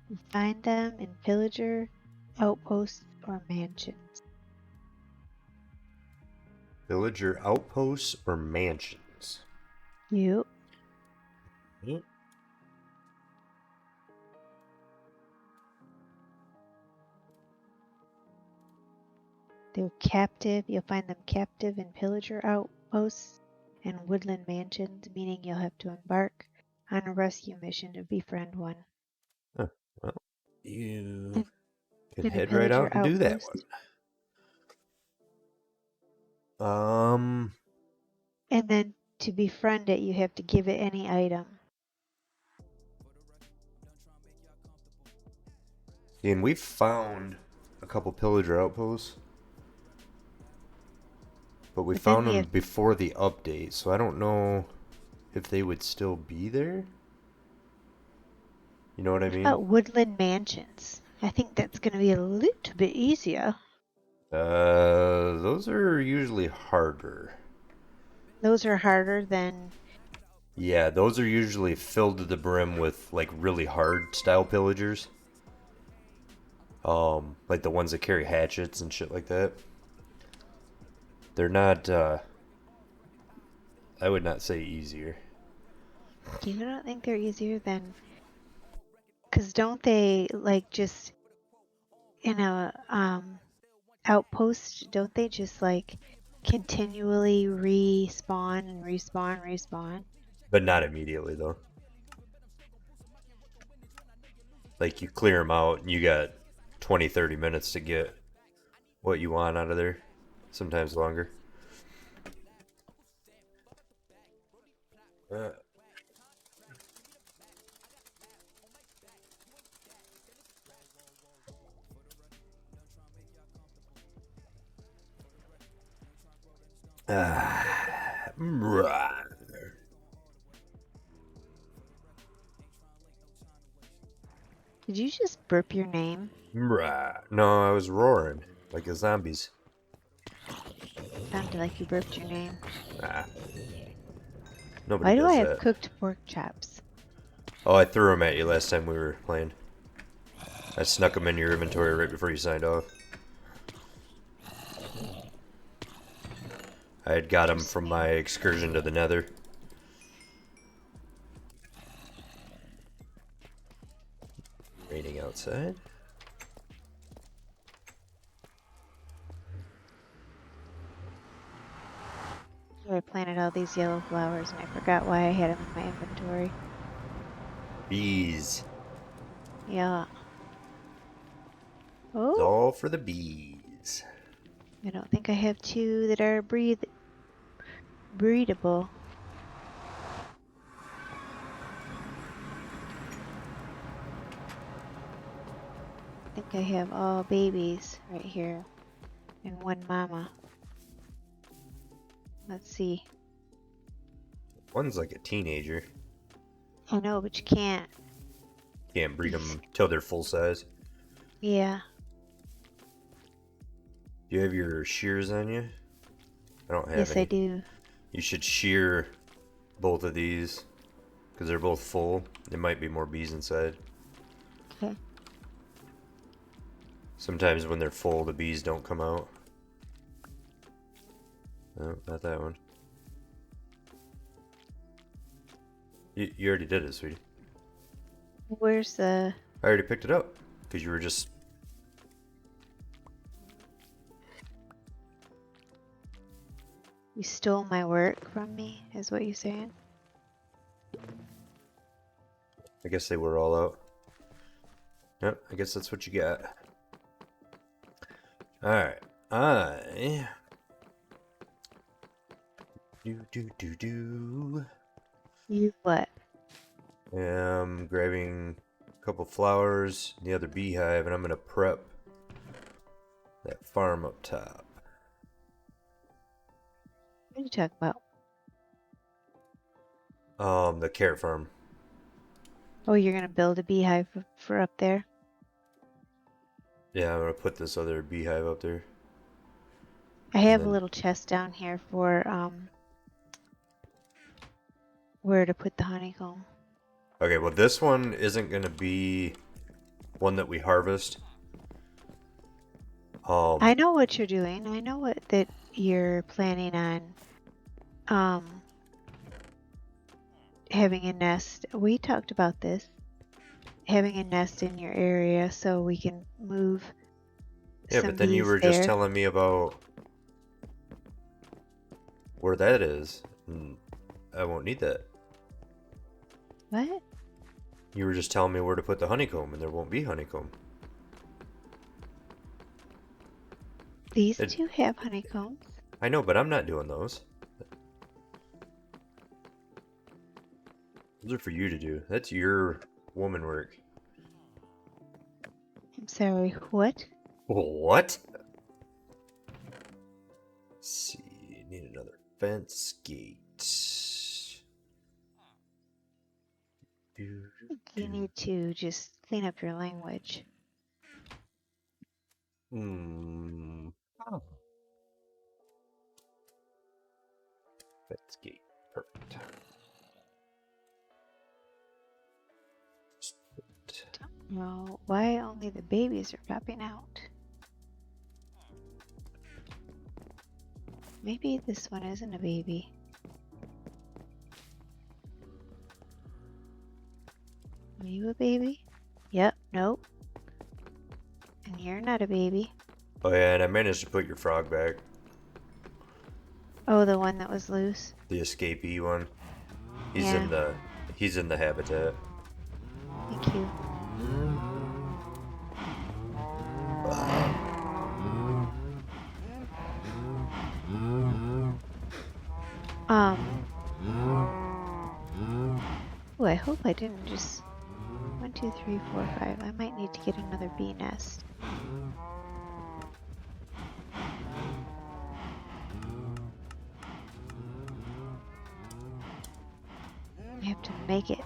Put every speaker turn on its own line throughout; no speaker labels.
You find them in villager, outposts, or mansions.
Villager outposts or mansions?
You.
Hmm.
They're captive. You'll find them captive in pillager outposts and woodland mansions, meaning you'll have to embark on a rescue mission to befriend one.
Huh. Well, you
In,
can
in a
head right
pillager
out and do that
outpost.
one.
And then to befriend it, you have to give it any item.
And we've found a couple pillager outposts, but we
But then
found
you
them
have
before the update, so I don't know if they would still be there. You know what I
what
mean?
about woodland mansions? I think that's going to be a little bit easier.
Those are usually harder.
Those are harder than.
Yeah, those are usually filled to the brim with like really hard style pillagers. Like the ones that carry hatchets and shit like that. They're not I would not say easier.
You don't think they're easier than. Because don't they, like, just in a outpost, don't they just, like, continually respawn and respawn?
But not immediately though. Like you clear them out and you got 20, 30 minutes to get what you want out of there. Sometimes longer. Uh, right.
Did you just burp your name?
Right. No, I was roaring like the zombies.
Sounded like you burped your name.
Ah, nobody
Why do I
does
have
that.
cooked pork chops?
Oh, I threw them at you last time we were playing. I snuck them in your inventory right before you signed off. I had got them from
Interesting.
my excursion to the Nether. Raining outside.
I planted all these yellow flowers and I forgot why I had them in my inventory.
Bees.
Yeah.
It's
Oh,
all for the bees.
I don't think I have two that are breedable. I think I have all babies right here and one mama. Let's see.
One's like a teenager.
I know, but you can't.
Can't breed them till they're full size.
Yeah.
Do you have your shears on you? I don't have
Yes, I
any.
do.
You should shear both of these because they're both full. There might be more bees inside.
Okay.
Sometimes when they're full, the bees don't come out. No, not that one. You already did it, sweetie.
Where's the...
I already picked it up because you were just.
You stole my work from me, is what you're saying?
I guess they were all out. Yep, I guess that's what you got. Alright. I. Do.
You what?
Am grabbing a couple flowers, the other beehive, and I'm gonna prep that farm up top.
What are you talking about?
The carrot farm.
Oh, you're gonna build a beehive for up there?
Yeah, I'm gonna put this other beehive up there.
I
And
have a
then,
little chest down here for where to put the honeycomb.
okay, well, this one isn't gonna be one that we harvest.
I know what you're doing. I know what that you're planning on having a nest. We talked about this. Having a nest in your area so we can move
Yeah, but
some
then you
bees
were just
there.
telling me about where that is. And I won't need that.
What?
You were just telling me where to put the honeycomb, and there won't be honeycomb.
These two have honeycombs.
I know, but I'm not doing those. Those are for you to do. That's your woman work.
I'm sorry, what?
What? Let's see. Need another fence gate.
You need to just clean up your language.
Hmm. Oh. Fence gate. Perfect.
No, why only the babies are popping out? Maybe this one isn't a baby. Are you a baby? Yep, nope. And you're not a baby.
Oh yeah, and I managed to put your frog back.
Oh, the one that was loose?
The escapee one. He's
Yeah.
in the habitat.
Thank you. Oh, I hope I didn't just 1, 2, 3, 4, 5. I might need to get another bee nest. I have to make it.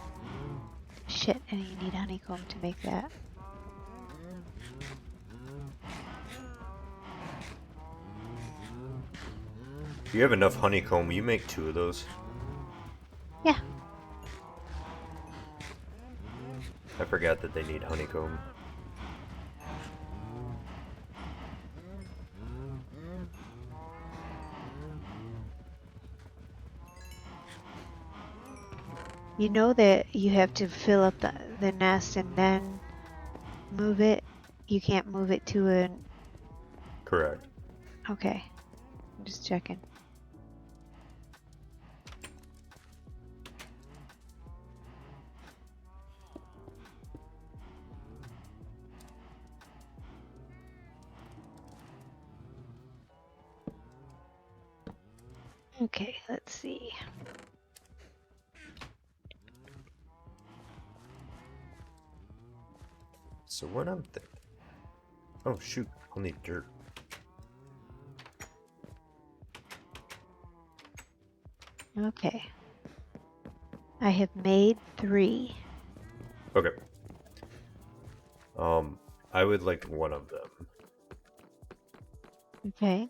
Shit, and you need honeycomb to make that.
If you have enough honeycomb, you make 2 of those.
Yeah.
I forgot that they need honeycomb.
You know that you have to fill up the nest and then move it. You can't move it to an...
Correct.
Okay. I'm just checking. Okay, let's see.
So what I'm thinking... Oh shoot, I'll need dirt.
Okay. I have made 3.
Okay. I would like one of them.
Okay.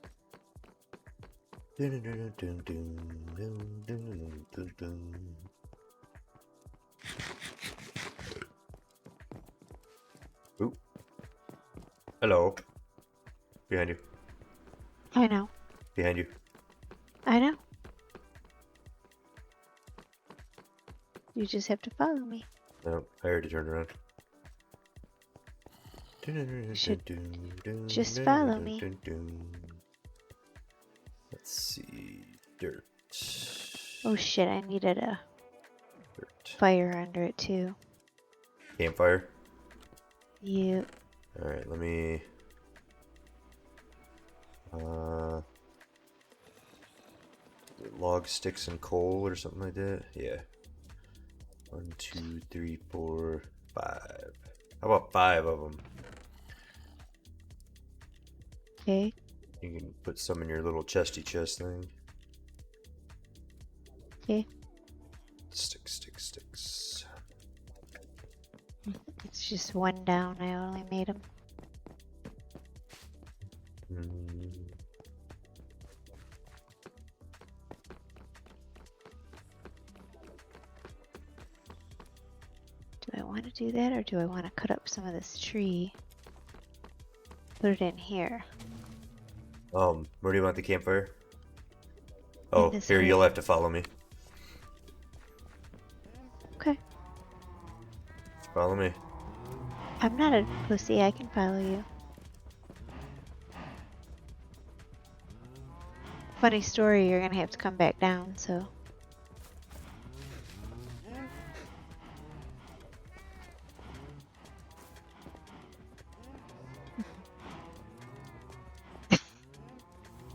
Ooh. Hello. Behind you.
I know.
Behind you.
I know. You just have to follow me.
No, I already turned around.
You should just follow me.
Let's see. Dirt.
Oh shit, I needed a
Dirt.
fire under it too.
Campfire?
You.
Alright, let me... log sticks and coal or something like that? Yeah. 1, 2, 3, 4, 5. How about 5 of them?
Okay.
You can put some in your little chesty chest thing.
Okay.
Sticks, sticks, sticks.
It's just 1 down. I only made them. Do I want to do that, or do I want to cut up some of this tree? Put it in here.
Where do you want the campfire?
In
Oh,
this
here, you'll
hole.
have to follow me.
Okay.
Follow me.
I'm not a pussy. I can follow you. Funny story, you're gonna have to come back down, so.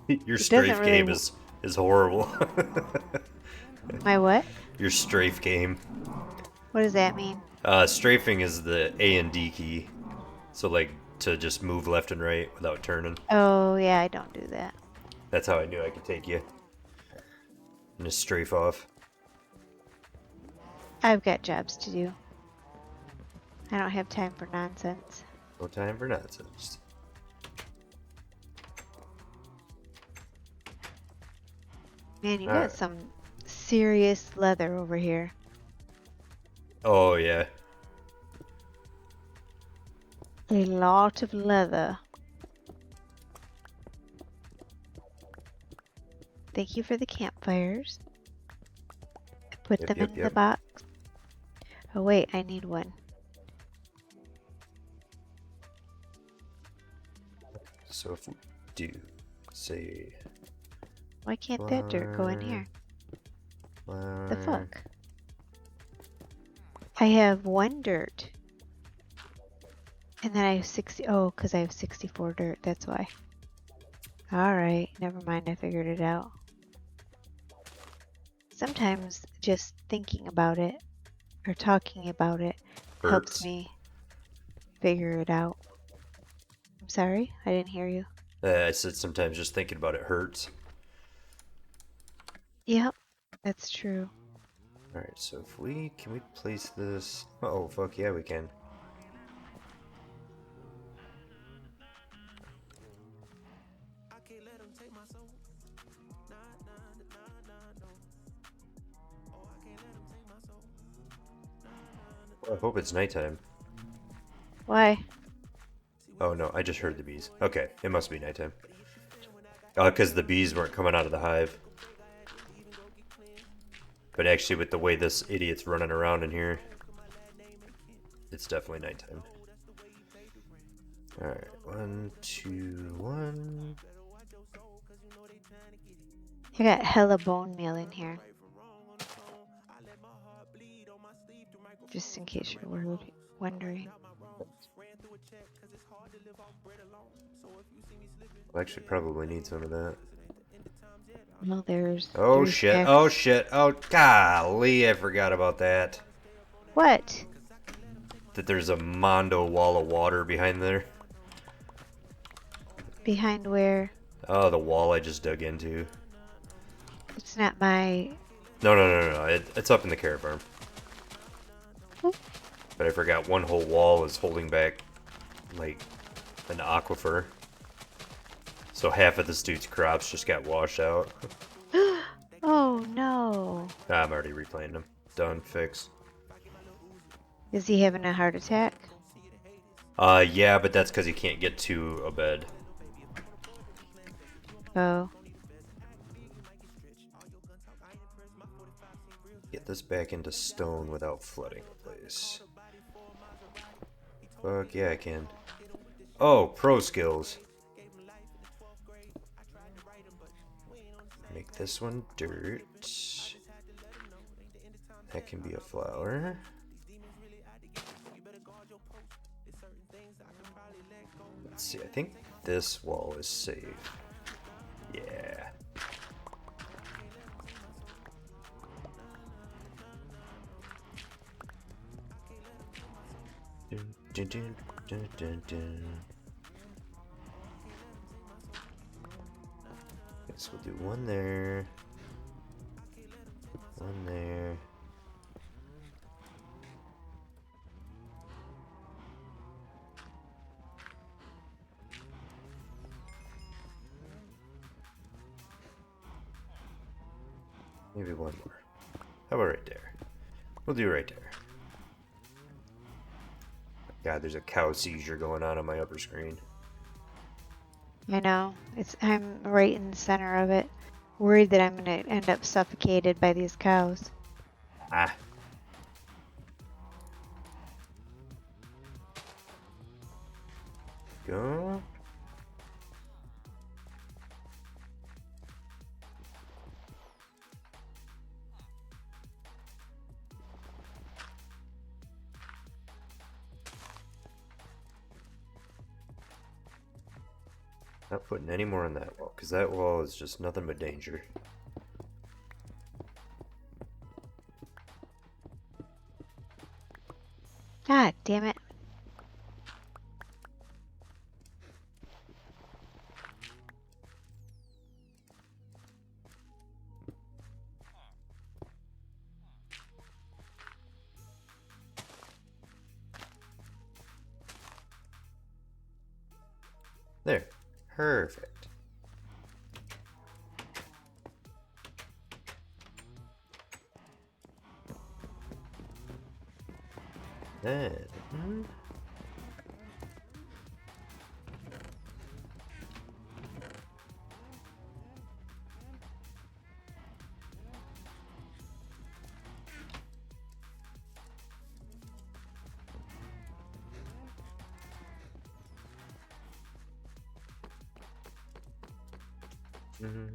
Your
It doesn't
strafe
really.
game is horrible.
My what?
Your strafe game.
What does that mean?
Strafing is the A and D key. So, like, to just move left and right without turning.
Oh, yeah, I don't do that.
That's how I knew I could take you. And just strafe off.
I've got jobs to do. I don't have time for nonsense.
No time for nonsense.
Man, you got
Alright.
some serious leather over here.
Oh, yeah.
A lot of leather. Thank you for the campfires. I put them in the box. Oh wait, I need one.
So if we do, say...
Why can't that dirt go in here? The fuck? I have 1 dirt. And then I have 60. Oh, because I have 64 dirt. That's why. Alright, never mind. I figured it out. Sometimes just thinking about it or talking about it helps me figure it out. I'm sorry, I didn't hear you.
I said sometimes just thinking about it hurts.
Yep, that's true.
Alright, so if we... Can we place this... Oh, fuck yeah, we can. I hope it's nighttime.
Why?
Oh no, I just heard the bees. Okay, it must be nighttime. Because the bees weren't coming out of the hive. But actually, with the way this idiot's running around in here, it's definitely nighttime. Alright, 1, 2, 1.
I got hella bone meal in here. Just in case you're wondering.
I'll actually probably need some of that.
Well, there's...
Oh
3
shit,
stacks.
oh shit, oh golly, I forgot about that.
What?
That there's a mondo wall of water behind there.
Behind where?
Oh, the wall I just dug into.
It's not my...
No. It's up in the carrot farm. But I forgot one whole wall is holding back, like, an aquifer. So half of this dude's crops just got washed out.
Oh no.
I'm already replanting them. Done, fixed.
Is he having a heart attack?
Yeah, but that's because he can't get to a bed.
Oh.
Get this back into stone without flooding the place. Fuck yeah, I can. Oh, pro skills. Make this one dirt. That can be a flower. Let's see, I think this wall is safe. Yeah. Dun, dun, dun, dun, dun. Guess we'll do one there. One there. Maybe one more. How about right there? We'll do right there. God, there's a cow seizure going on my upper screen.
I know. I'm right in the center of it. Worried that I'm gonna end up suffocated by these cows.
Ah. Go. Not putting any more on that wall, because that wall is just nothing but danger.
God damn it.
There. Perfect. Then... Mm-hmm.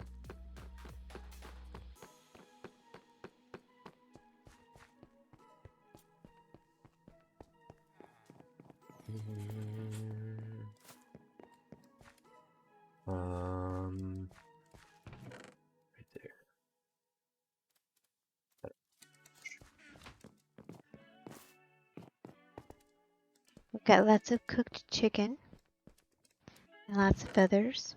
Right there.
We've got lots of cooked chicken and lots of feathers.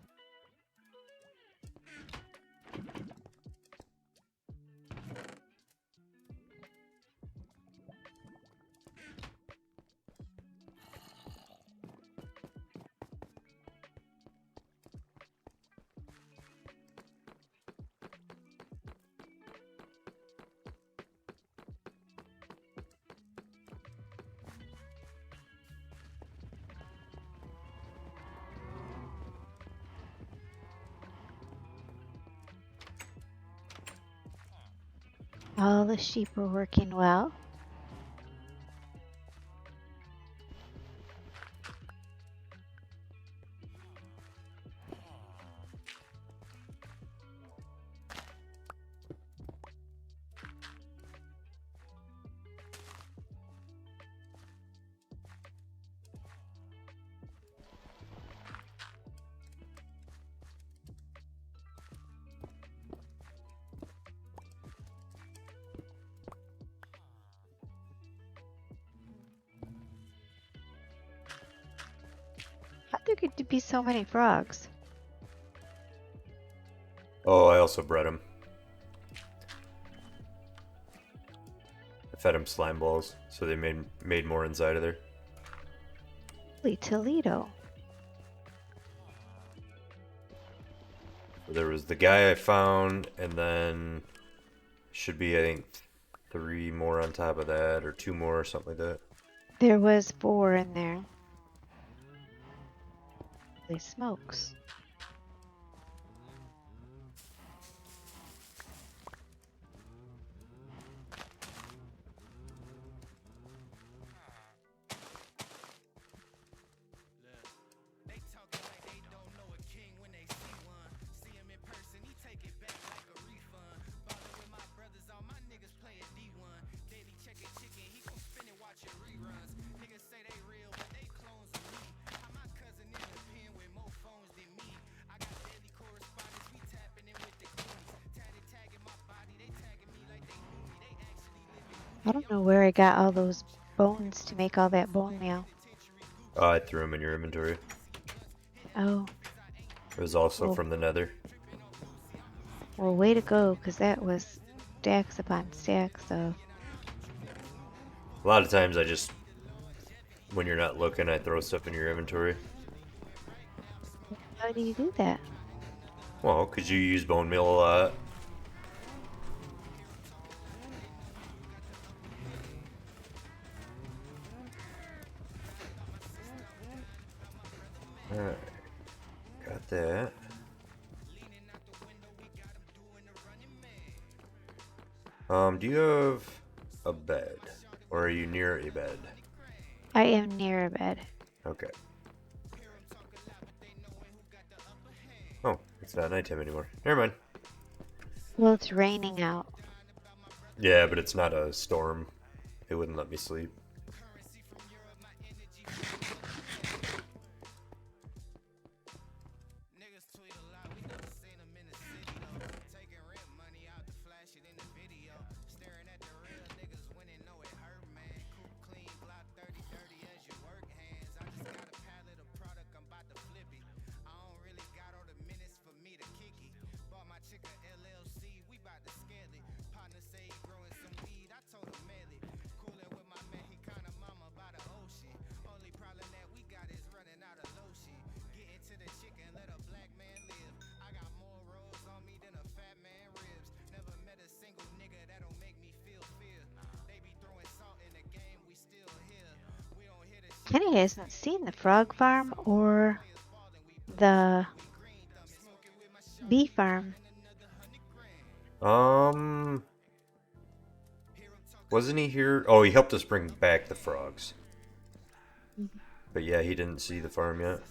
All the sheep are working well. How'd there get to be so many frogs?
Oh, I also bred them. I fed them slime balls, so they made more inside of there.
Holy Toledo.
So there was the guy I found, and then should be, I think, 3 more on top of that, or 2 more, or something like that.
There was 4 in there. Holy smokes. I don't know where I got all those bones to make all that bone meal.
Oh, I threw them in your inventory.
Oh,
It was also
well,
from the nether.
well, way to go, because that was stacks upon stacks of...
A lot of times I just, when you're not looking, I throw stuff in your inventory.
How do you do that?
Well, because you use bone meal a lot. Alright, got that. Do you have a bed? Or are you near a bed?
I am near a bed.
Okay. Oh, it's not nighttime anymore. Never mind.
Well, it's raining out.
Yeah, but it's not a storm. It wouldn't let me sleep.
Kenny hasn't seen the frog farm or the bee farm.
Wasn't he here? Oh, he helped us bring back the frogs. But yeah, he didn't see the farm yet.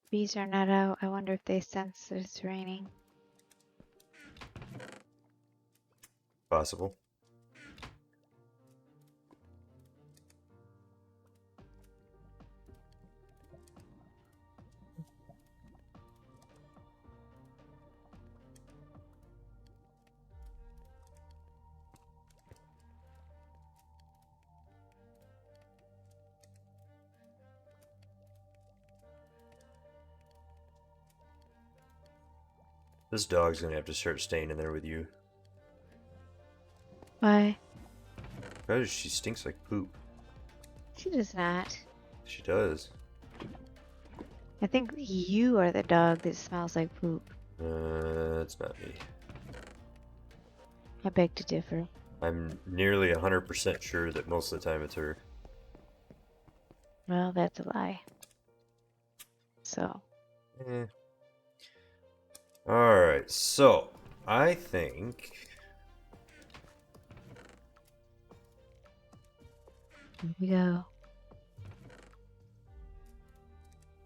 Bees are not out. I wonder if they sense that it's raining.
Possible. This dog's gonna have to start staying in there with you.
Why?
Because she stinks like poop.
She does not.
She does.
I think you are the dog that smells like poop.
It's not me.
I beg to differ.
I'm nearly 100% sure that most of the time it's her.
Well, that's a lie. So,
Eh. Alright, so I think
here we go.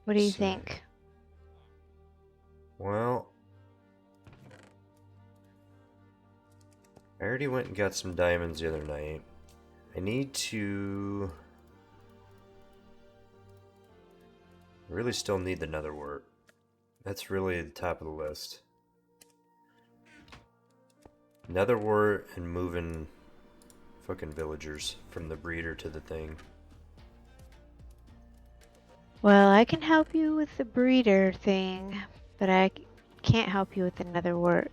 What do you
So-
think?
well, I already went and got some diamonds the other night. I need to I really still need the netherwort. That's really the top of the list. Netherwort and moving fucking villagers from the breeder to the thing.
Well, I can help you with the breeder thing, but I can't help you with another word.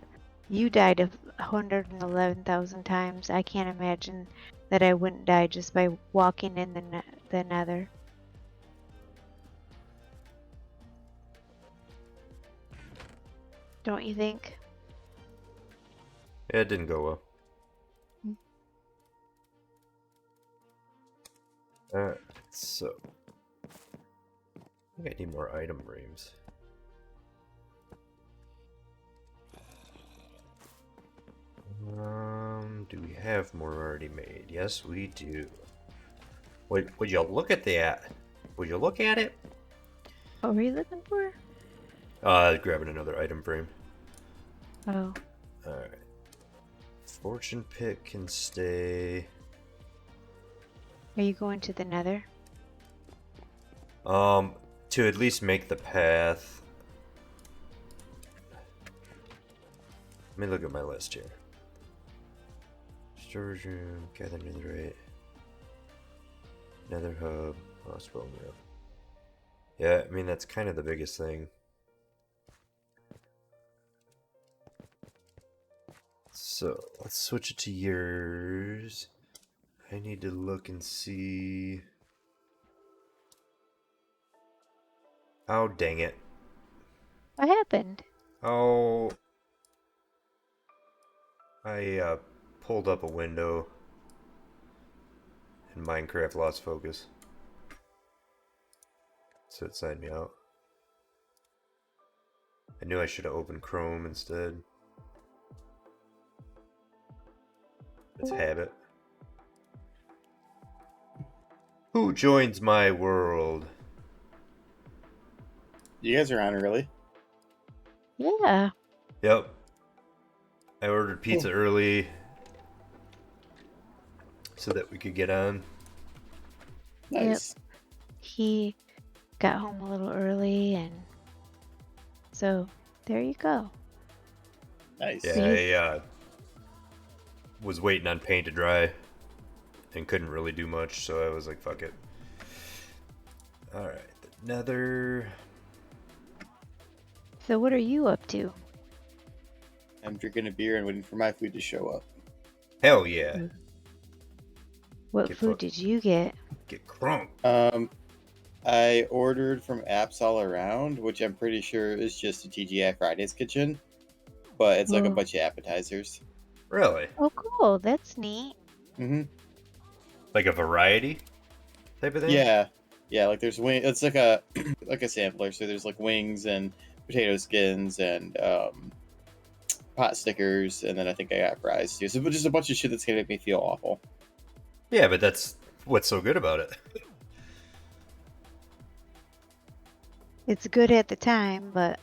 You died 111,000 times. I can't imagine that I wouldn't die just by walking in the nether. Don't you think?
Yeah, it didn't go well.
Hmm.
Alright, so I think I need more item frames. Do we have more already made? Yes, we do. Would you look at that? Would you look at it?
What were you looking for?
Grabbing another item frame.
Oh,
Alright. Fortune pick can stay.
are you going to the nether?
To at least make the path. Let me look at my list here. Storage room, gather netherite, nether hub, lost bone room. Yeah, I mean that's kind of the biggest thing. So let's switch it to yours. I need to look and see. Oh, dang it.
What happened?
Oh, I pulled up a window and Minecraft lost focus. So it signed me out. I knew I should have opened Chrome instead. It's habit. Who joins my world?
You guys are on early.
Yeah.
Yep. I ordered pizza
Cool.
early so that we could get on.
Yep.
Nice.
He got home a little early, and so there you go.
Nice.
Yeah,
You
I was waiting on paint to dry and couldn't really do much, so I was like, fuck it. Alright, the nether.
So what are you up to?
I'm drinking a beer and waiting for my food to show up.
Hell yeah.
What
Get
food
fucked.
did you get?
Get crunk.
I ordered from Apps All Around, which I'm pretty sure is just a TGI Fridays kitchen, but it's like a
Oh,
bunch of appetizers.
Really?
oh, cool. That's neat.
Mm-hmm.
Like a variety type of thing?
Yeah, yeah. Like there's wing. It's like a like a sampler. So there's like wings and potato skins and pot stickers, and then I think I got fries too. So just a bunch of shit that's gonna make me feel awful.
Yeah, but that's what's so good about it.
It's good at the time, but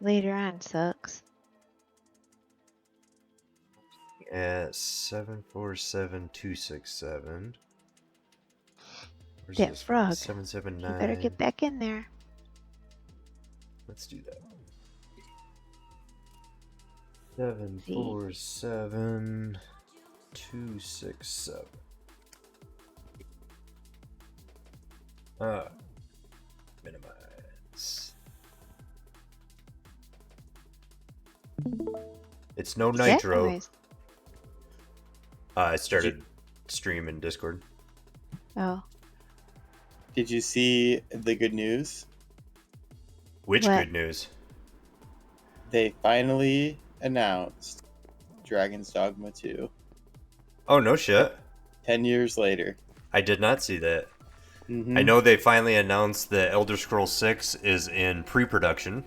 later on sucks.
At 747267. Where's
That
this from?
frog. You better
779.
get back in there.
Let's do that.
See?
747267. Minimize. It's no
What's that
nitro.
noise?
I started streaming Discord.
Oh,
Did you see the good news?
Which
What?
good news?
They finally announced Dragon's Dogma 2.
Oh, no shit.
10 years later.
I did not see that.
Mm-hmm.
I know they finally announced that Elder Scrolls 6 is in pre-production,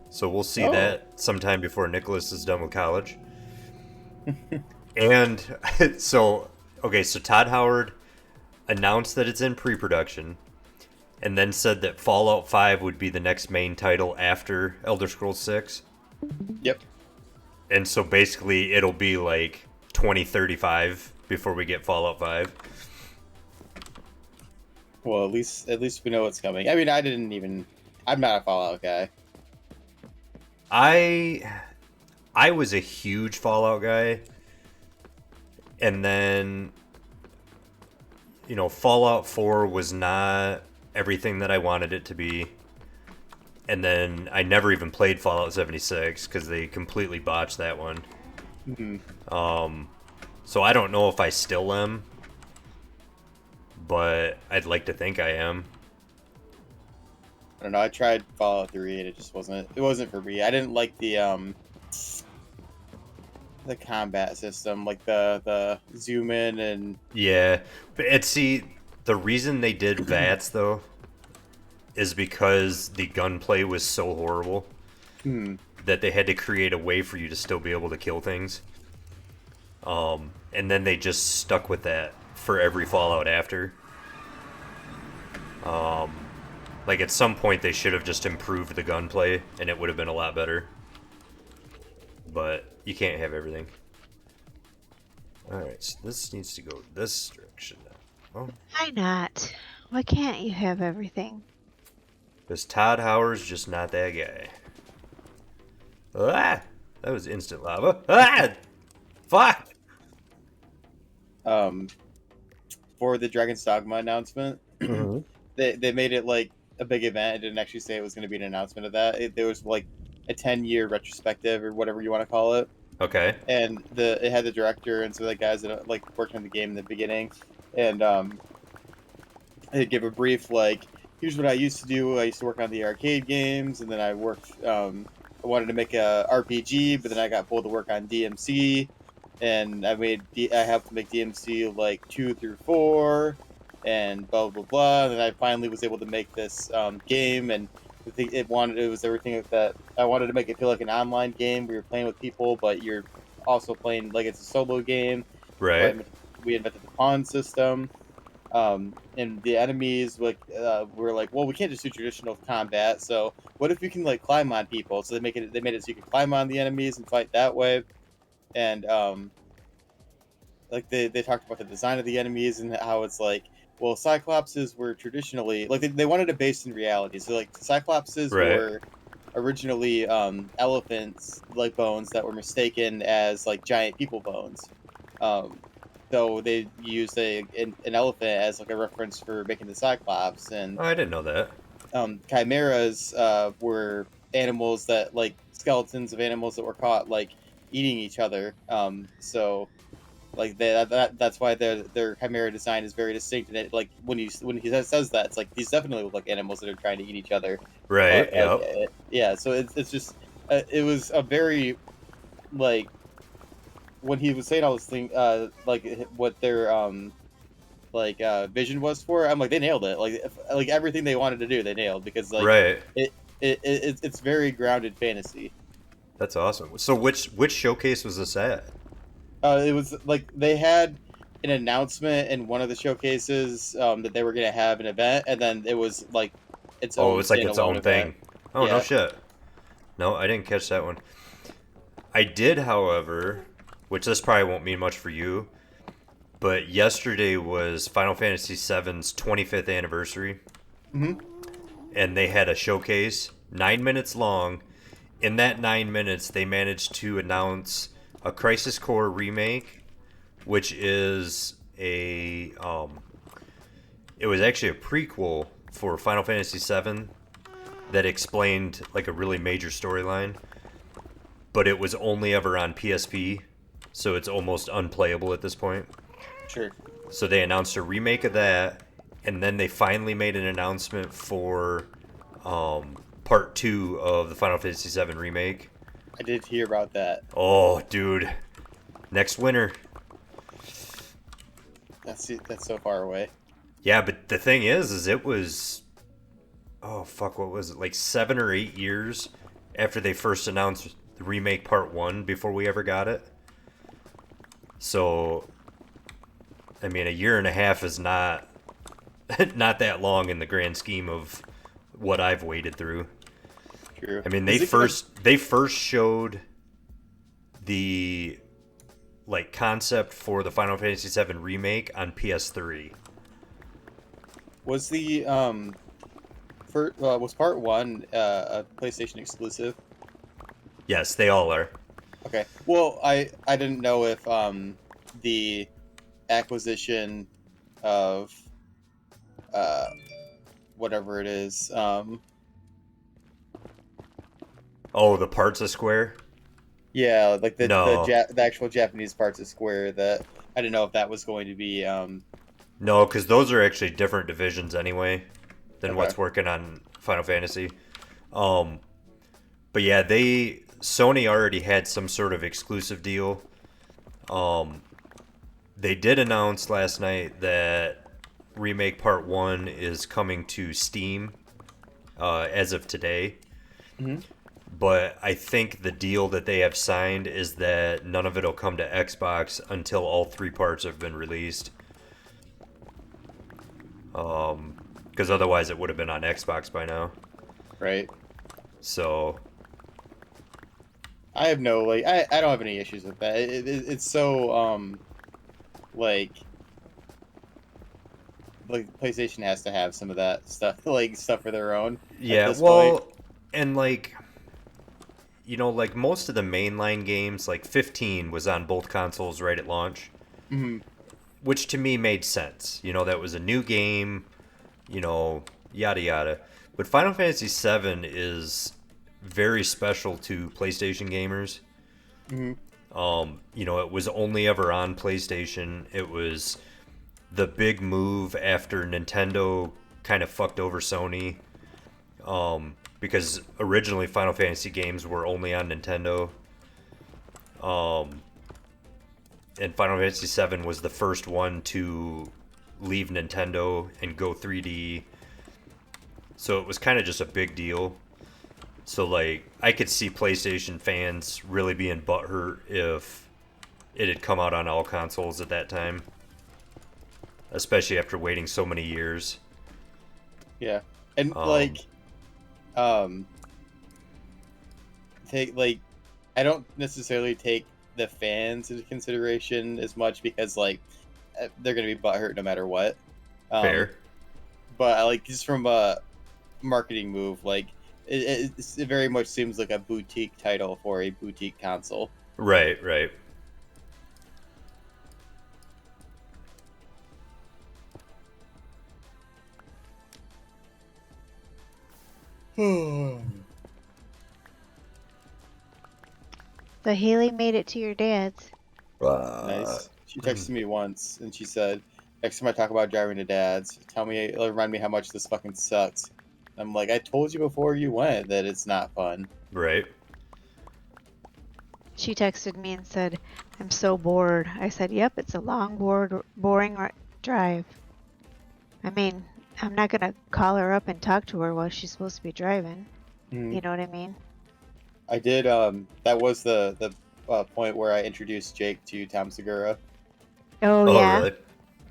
so we'll see
Oh.
that sometime before Nicholas is done with college. And so Todd Howard announced that it's in pre-production, and then said that Fallout 5 would be the next main title after Elder Scrolls 6.
Yep.
And so basically it'll be like 2035 before we get Fallout 5.
Well, at least we know what's coming. I mean, I'm not a Fallout guy.
I was a huge Fallout guy, and then Fallout 4 was not everything that I wanted it to be. And then I never even played Fallout 76 because they completely botched that one.
Mm-hmm.
So I don't know if I still am, but I'd like to think I am.
I don't know. I tried Fallout 3 and it just wasn't for me. I didn't like the combat system, like the zoom in and
Yeah, but the reason they did VATS though is because the gunplay was so horrible that they had to create a way for you to still be able to kill things. And then they just stuck with that for every Fallout after. Like at some point they should have just improved the gunplay and it would have been a lot better. But you can't have everything. Alright, so this needs to go this direction now. Oh,
why not? Why can't you have everything?
because Todd Howard's just not that guy. Ah! That was instant lava. Ah! Fuck!
for the Dragon's Dogma announcement, they made it like a big event. It didn't actually say it was going to be an announcement of that. There was like a 10-year retrospective or whatever you want to call it.
Okay.
And it had the director and some of the guys that like worked on the game in the beginning, and they give a brief like here's what I used to do. I used to work on the arcade games, and then I worked. I wanted to make a RPG, but then I got pulled to work on DMC, and I helped make DMC like 2 through 4, and blah blah blah. And then I finally was able to make this game, and I think it was everything that I wanted to make it feel like an online game. We were playing with people, but you're also playing like it's a solo game. So
Right.
we invented the pawn system, and the enemies were like, well, we can't just do traditional combat, so what if you can like climb on people? So they made it so you can climb on the enemies and fight that way. And like they talked about the design of the enemies and how it's like, well, cyclopses were traditionally like they wanted it based in reality. So like cyclopses
Right.
were originally elephants like bones that were mistaken as like giant people bones. um so they used an elephant as like a reference for making the cyclops. And
Oh, I didn't know that.
chimeras were animals that like skeletons of animals that were caught like eating each other. So like that's why their chimera design is very distinct. And it, like when he says that, it's like these definitely look like animals that are trying to eat each other.
Right.
But like
Yep.
yeah, so it's just it was a very like when he was saying all this thing like what their vision was for it, I'm like they nailed it. Like everything they wanted to do they nailed, because like
Right.
it's very grounded fantasy.
That's awesome. So which showcase was this at?
It was like they had an announcement in one of the showcases that they were gonna have an event, and then it was like its
Oh,
own
it's like its
standalone
own
event.
thing. Oh, no
Yeah.
shit. No, I didn't catch that one. I did, however, which this probably won't mean much for you, but yesterday was Final Fantasy VII's 25th anniversary,
Hmm.
and they had a showcase, 9 minutes long. In that 9 minutes, they managed to announce a Crisis Core remake, which is it was actually a prequel for Final Fantasy VII that explained like a really major storyline, but it was only ever on PSP, so it's almost unplayable at this point.
Sure.
So they announced a remake of that, and then they finally made an announcement for part two of the Final Fantasy VII remake.
I did hear about that.
Oh, dude, next winter.
That's so far away.
Yeah, but the thing is it was, oh fuck, what was it, like 7 or 8 years after they first announced the remake part one before we ever got it. So, I mean, a year and a half is not not that long in the grand scheme of what I've waded through.
True.
I mean,
Is it gonna?
they first showed the like concept for the Final Fantasy VII remake on PS3.
Was the was part one a PlayStation exclusive?
Yes, they all are.
Okay. Well, I didn't know if the acquisition of uh whatever it is
Oh, the parts of Square?
yeah, like
No.
the actual Japanese parts of Square, that I didn't know if that was going to be
No, because those are actually different divisions anyway than
okay.
what's working on Final Fantasy. Um, but yeah, Sony already had some sort of exclusive deal. Um, they did announce last night that Remake Part 1 is coming to Steam as of today.
Hmm.
But I think the deal that they have signed is that none of it will come to Xbox until all three parts have been released. Because otherwise it would have been on Xbox by now.
Right.
So,
I have no I don't have any issues with that. It's so like PlayStation has to have some of that stuff like stuff for their own at
yeah,
this point.
well, and like, like most of the mainline games, like 15 was on both consoles right at launch,
Hmm.
which to me made sense. That was a new game, yada yada. But Final Fantasy VII is very special to PlayStation gamers.
Hmm.
It was only ever on PlayStation. It was the big move after Nintendo kind of fucked over Sony. Because originally Final Fantasy games were only on Nintendo. And Final Fantasy VII was the first one to leave Nintendo and go 3D. So it was kind of just a big deal. So, like, I could see PlayStation fans really being butthurt if it had come out on all consoles at that time. Especially after waiting so many years.
Yeah. And, I don't necessarily take the fans into consideration as much because, like, they're going to be butthurt no matter what.
Fair.
But, like, just from a marketing move, like, it very much seems like a boutique title for a boutique console.
Right, right.
So Haley made it to your dad's.
Nice. She texted me once and she said, next time I talk about driving to dad's, remind me how much this fucking sucks. I'm like, I told you before you went that it's not fun.
Right.
She texted me and said, I'm so bored. I said, yep, it's a long, boring drive. I mean, I'm not going to call her up and talk to her while she's supposed to be driving. You know what I mean?
I did, that was the point where I introduced Jake to Tom Segura.
Oh, yeah?
Really?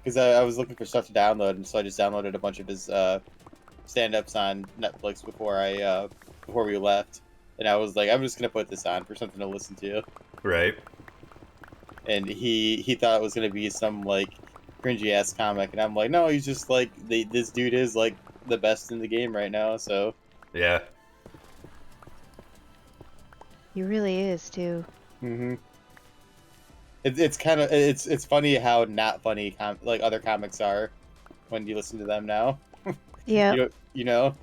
Because I was looking for stuff to download, and so I just downloaded a bunch of his stand-ups on Netflix before we left. And I was like, I'm just going to put this on for something to listen to.
Right.
And he thought it was going to be some, like, cringy-ass comic. And I'm like, no, he's just, like, this dude is, like, the best in the game right now, so...
Yeah.
He really is, too.
Mm-hmm. It's kind of... It's funny how not funny, like, other comics are when you listen to them now.
Yeah.
You know?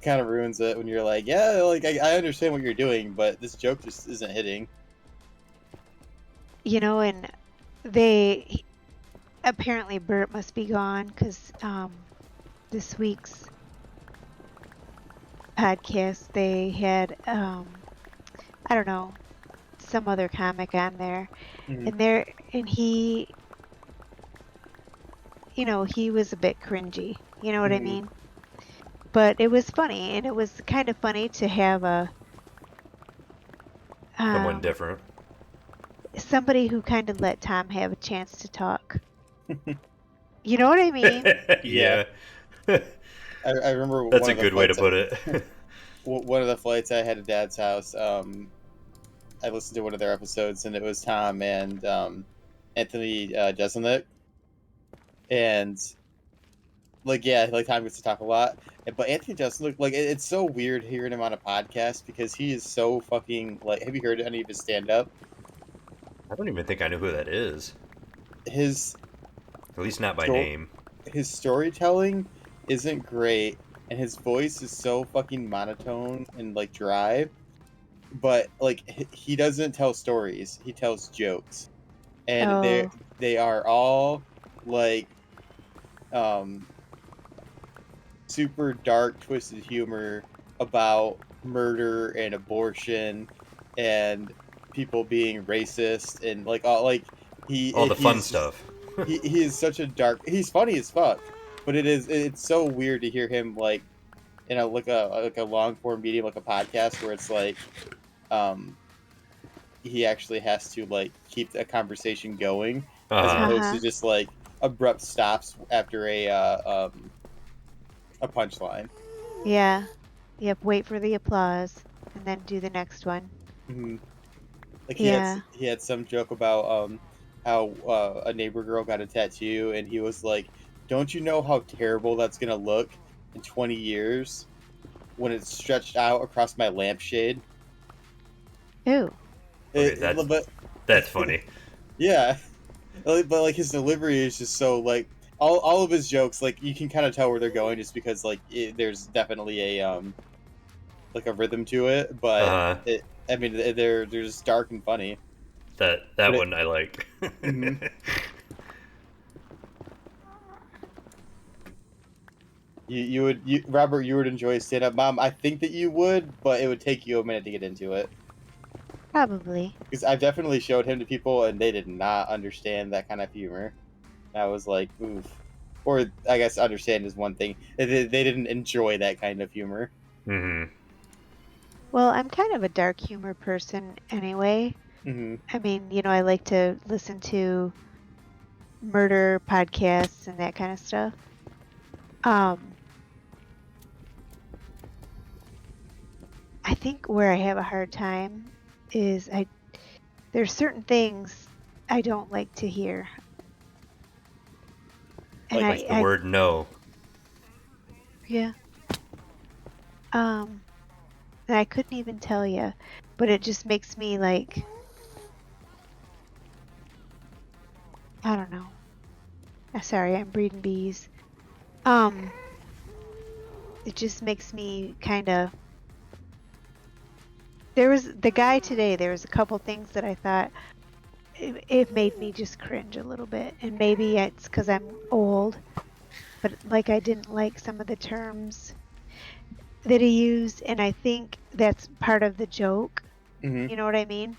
Kind of ruins it when you're like, yeah, like, I understand what you're doing, but this joke just isn't hitting.
You know, and apparently Bert must be gone because this week's podcast, they had, I don't know, some other comic on there.
Mm-hmm.
And he, you know, he was a bit cringy. You know what I mean? But it was funny, and it was kind of funny to have
Someone different.
somebody who kind of let Tom have a chance to talk. You know what I mean?
Yeah.
I remember
That's a good way to put it.
One of the flights I had at Dad's house, I listened to one of their episodes, and it was Tom and Anthony Jeselnik. And, like, yeah, like, Tom gets to talk a lot. But Anthony Jeselnik, like, it's so weird hearing him on a podcast because he is so fucking, like, have you heard any of his stand-up?
I don't even think I know who that is.
His...
At least not by name.
His storytelling isn't great, and his voice is so fucking monotone and, like, dry. But, like, he doesn't tell stories. He tells jokes. And they are all, like, super dark, twisted humor about murder and abortion and people being racist and, like, all
the fun stuff.
he is such a dark... He's funny as fuck, but it's so weird to hear him, like, in a long form medium, like a podcast, where it's like he actually has to, like, keep a conversation going as opposed to just, like, abrupt stops after a punchline.
Yeah. Yep. Wait for the applause and then do the next one.
Mm-hmm. Like,
Yeah.
he had some joke about how a neighbor girl got a tattoo, and he was like, "Don't you know how terrible that's gonna look in 20 years when it's stretched out across my lampshade?"
Ooh.
Okay, that's funny.
Yeah, but, like, his delivery is just so, like, all of his jokes, like, you can kind of tell where they're going just because, like, there's definitely a like a rhythm to it, but I mean, they're just dark and funny.
That one I like.
Mm-hmm. Robert, you would enjoy stand up mom. I think that you would, but it would take you a minute to get into it.
Probably.
Because I've definitely showed him to people, and they did not understand that kind of humor. And I was like, oof. Or I guess understand is one thing. They didn't enjoy that kind of humor.
Mm-hmm.
Well, I'm kind of a dark humor person anyway.
Mm-hmm.
I mean, I like to listen to murder podcasts and that kind of stuff. I think where I have a hard time is there's certain things I don't like to hear. And
Like the word no.
yeah. And I couldn't even tell you, but it just makes me like, I don't know. Sorry, I'm breeding bees. It just makes me kind of. There was the guy today. There was a couple things that I thought it made me just cringe a little bit, and maybe it's because I'm old. But like I didn't like some of the terms that he used, and I think that's part of the joke.
Mm-hmm.
You know what I mean?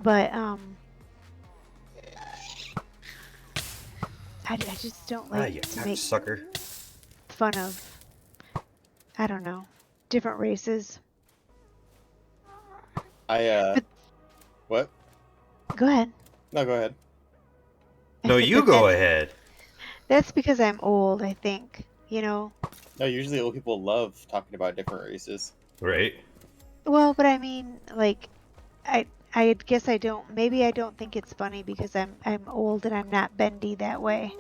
But I just don't like
You
to make
sucker.
fun of, I don't know, different races. But
What?
go ahead.
No, go ahead.
No, you go ahead.
That's because I'm old, I think.
No, usually old people love talking about different races.
Right.
Well, but I mean, like, I guess maybe I don't think it's funny because I'm old and I'm not bendy that way.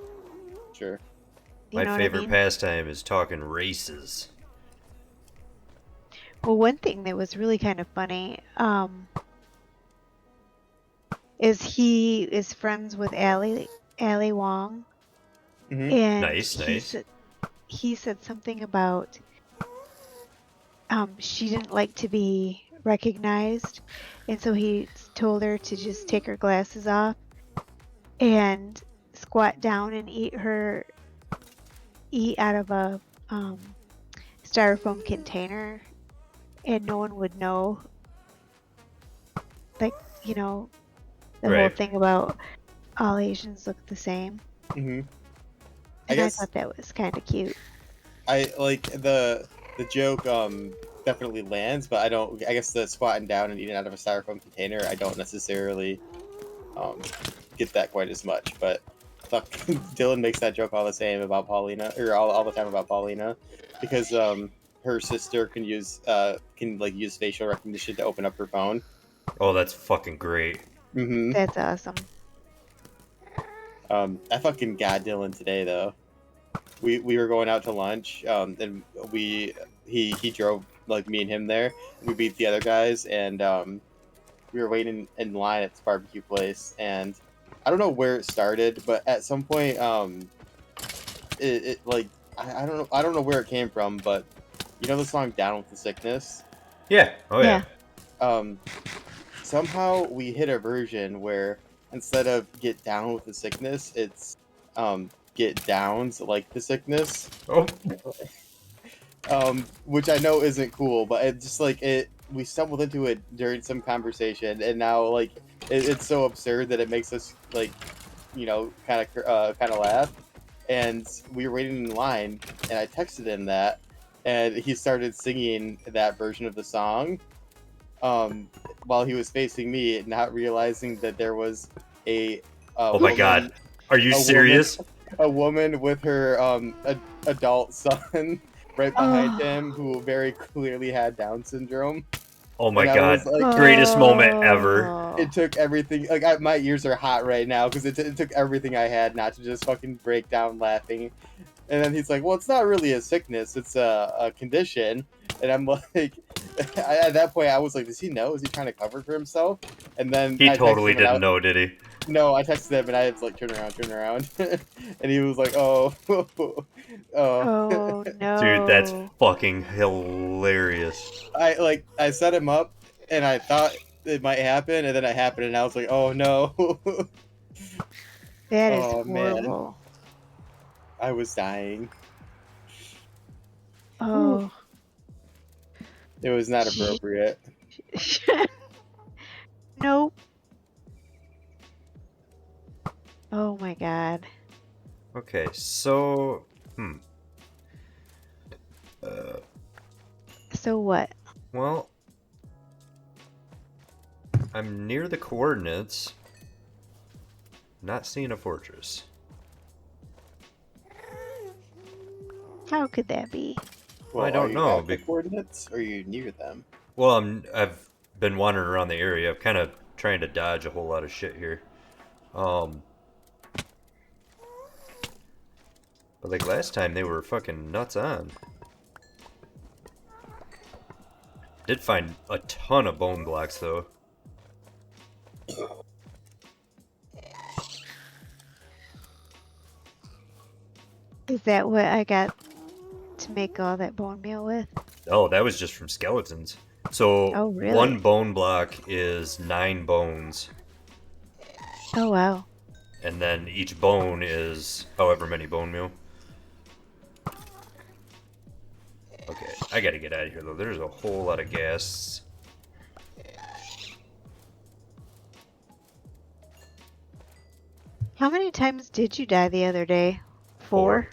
Sure.
You
My
know what I
favorite
mean?
pastime is talking races.
Well, one thing that was really kind of funny, is he is friends with Ali Wong,
Mm-hmm.
and
Nice.
he said something about she didn't like to be recognized, and so he told her to just take her glasses off and squat down and eat out of a styrofoam container, and no one would know. Like, the whole
Right.
thing about all Asians look the same.
Mm-hmm.
And I thought that was kind of cute.
I like the joke definitely lands, but I guess the squatting down and eating out of a styrofoam container, I don't necessarily get that quite as much. But fuck, Dylan makes that joke all the same about Paulina, or all the time about Paulina, because her sister can use facial recognition to open up her phone.
Oh, that's fucking great.
Mm-hmm.
That's awesome.
I fucking got Dylan today though. We were going out to lunch, and he drove like me and him there. We beat the other guys, and we were waiting in line at this barbecue place, and I don't know where it started, but at some point, it like I don't know where it came from, but you know the song "Down with the Sickness."
Yeah. Oh yeah.
Somehow we hit a version where instead of "Get Down with the Sickness," it's "Get Downs Like the Sickness."
Oh.
Which I know isn't cool, but it just like it. We stumbled into it during some conversation, and now like it's so absurd that it makes us like, kind of laugh. And we were waiting in line, and I texted him that, and he started singing that version of the song, while he was facing me, not realizing that there was a
Oh my god. Are you
a woman,
serious?
a woman with her adult son right behind him who very clearly had Down syndrome.
Oh my
And I was
god.
like,
Greatest moment ever.
it took everything. Like my ears are hot right now because it took everything I had not to just fucking break down laughing. And then he's like, "Well, it's not really a sickness; it's a condition." And I'm like, at that point, I was like, "Does he know? Is he trying to cover for himself?" And then
He
I texted
totally
him, and
didn't know, did he?
no, I texted him, and I had to like turn around, and he was like, "Oh, oh."
Oh
Dude, that's
no.
fucking hilarious.
I set him up, and I thought it might happen, and then it happened, and I was like, "Oh no."
That is
Oh man,
horrible.
I was dying.
Oh.
It was not
Gee.
appropriate.
Nope. Oh my god.
Okay, so
So what?
well, I'm near the coordinates. Not seeing a fortress.
How could that be?
Well, I
Are
don't
you
know.
at the coordinates or are you near them?
Well, I've been wandering around the area. I'm kind of trying to dodge a whole lot of shit here. But like last time, they were fucking nuts on. Did find a ton of bone blocks though.
Is that what I got to make all that bone meal with?
Oh, that was just from skeletons. So
Oh,
one
really?
bone block is 9 bones,
Oh, wow.
and then each bone is however many bone meal. Okay, I gotta get out of here though. There's a whole lot of gas.
How many times did you die the other day?
4.
4?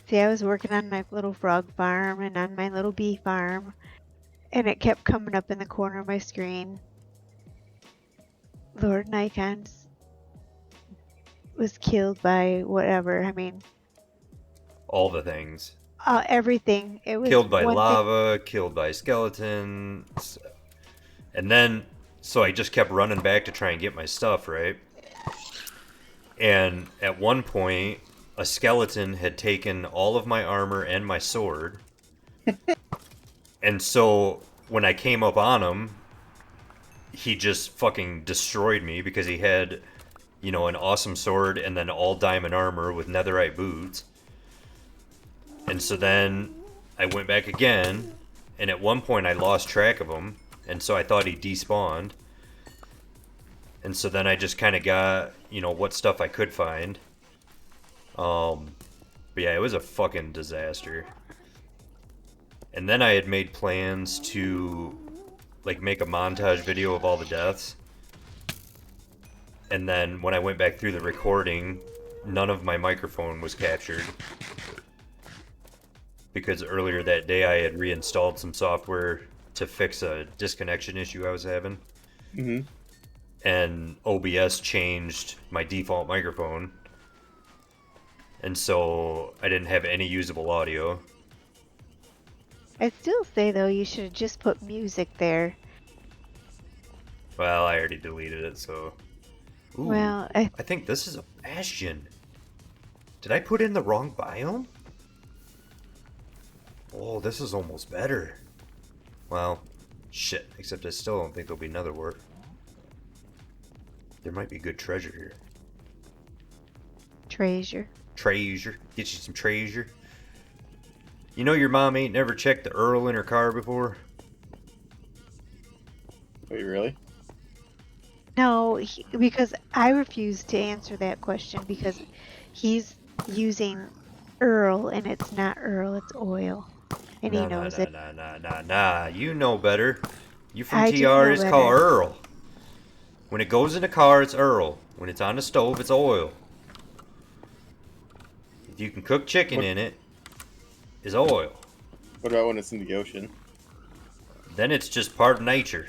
See, I was working on my little frog farm and on my little bee farm, and it kept coming up in the corner of my screen. Lord Nikons was killed by whatever. I mean,
All the things.
everything. It was
Killed by
one thing.
lava, killed by skeletons. And then, so I just kept running back to try and get my stuff, right? And at one point, a skeleton had taken all of my armor and my sword. And so when I came up on him, he just fucking destroyed me because he had, an awesome sword and then all diamond armor with netherite boots. And so then I went back again, and at one point I lost track of him, and so I thought he despawned. And so then I just kind of got, what stuff I could find. But yeah, it was a fucking disaster. And then I had made plans to, like, make a montage video of all the deaths. And then when I went back through the recording, none of my microphone was captured. Because earlier that day I had reinstalled some software to fix a disconnection issue I was having.
Mm-hmm.
And OBS changed my default microphone. And so I didn't have any usable audio.
I'd still say, though, you should have just put music there.
Well, I already deleted it, so... Ooh,
Well,
I think this is a bastion. Did I put in the wrong biome? Oh, this is almost better. Well, shit. Except I still don't think there'll be another work. There might be good treasure here.
treasure.
Treasure. Get you some treasure. You know your mom ain't never checked the Earl in her car before?
Wait, really?
No, because I refuse to answer that question because he's using Earl and it's not Earl, it's oil. And he knows it.
Nah. You know better. You from
I do
TR
know
is called
better.
Earl. When it goes in the car, it's Earl. When it's on the stove, it's oil. If you can cook chicken
What-
in it, it's oil.
What about when it's in the ocean?
Then it's just part of nature.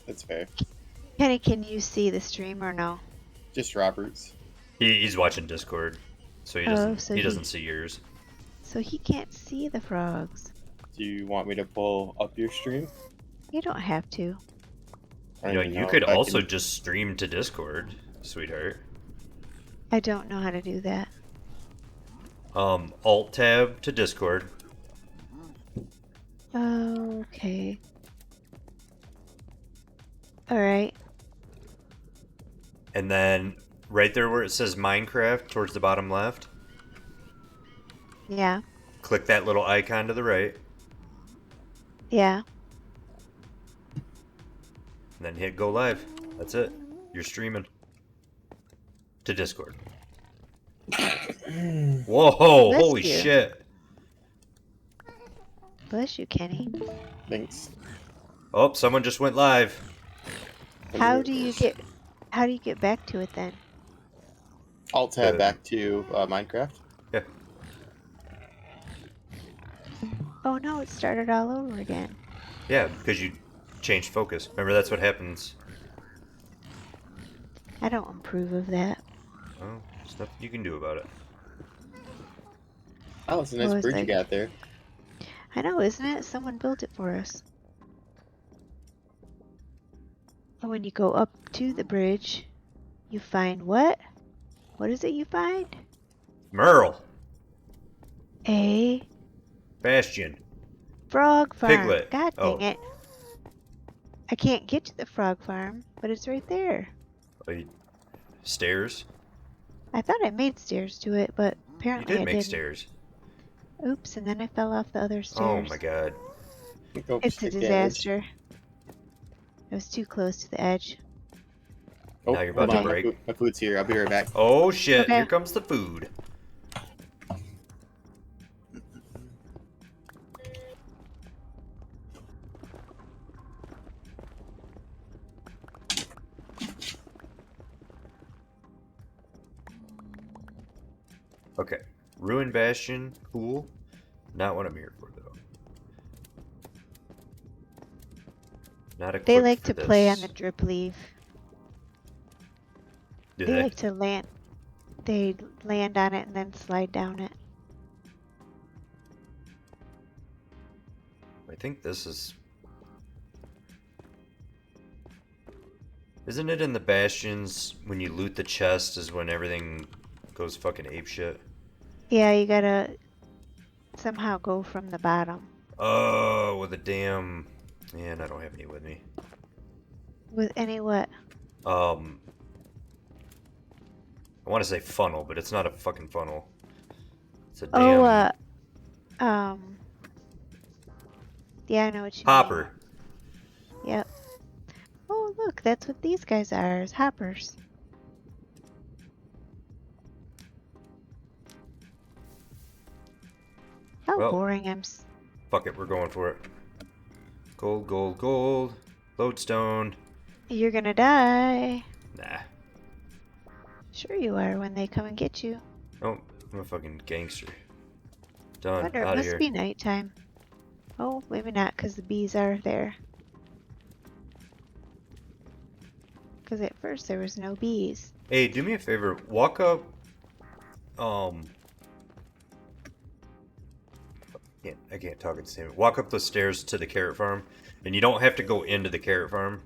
That's fair.
Kenny, can you see the stream or no?
Just Roberts.
He's watching Discord, so he
Oh,
doesn't.
so
he
he-
doesn't see yours.
So he can't see the frogs.
Do you want me to pull up your stream?
You don't have to.
I
You know,
don't even
you
know
could
if I
also
can-
just stream to Discord, sweetheart.
I don't know how to do that.
Alt tab to Discord.
Okay. Alright.
And then right there where it says Minecraft towards the bottom left,
Yeah.
click that little icon to the right,
Yeah.
and then hit go live. That's it. You're streaming to Discord. Whoa!
Bless
Holy
you.
shit!
Bless you, Kenny.
Thanks.
Oh, someone just went live.
How do you get back to it then?
Alt tab back to Minecraft.
Yeah.
Oh no, it started all over again.
Yeah, because you changed focus. Remember, that's what happens.
I don't approve of that.
Well, there's nothing you can do about it.
Oh, it's a
What
nice
was
bridge you
I?
got there.
I know, isn't it? Someone built it for us. And when you go up to the bridge, you find what? What is it you find?
Merle!
A
Bastion!
frog farm.
Piglet!
God dang
Oh.
it. I can't get to the frog farm, but it's right there.
Stairs?
I thought I made stairs to it, but
You
apparently
did
I
make
didn't.
stairs.
Oops, and then I fell off the other
Oh my
stairs.
god.
Oops,
It's a
hit the edge.
disaster. I was too close to the edge.
Oh,
Now you're
hold
about to
on.
break.
My food's here. I'll be right back.
Oh shit,
Okay.
here comes the food. Okay. Ruined Bastion, cool. Not what I'm here for, though. Not equipped
They like
for
to play on
this.
the drip leaf.
Do
They
they?
like to land. They land on it and then slide down it.
I think this is... Isn't it in the Bastions, when you loot the chest is when everything goes fucking apeshit?
Yeah, you gotta somehow go from the bottom.
Oh, with a damn... Man, I don't have any with me.
With any what?
I want to say funnel, but it's not a fucking funnel. It's a
Oh,
damn...
yeah, I know what you
hopper.
mean. Yep. Oh, look, that's what these guys are, is hoppers. How
Well,
boring
fuck it, we're going for it. Gold, gold, gold. Lodestone.
You're gonna die.
Nah.
Sure you are when they come and get you.
Oh, I'm a fucking gangster.
I
Done.
wonder, it
Out of
must
here.
be nighttime. Oh, maybe not, because the bees are there. Because at first there was no bees.
Hey, do me a favor. Walk up. I can't talk at the same. Walk up the stairs to the carrot farm, and you don't have to go into the carrot farm,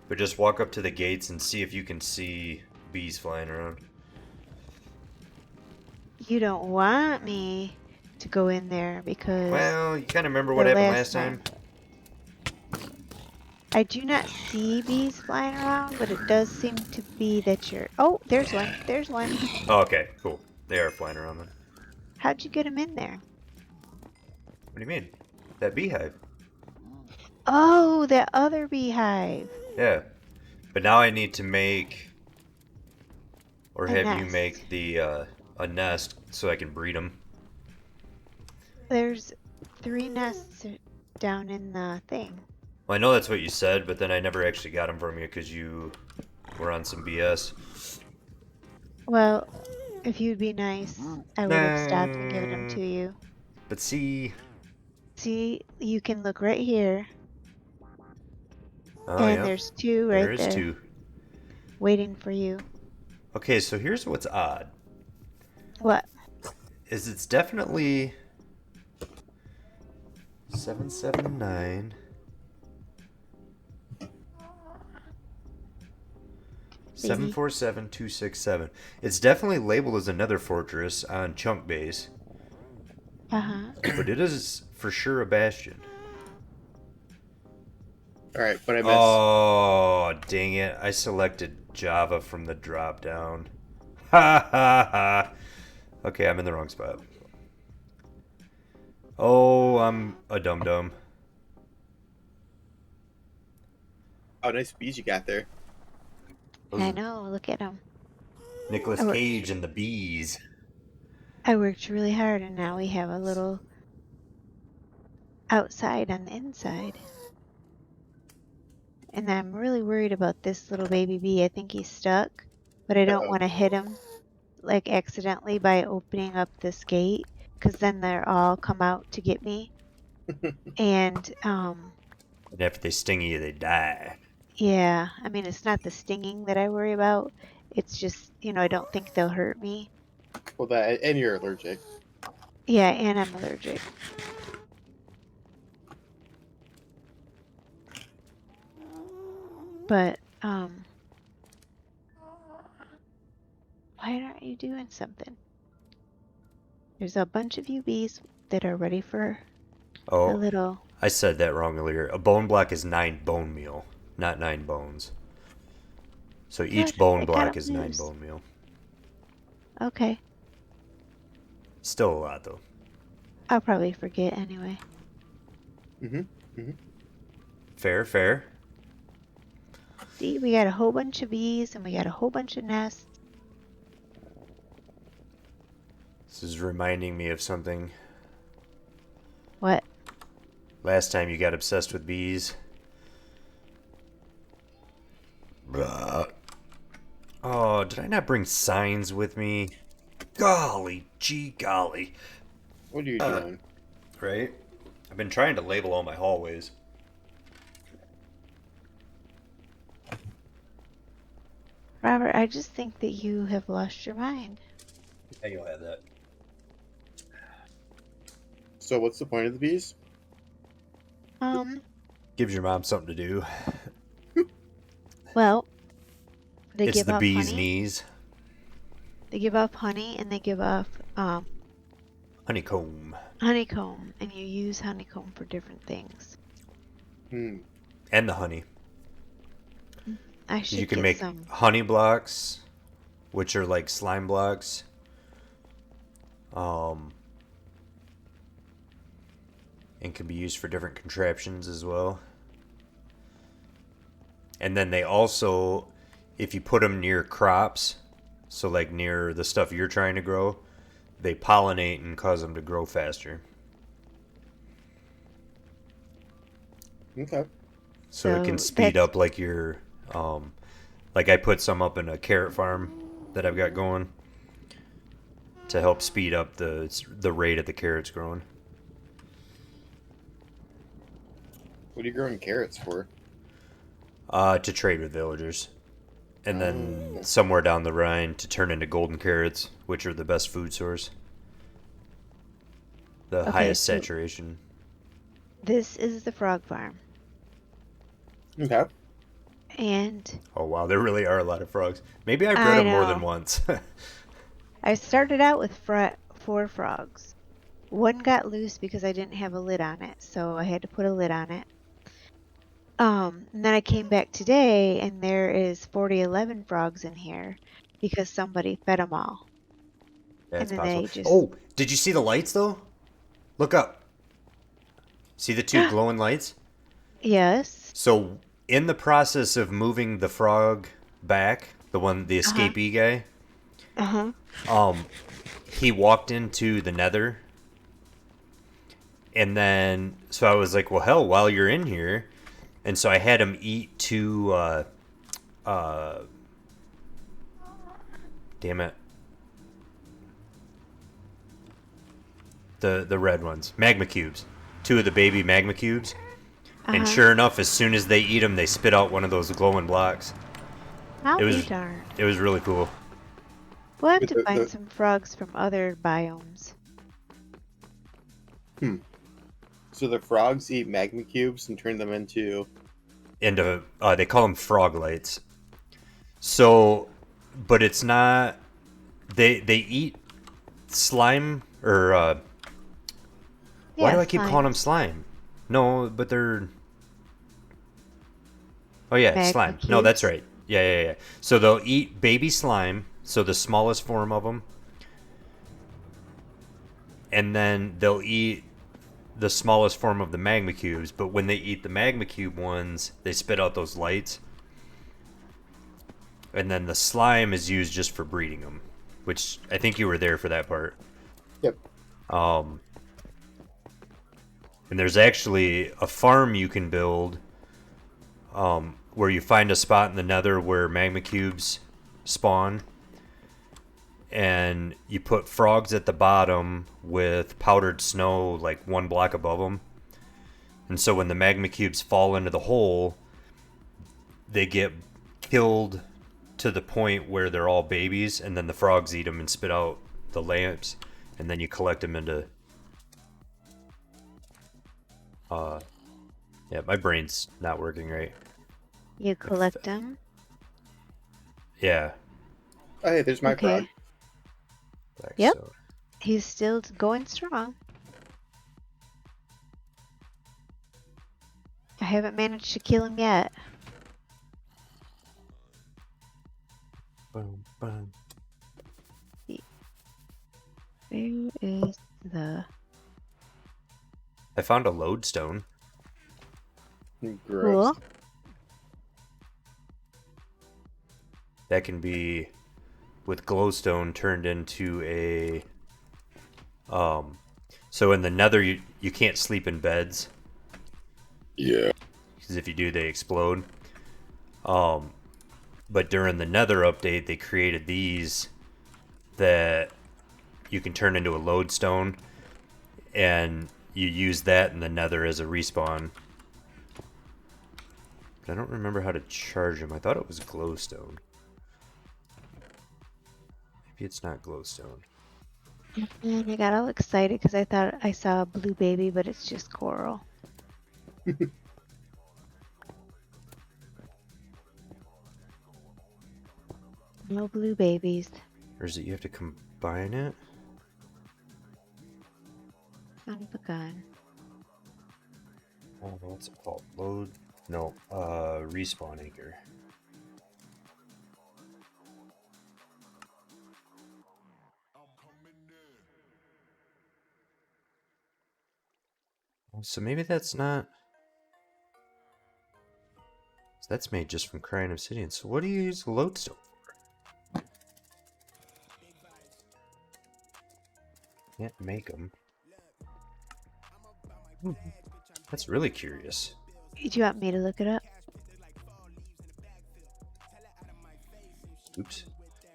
but just walk up to the gates and see if you can see bees flying around.
You don't want me to go in there because
Well, you kind of remember what
the
happened
last
last time.
I do not see bees flying around, but it does seem to be that you're... Oh, there's one. There's one.
Oh, okay, cool. They are flying around then.
How'd you get them in there?
What do you mean? That beehive.
Oh, that other beehive.
Yeah. But now I need to make, or
A
have you
nest.
make the a nest so I can breed them.
There's 3 nests down in the thing.
Well, I know that's what you said, but then I never actually got them from you because you were on some BS.
Well, if you'd be nice, I would have stopped and given them to you.
But see...
See, you can look right here,
Oh,
and
yeah.
there's 2
There
right
is
there,
2.
waiting for you.
Okay, so here's what's odd.
What?
Is it's definitely 779.
See?
747267. It's definitely labeled as another fortress on Chunk Base,
Uh-huh.
but it is for sure a bastion.
Alright, but I missed.
Oh, dang it. I selected Java from the drop down. Ha ha ha. Okay, I'm in the wrong spot. Oh, I'm a dum-dum.
Oh, nice bees you got there.
Those
I
are
know, look at them.
Nicolas
Oh,
Cage and the bees.
I worked really hard and now we have a little outside on the inside. And I'm really worried about this little baby bee. I think he's stuck, but I don't
Uh-oh.
want to hit him like accidentally by opening up this gate, because then they'll all come out to get me. And
And after they sting you, they die.
yeah, I mean, it's not the stinging that I worry about. It's just, I don't think they'll hurt me.
Well, that and you're allergic.
Yeah, and I'm allergic. But why aren't you doing something? There's a bunch of you bees that are ready for a
Oh,
little.
I said that wrong earlier. A bone block is 9 bone meal, not 9 bones. So each
Good,
bone
I got
block
'em
is 9
loose.
bone meal.
Okay,
Still a lot, though.
I'll probably forget anyway.
Fair, fair.
See, we got a whole bunch of bees and we got a whole bunch of nests.
This is reminding me of something.
What?
Last time you got obsessed with bees. Blah. Oh, did I not bring signs with me? Golly, gee golly.
What are you doing?
Right? I've been trying to label all my hallways.
Robert, I just think that you have lost your mind.
Yeah, you'll have that.
So, what's the point of the bees?
Gives your mom something to do.
Well, they
It's
give
the
off
bee's
honey.
knees.
They give off honey and they give off
Honeycomb.
honeycomb, and you use honeycomb for different things.
Hmm.
And the honey.
I should
You can
get
make
some.
honey blocks, which are like slime blocks. And can be used for different contraptions as well. And then they also, if you put them near crops, so like near the stuff you're trying to grow, they pollinate and cause them to grow faster.
Okay.
So it can
So
speed
that's
up like your, like I put some up in a carrot farm that I've got going to help speed up the rate of the carrots growing.
What are you growing carrots for?
To trade with villagers. And then somewhere down the Rhine to turn into golden carrots, which are the best food source. The
okay.
highest
So
saturation.
this is the frog farm,
Okay.
and
Oh wow, there really are a lot of frogs. Maybe I bred
I
them more than
know
once.
I started out with 4 frogs. One got loose because I didn't have a lid on it, so I had to put a lid on it. And then I came back today, and there is 11 frogs in here because somebody fed them all, and
That's
then
possible.
they just
Oh, did you see the lights though? Look up. See the 2 glowing lights?
yes.
So in the process of moving the frog back, the
Uh-huh.
escapee guy,
Uh-huh.
he walked into the nether. And then, so I was like, well, hell, while you're in here. And so I had him eat 2, damn it. The red ones. Magma cubes. 2 of the baby magma cubes. And
Uh-huh.
sure enough, as soon as they eat them, they spit out one of those glowing blocks.
I'll
It
be
was,
darned.
it was really cool.
We'll have
But
to find some frogs from other biomes.
So the frogs eat magma cubes and turn them into.
And they call them frog lights. So, but it's not. They eat slime or why
Yeah,
do I keep calling them
slimes.
slime? No, but they're. Oh yeah,
Magma
slime. No, that's
cubes.
right. Yeah. So they'll eat baby slime, so the smallest form of them, and then they'll eat the smallest form of the magma cubes. But when they eat the magma cube ones, they spit out those lights, and then the slime is used just for breeding them, which I think you were there for that part.
Yep.
And there's actually a farm you can build where you find a spot in the nether where magma cubes spawn, and you put frogs at the bottom with powdered snow like 1 block above them. And so when the magma cubes fall into the hole, they get killed to the point where they're all babies, and then the frogs eat them and spit out the lamps, and then you collect them into... yeah, my brain's not working right.
You collect them?
Yeah.
Oh, hey, there's my
Okay.
frog.
Yep.
So,
He's still going strong. I haven't managed to kill him yet.
boom, boom.
Where is the...
I found a lodestone.
Gross.
Cool.
That can be, with glowstone, turned into a... So in the nether, you can't sleep in beds.
Yeah.
Because if you do, they explode. But during the nether update, they created these that you can turn into a lodestone, and you use that in the nether as a respawn. But I don't remember how to charge them. I thought it was glowstone. Maybe it's not glowstone.
And I got all excited because I thought I saw a blue baby, but it's just coral. No blue babies.
Or is it you have to combine it?
Son of a gun.
Oh, what's it called? Load? No, respawn anchor. So maybe that's not... So that's made just from crying obsidian. So what do you use lodestone for? Can't make them. That's really curious.
Do you want me to look it up?
Oops.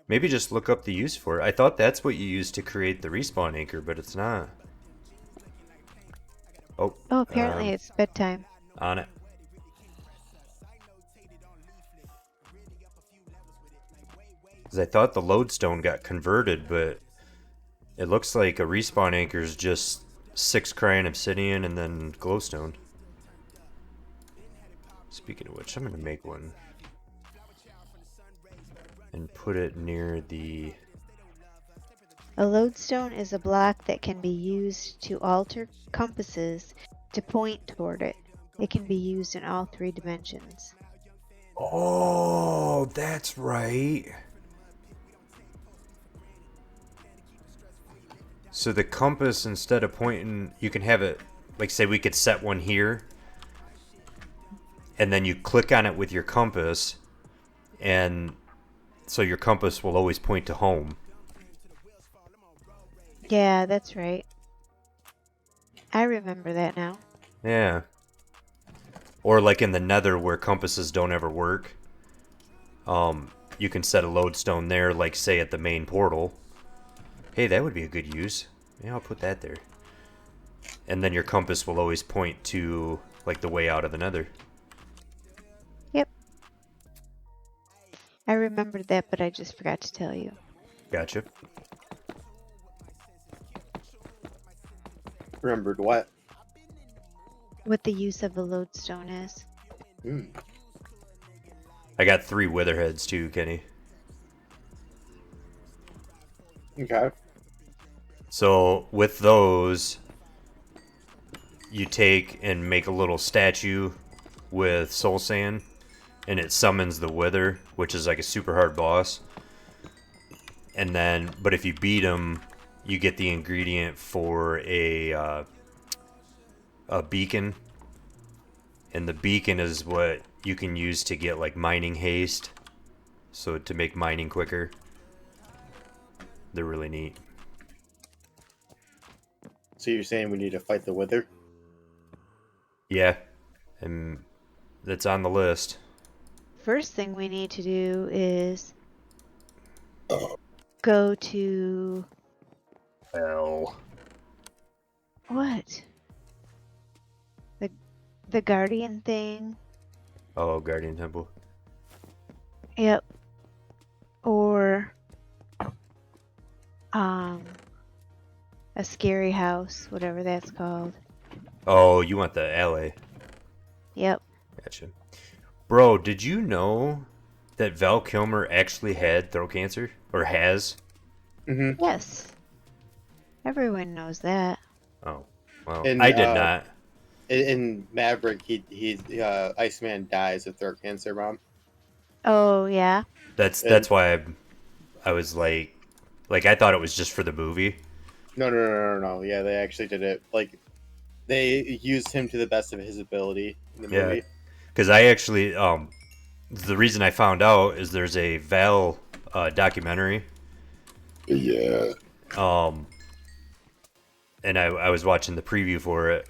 Maybe just look up the use for it. I thought that's what you use to create the respawn anchor, but it's not. Oh.
Oh, apparently it's bedtime.
On it. Because I thought the lodestone got converted, but it looks like a respawn anchor is just 6 crying obsidian and then glowstone. Speaking of which, I'm going to make one. And put it near the...
A lodestone is a block that can be used to alter compasses to point toward it. It can be used in all 3 dimensions.
Oh, that's right. So the compass, instead of pointing, you can have it, like say we could set one here, and then you click on it with your compass, and so your compass will always point to home.
Yeah, that's right. I remember that now.
Yeah. Or like in the nether where compasses don't ever work. You can set a lodestone there, like say at the main portal. Hey, that would be a good use. Yeah, I'll put that there. And then your compass will always point to like the way out of the nether.
Yep. I remembered that, but I just forgot to tell you.
Gotcha.
Remembered what?
What the use of a lodestone is.
I got 3 witherheads too, Kenny.
Okay.
So with those, you take and make a little statue with soul sand, and it summons the wither, which is like a super hard boss. And then, but if you beat him, you get the ingredient for a beacon, and the beacon is what you can use to get like mining haste, so to make mining quicker. They're really neat.
So you're saying we need to fight the Wither?
Yeah, and that's on the list.
First thing we need to do is go to
Hell.
what? The Guardian thing.
Oh, Guardian Temple.
Yep. Or um a scary house, whatever that's called.
Oh, you want the alley.
Yep.
Gotcha. Bro, did you know that Val Kilmer actually had throat cancer? Or has?
Mm-hmm.
Yes. Everyone knows that.
Oh, well,
And
I did not.
in Maverick, he Iceman dies of throat cancer, Mom.
Oh yeah.
And
That's why I was like I thought it was just for the movie.
no. Yeah, they actually did it. Like they used him to the best of his ability in the
Yeah,
movie.
because I actually the reason I found out is there's a Val documentary.
Yeah.
Um, and I was watching the preview for it,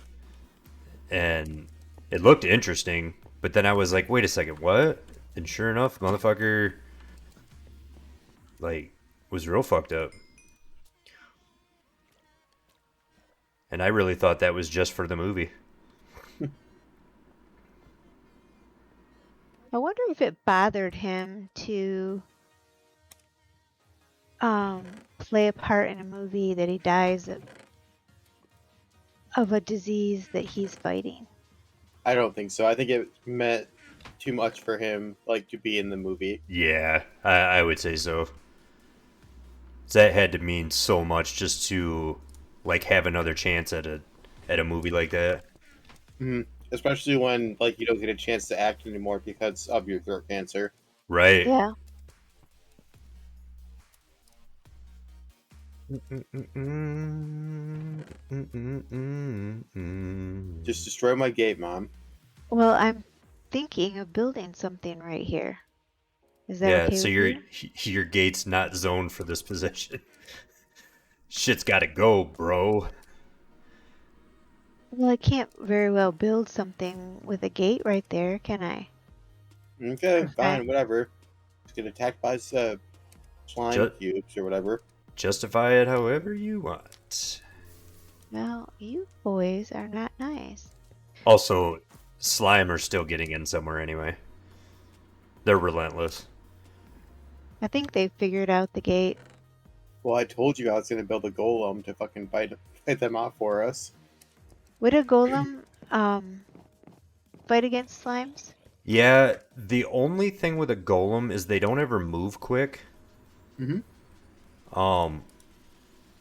and it looked interesting. But then I was like, wait a second, what? And sure enough, motherfucker, like, was real fucked up. And I really thought that was just for the movie.
I wonder if it bothered him to play a part in a movie that he dies of a disease that he's fighting.
I don't think so. I think it meant too much for him, like to be in the movie.
Yeah, I would say so. That had to mean so much just to like have another chance at a movie like that.
Hmm. Especially when like you don't get a chance to act anymore because of your throat cancer.
Right.
Yeah.
Just destroy my gate, Mom.
Well, I'm thinking of building something right here. Is that
Yeah,
okay
so
with you?
your gate's not zoned for this position. Shit's got to go, bro.
Well, I can't very well build something with a gate right there, can I?
Okay,
Prevent.
fine, whatever. Just get attacked by slime
Just
cubes or whatever.
justify it however you want.
Well, you boys are not nice.
Also, slime are still getting in somewhere anyway. They're relentless.
I think they figured out the gate.
Well, I told you I was gonna build a golem to fucking fight them off for us.
Would a golem fight against slimes?
Yeah, the only thing with a golem is they don't ever move quick.
Mm-hmm.
Um,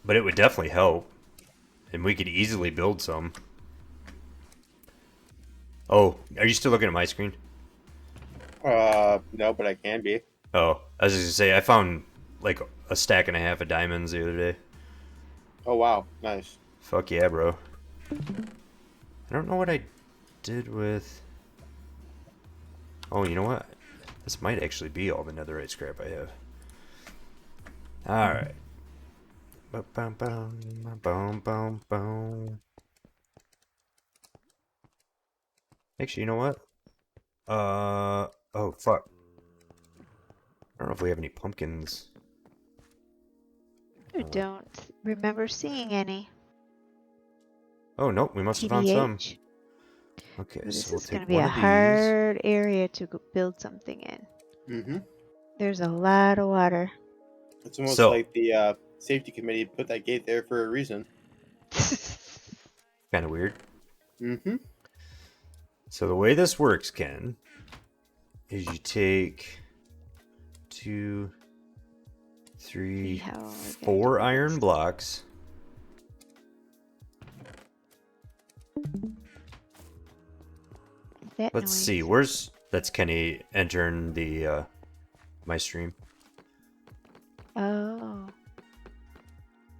but it would definitely help, and we could easily build some. Oh, are you still looking at my screen?
No, but I can be.
Oh, I was just gonna say I found like a stack and a half of diamonds the other day.
Oh wow, nice.
Fuck yeah, bro. I don't know what I did with. Oh, you know what? This might actually be all the netherite scrap I have. Alright. Actually, you know what? Oh, fuck. I don't know if we have any pumpkins.
I don't remember seeing any.
Oh, nope, we must have found some.
TBH.
Okay,
This
so we'll
is going to
take
be
one
a
of these.
hard area to build something in.
Mm-hmm.
There's a lot of water.
It's almost
So,
like the safety committee put that gate there for a reason.
kind of weird.
Mm-hmm.
So the way this works, Ken, is you take 2, 3,
how are we gonna
4
do
iron
this?
blocks.
That
Let's
noise.
see, where's that's Kenny entering the my stream.
Oh.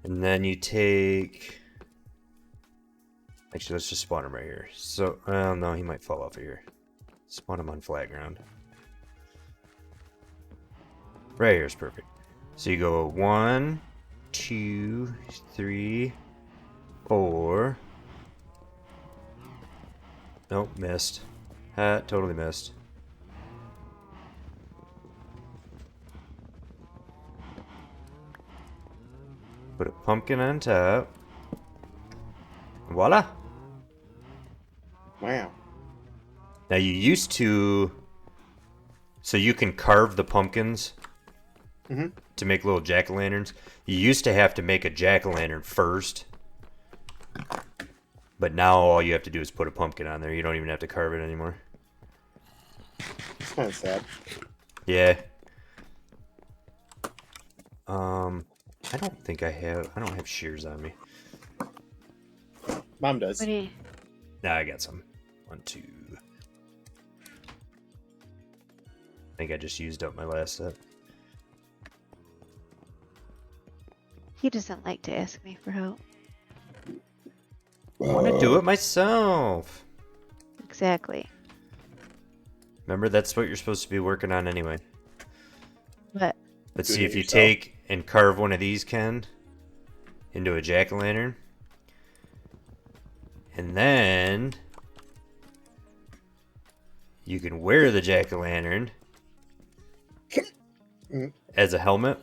And then you take actually let's just spawn him right here. So well no, he might fall off of here. Spawn him on flat ground. Right here is perfect. So you go 1, 2, 3, 4. Nope, missed. Totally missed. Put a pumpkin on top. Voila!
Wow.
Now you used to... So you can carve the pumpkins to make little jack-o'-lanterns. You used to have to make a jack-o'-lantern first. But now all you have to do is put a pumpkin on there. You don't even have to carve it anymore.
It's kind of sad.
Yeah. I don't think I don't have shears on me.
Mom does.
What do you...
Nah, I got some. 1, 2. I think I just used up my last set.
He doesn't like to ask me for help.
I want to do it myself.
Exactly.
Remember, that's what you're supposed to be working on anyway.
But
But
Do
see,
it
if you
yourself.
take and carve one of these, Ken, into a jack-o'-lantern, and then you can wear the jack-o'-lantern as a helmet.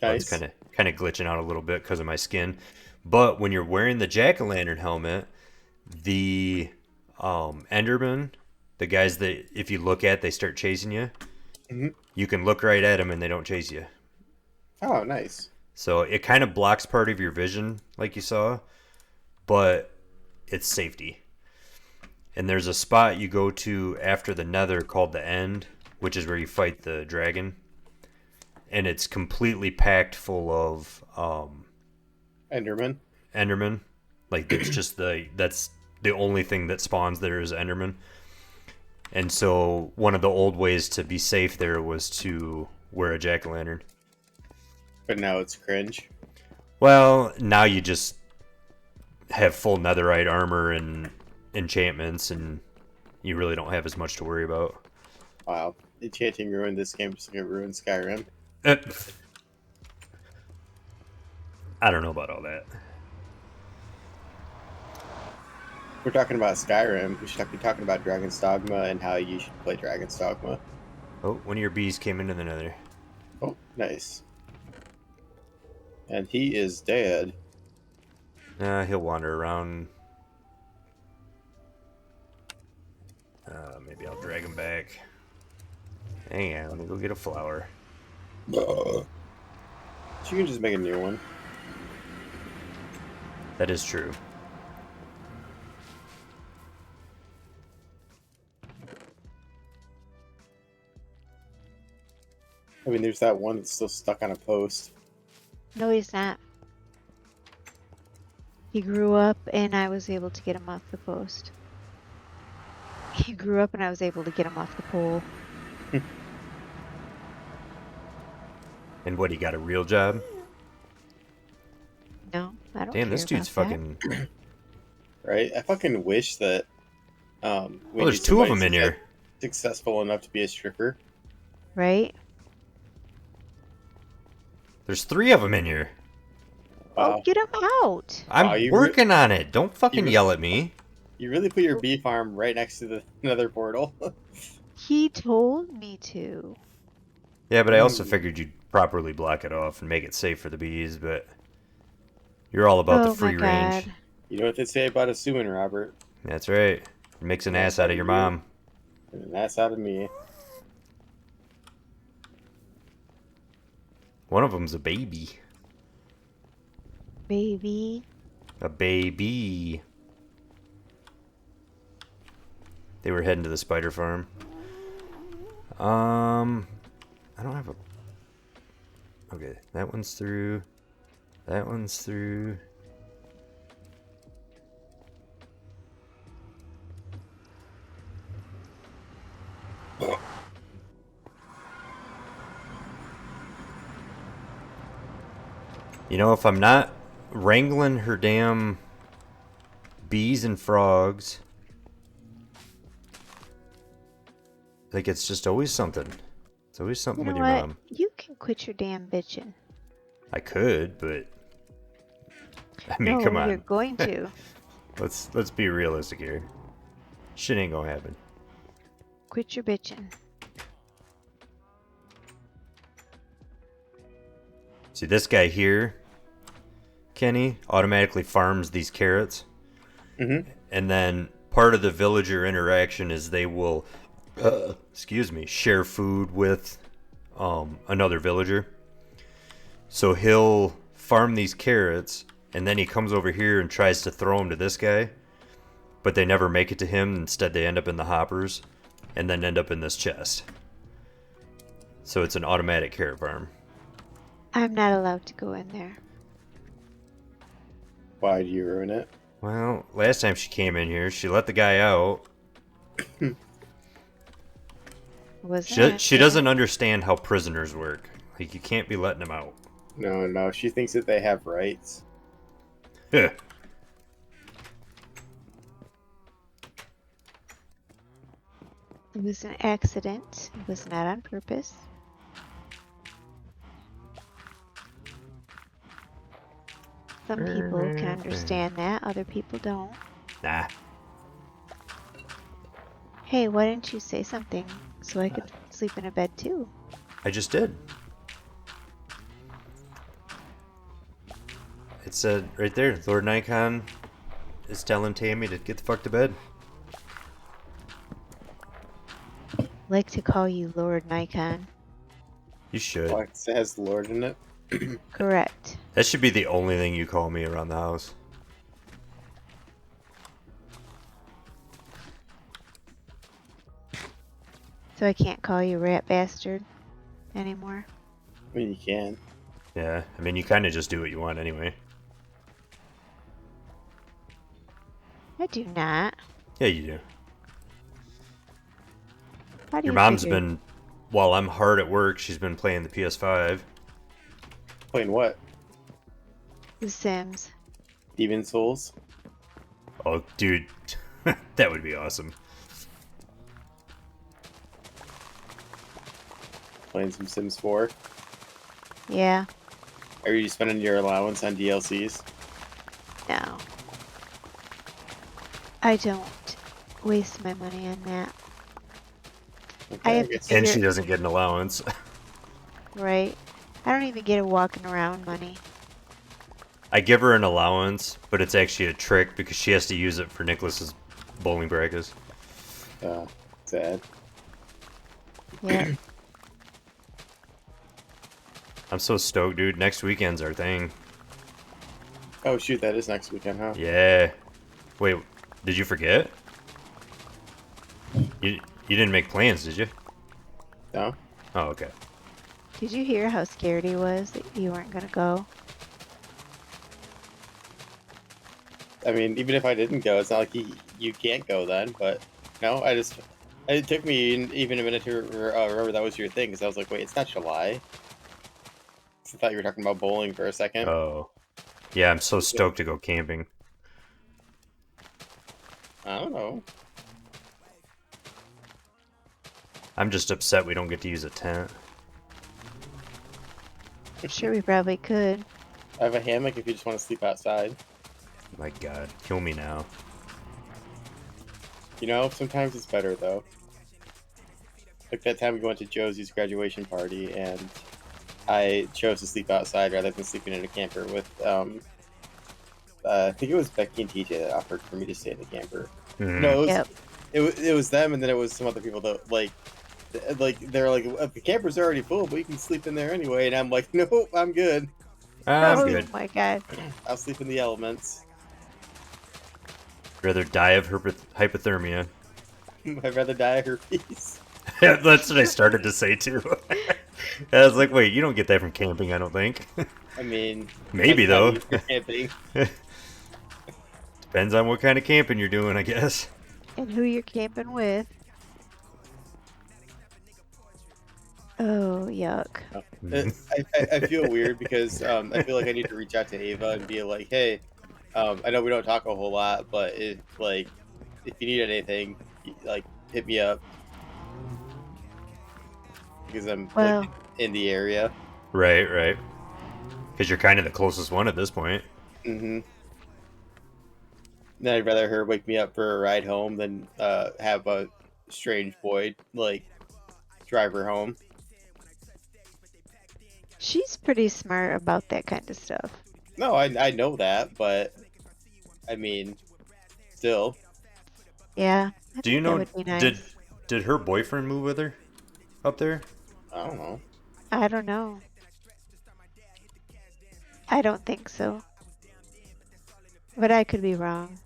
Well, it's
Nice.
kind of glitching out a little bit because of my skin. But when you're wearing the jack-o'-lantern helmet, the Enderman, the guys that if you look at, they start chasing you.
Mhm.
You can look right at them and they don't chase you.
Oh, nice.
So it kind of blocks part of your vision, like you saw, but it's safety. And there's a spot you go to after the Nether called the End, which is where you fight the dragon. And it's completely packed full of
Enderman.
Enderman. Like it's just that's the only thing that spawns there is Enderman. And so one of the old ways to be safe there was to wear a jack-o'-lantern.
But now it's cringe.
Well, now you just have full netherite armor and enchantments, and you really don't have as much to worry about.
Wow. Enchanting ruined this game just like it ruined Skyrim.
I don't know about all that.
We're talking about Skyrim. We should be talking about Dragon's Dogma and how you should play Dragon's Dogma.
Oh, one of your bees came into the nether.
Oh, nice. And he is dead.
He'll wander around. Maybe I'll drag him back. Hang on, let me go get a flower.
You can just make a new one.
That is true.
I mean, there's that one that's still stuck on a post.
no, he's not. He grew up and I was able to get him off the post. He grew up and I was able to get him off the pole.
And what, he got a real job?
No, I don't
Damn, this
care
dude's
about that.
fucking...
Right? I fucking wish that we
Well,
knew
there's 2 of
somebody
them in here.
successful enough to be a stripper.
Right?
There's 3 of them in here.
Wow.
Oh, get him out!
I'm
Wow, you
working on it. Don't fucking
you-
yell at me.
You really put your bee farm right next to the nether portal.
He told me to.
Yeah, but I also figured you'd properly block it off and make it safe for the bees, but you're all about the
Oh
free
my
range.
God.
You know what they say about assuming, Robert?
That's right. It makes an
Yeah,
ass out of your
you.
mom.
And that's out of me.
One of them's a baby.
Baby.
A baby. They were heading to the spider farm. I don't have a... Okay, that one's through. That one's through. You know, if I'm not wrangling her damn bees and frogs, like it's just always something. It's always something
You know
with your
what?
mom.
You can quit your damn bitching.
I could, but I mean, come
No, you're
on.
going to.
Let's be realistic here. Shit ain't gonna happen.
Quit your bitching.
See, this guy here, Kenny, automatically farms these carrots.
Mm-hmm.
And then part of the villager interaction is they will, share food with another villager. So he'll farm these carrots, and then he comes over here and tries to throw them to this guy, but they never make it to him. Instead, they end up in the hoppers, and then end up in this chest. So it's an automatic carrot farm.
I'm not allowed to go in there.
Why do you ruin it?
Well, last time she came in here, she let the guy out.
Wasn't
She doesn't understand how prisoners work. Like, you can't be letting them out.
No, she thinks that they have rights.
Yeah.
It was an accident. It was not on purpose. Some people can understand that, other people don't.
Nah.
Hey, why didn't you say something so I could sleep in a bed too?
I just did. It said right there, Lord Nikon is telling Tammy to get the fuck to bed.
Like to call you Lord Nikon.
You should.
Why it has Lord in it?
Correct.
That should be the only thing you call me around the house.
So I can't call you rat bastard anymore.
I mean, you can.
Yeah, I mean, you kind of just do what you want anyway.
I do not.
Yeah, you do.
How do
Your
you
mom's
figure?
been, while I'm hard at work, she's been playing the PS5.
Playing what?
The Sims.
Demon Souls?
Oh, dude, that would be awesome.
Playing some Sims 4?
Yeah.
Are you spending your allowance on DLCs?
No. I don't waste my money on that. I
Okay,
have to
guess.
And she
figure,
doesn't get an allowance.
right? I don't even get a walking around money.
I give her an allowance, but it's actually a trick because she has to use it for Nicholas's bowling practice.
Sad.
Yeah.
I'm so stoked, dude. Next weekend's our thing.
Oh shoot, that is next weekend, huh?
Yeah. Wait, did you forget? You didn't make plans, did you?
No?
Oh, okay.
Did you hear how scared he was that you weren't gonna go?
I mean, even if I didn't go, it's not like you can't go then, but no, it took me even a minute to remember that was your thing, because I was like, wait, it's not July. I thought you were talking about bowling for a second.
Oh. Yeah, I'm so stoked to go camping.
I don't know.
I'm just upset we don't get to use a tent.
Sure, we probably could.
I have a hammock if you just want to sleep outside.
My god, kill me now.
You know, sometimes it's better, though. Like that time we went to Josie's graduation party, and I chose to sleep outside rather than sleeping in a camper with, I think it was Becky and TJ that offered for me to stay in the camper.
Mhm.
No,
Yep.
it was them, and then it was some other people that, like they're like, the campers are already full, but you can sleep in there anyway, and I'm like, nope, I'm good.
I'm
Oh
good.
my god.
I'll sleep in the elements.
Rather die of hypothermia.
I'd rather die of herpes.
That's what I started to say too. I was like, wait, you don't get that from camping, I don't think.
I mean,
Maybe
that's
though.
not you're camping.
Depends on what kind of camping you're doing, I guess.
And who you're camping with. Oh, yuck.
I feel weird because I feel like I need to reach out to Ava and be like, hey, I know we don't talk a whole lot, but if you need anything, like, hit me up, because I'm
Well,
like in the area.
Right. Because you're kind of the closest one at this point.
Mm-hmm. Then I'd rather her wake me up for a ride home than have a strange boy like drive her home.
She's pretty smart about that kind of stuff.
No, I know that, but I mean, still,
Yeah, I
Do you
think that
know,
would be
did
nice.
did her boyfriend move with her up there?
I don't know.
I don't know. I don't think so. But I could be wrong.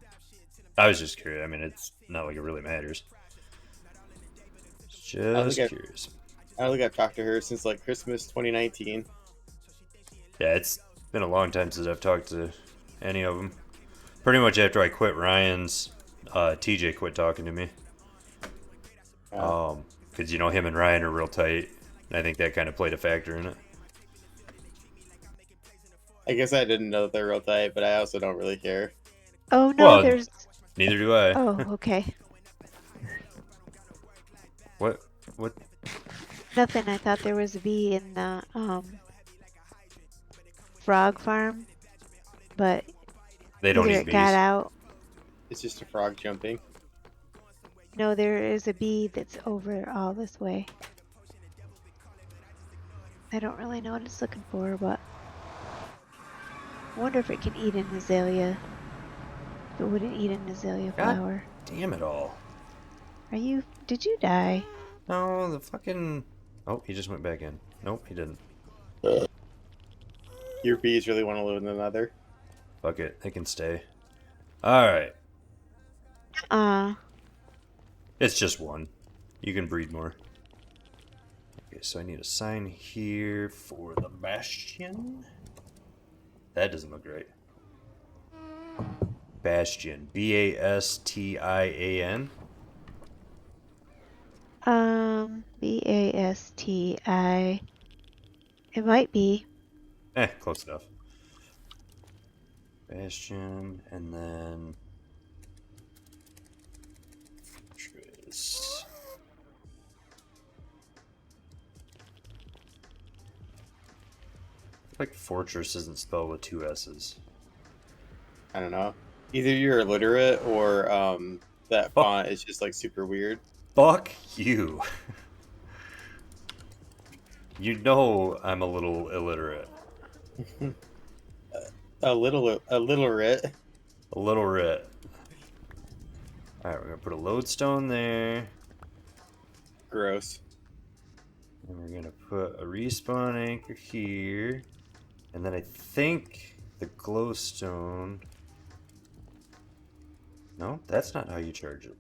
I was just curious. I mean, it's not like it really matters.
I don't
Just
think
curious.
I don't think I've talked to her since like Christmas 2019.
Yeah, it's been a long time since I've talked to any of them. Pretty much after I quit Ryan's, TJ quit talking to me.
Uh,
Because, you know, him and Ryan are real tight. And I think that kind of played a factor in it.
I guess I didn't know that they're real tight, but I also don't really care.
Oh no,
Well,
there's.
neither do I.
Oh, okay.
What? What?
Nothing. I thought there was a bee in the frog farm, but
They don't
either
eat
it got
bees.
out.
It's just a frog jumping.
No, there is a bee that's over all this way. I don't really know what it's looking for, but I wonder if it can eat an azalea. If it wouldn't eat an azalea
God
flower.
damn it all.
Did you die?
No, the fucking... Oh, he just went back in. Nope, he didn't.
Your bees really want to live in another.
Fuck it, they can stay. Alright. It's just one. You can breed more. Okay, so I need a sign here for the Bastion. That doesn't look right. Bastion. Bastion.
Basti. It might be.
Close enough. Bastion, and then... Fortress. Like Fortress isn't spelled with two S's.
I don't know. Either you're illiterate or that
Oh.
font is just like super weird.
Fuck you. You know I'm a little illiterate.
A little illiterate.
A little rit. Alright, we're gonna put a lodestone there.
Gross.
And we're gonna put a respawn anchor here. And then I think the glowstone... No, that's not how you charge it.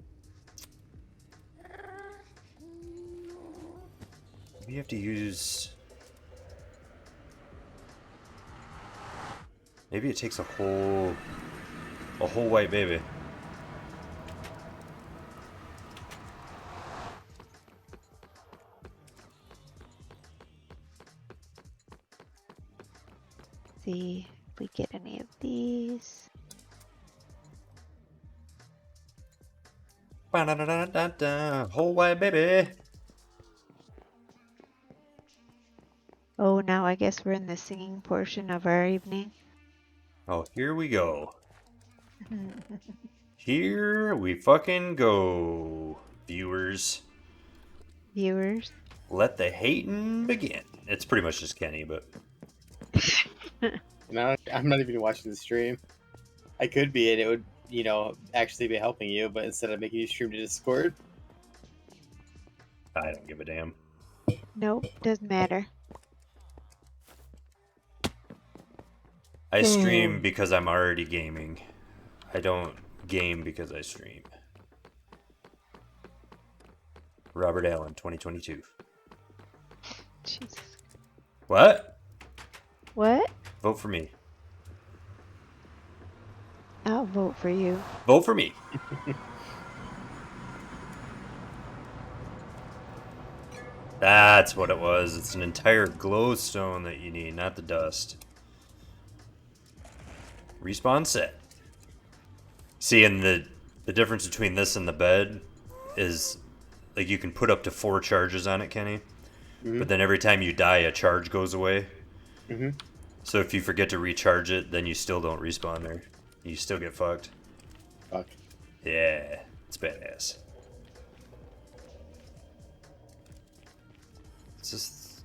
Maybe you have to use... Maybe it takes a whole white baby.
See if we get any of these.
Ba-da-da-da-da-da. Whole white baby.
Oh, now I guess we're in the singing portion of our evening.
Oh, here we go. Here we fucking go, viewers.
Viewers.
Let
the hating begin. It's pretty much just Kenny, but...
No, I'm not even watching the stream. I could be, and it would, actually be helping you, but instead of making you stream to Discord.
I don't give a damn.
Nope, doesn't matter.
I stream because I'm already gaming. I don't game because I stream. Robert Allen, 2022.
Jesus.
What?
What?
Vote for me.
I'll vote for you.
Vote for me. That's what it was. It's an entire glowstone that you need, not the dust. Respawn set. See, and the difference between this and the bed is, like, you can put up to 4 charges on it, Kenny.
Mm-hmm.
But then every time you die, a charge goes away.
Mm-hmm.
So if you forget to recharge it, then you still don't respawn there. You still get fucked.
Fuck.
Yeah, it's badass. It's just...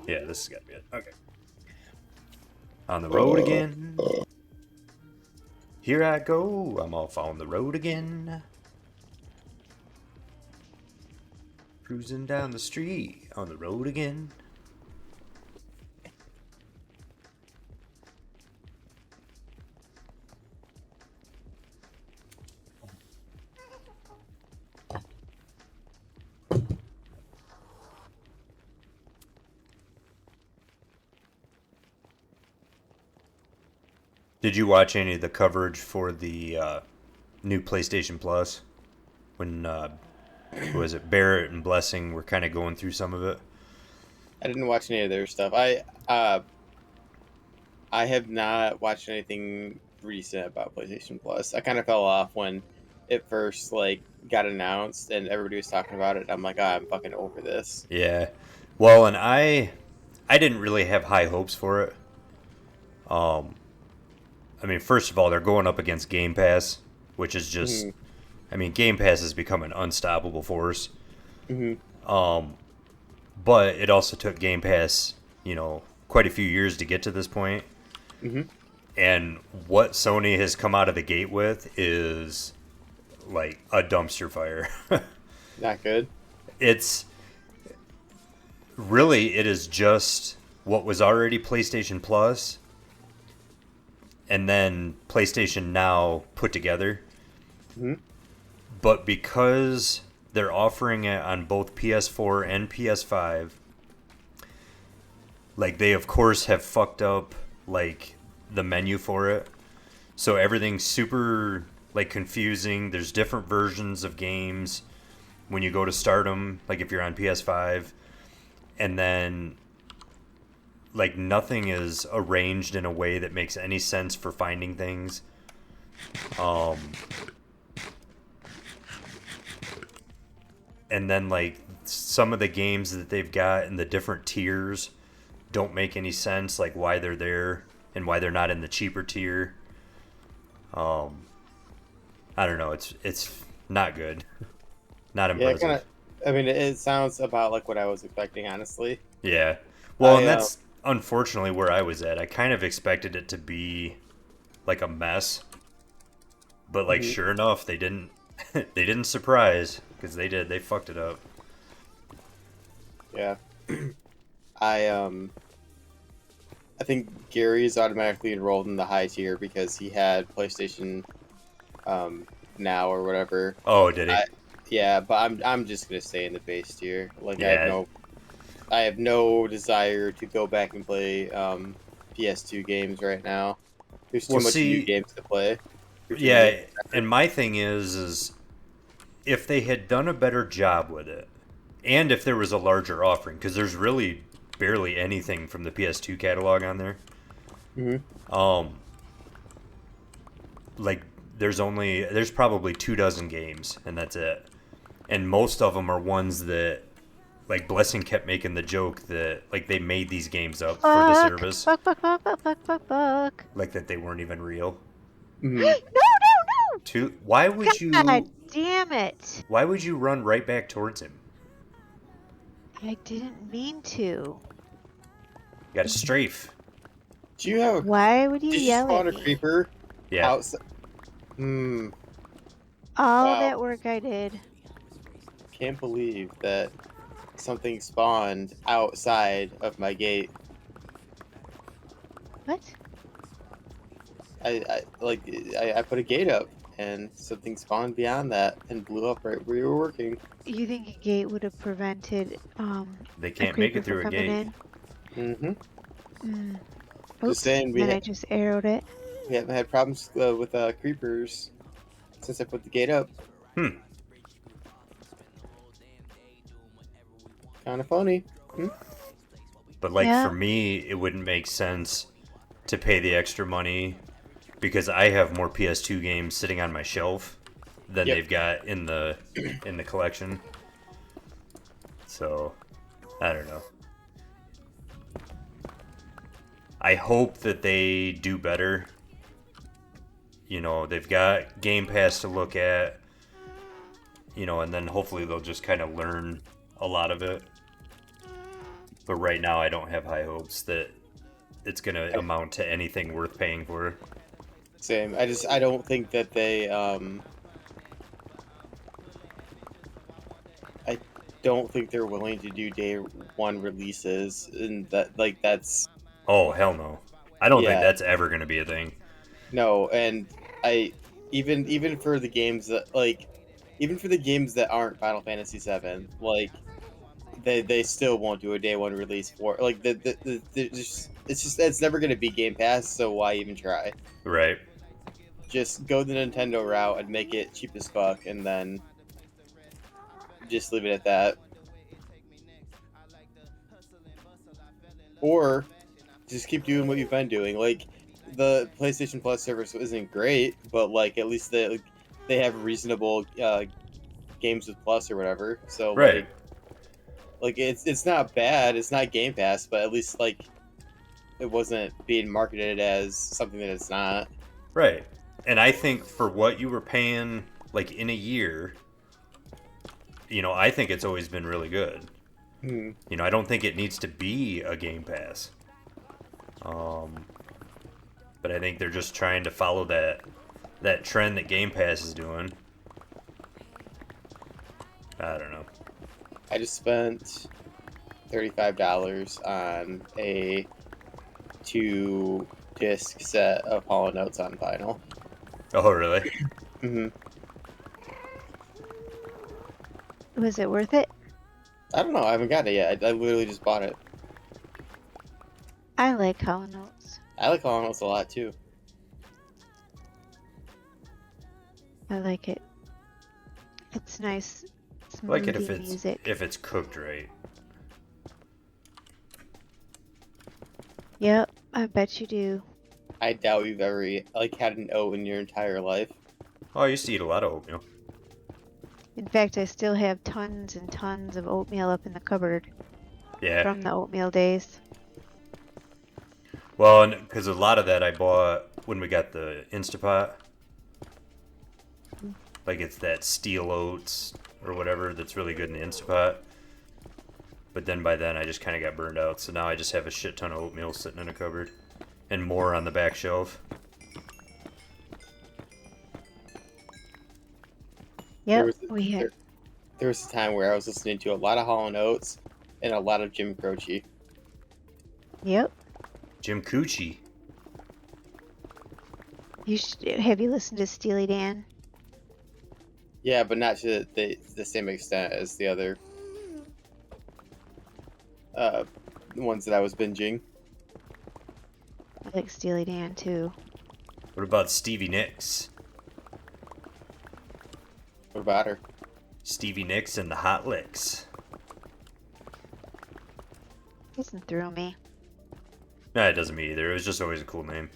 Yeah, this has got to be it. Okay. On the road again. Here I go. I'm off on the road again. Cruising down the street. On the road again. Did you watch any of the coverage for the new PlayStation Plus? When, who was it, Barrett and Blessing were kind of going through some of it?
I didn't watch any of their stuff. I have not watched anything recent about PlayStation Plus. I kind of fell off when it first like got announced and everybody was talking about it. I'm like, I'm fucking over this.
Yeah. Well, and I didn't really have high hopes for it. I mean, first of all, they're going up against Game Pass, which is just, I mean, Game Pass has become an unstoppable force. But it also took Game Pass, quite a few years to get to this point. And what Sony has come out of the gate with is like a dumpster fire.
Not good.
It's really, it is just what was already PlayStation Plus and then PlayStation Now put together. But because they're offering it on both PS4 and PS5, like they of course have fucked up like the menu for it. So everything's super like confusing. There's different versions of games when you go to start them, like if you're on PS5, and then like nothing is arranged in a way that makes any sense for finding things. And then like some of the games that they've got in the different tiers don't make any sense, like why they're there and why they're not in the cheaper tier. I don't know. It's not good. Not
Yeah,
impressive.
I mean, it sounds about like what I was expecting, honestly.
Yeah. Well, and
I
that's unfortunately where I was at. I kind of expected it to be like a mess, but like sure enough, they didn't. They didn't surprise because they did. They fucked it up.
Yeah. I think Gary is automatically enrolled in the high tier because he had PlayStation Now or whatever.
Oh, did he?
Yeah, but I'm just gonna stay in the base tier. Like
Yeah.
I have no desire to go back and play PS2 games right now. There's too
Well,
much new
see,
games to play. For too many.
yeah, and my thing is if they had done a better job with it, and if there was a larger offering, because there's really barely anything from the PS2 catalog on there. Like there's probably 24 games, and that's it. And most of them are ones that, like Blessing kept making the joke that like they made these games up for the service,
Fuck.
like that they weren't even real.
No.
Why would
God
you?
damn it.
Why would you run right back towards him?
I didn't mean to.
You got a strafe.
Do you have?
Why would you
Did you
yell
spawn
at
a
me?
creeper?
Yeah.
Outside.
All
Wow.
that work I did.
Can't believe that something spawned outside of my gate.
What?
I put a gate up and something spawned beyond that and blew up right where you were working.
You think a gate would have prevented
They can't make it through a
coming
gate.
in?
Just
Oops,
saying,
then I just arrowed it.
we haven't had problems with creepers since I put the gate up. Kind of funny.
But like
Yeah.
for me, it wouldn't make sense to pay the extra money because I have more PS2 games sitting on my shelf than
Yep.
they've got in the collection. So, I don't know. I hope that they do better. You know, they've got Game Pass to look at. You know, and then hopefully they'll just kind of learn a lot of it. But right now, I don't have high hopes that it's going to amount to anything worth paying for.
Same. I don't think that they I don't think they're willing to do day one releases, and that's
Oh, hell no. I don't think
yeah.
that's ever going to be a thing.
No, and I even for the games that even for the games that aren't Final Fantasy VII, like they still won't do a day one release for like it's never gonna be Game Pass, so why even try?
Right.
Just go the Nintendo route and make it cheap as fuck, and then just leave it at that. Or just keep doing what you've been doing. Like the PlayStation Plus service isn't great, but like at least they have reasonable games with Plus or whatever. So
Right.
like it's not bad. It's not Game Pass, but at least like it wasn't being marketed as something that it's not.
Right. And I think for what you were paying, like in a year, you know, I think it's always been really good.
Hmm.
You know, I don't think it needs to be a Game Pass. But I think they're just trying to follow that trend that Game Pass is doing. I don't know.
I just spent $35 on a 2-disc set of Hollow Notes on vinyl.
Oh, really?
Hmm.
Was it worth it?
I don't know. I haven't got it yet. I literally just bought it.
I like Hollow Notes.
I like Hollow Notes a lot too.
I like it. It's nice,
I like it
smoothie music.
if it's cooked right.
Yep, I bet you do.
I doubt you've ever had an oat in your entire life.
Oh, I used to eat a lot of oatmeal.
In fact, I still have tons and tons of oatmeal up in the cupboard
Yeah.
from the oatmeal days.
Well, because a lot of that I bought when we got the Instapot. Like it's that steel oats or whatever that's really good in the Instapot. But then by then I just kind of got burned out. So now I just have a shit ton of oatmeal sitting in a cupboard. And more on the back shelf.
Yep,
There was a time where I was listening to a lot of Hall & Oates and a lot of Jim Croce.
Yep.
Jim Coochie.
Have you listened to Steely Dan?
Yeah, but not to the same extent as the other ones that I was binging.
I like Steely Dan too.
What about Stevie Nicks?
What about her?
Stevie Nicks and the Hot Licks.
Doesn't thrill me.
No, it doesn't me either. It was just always a cool name.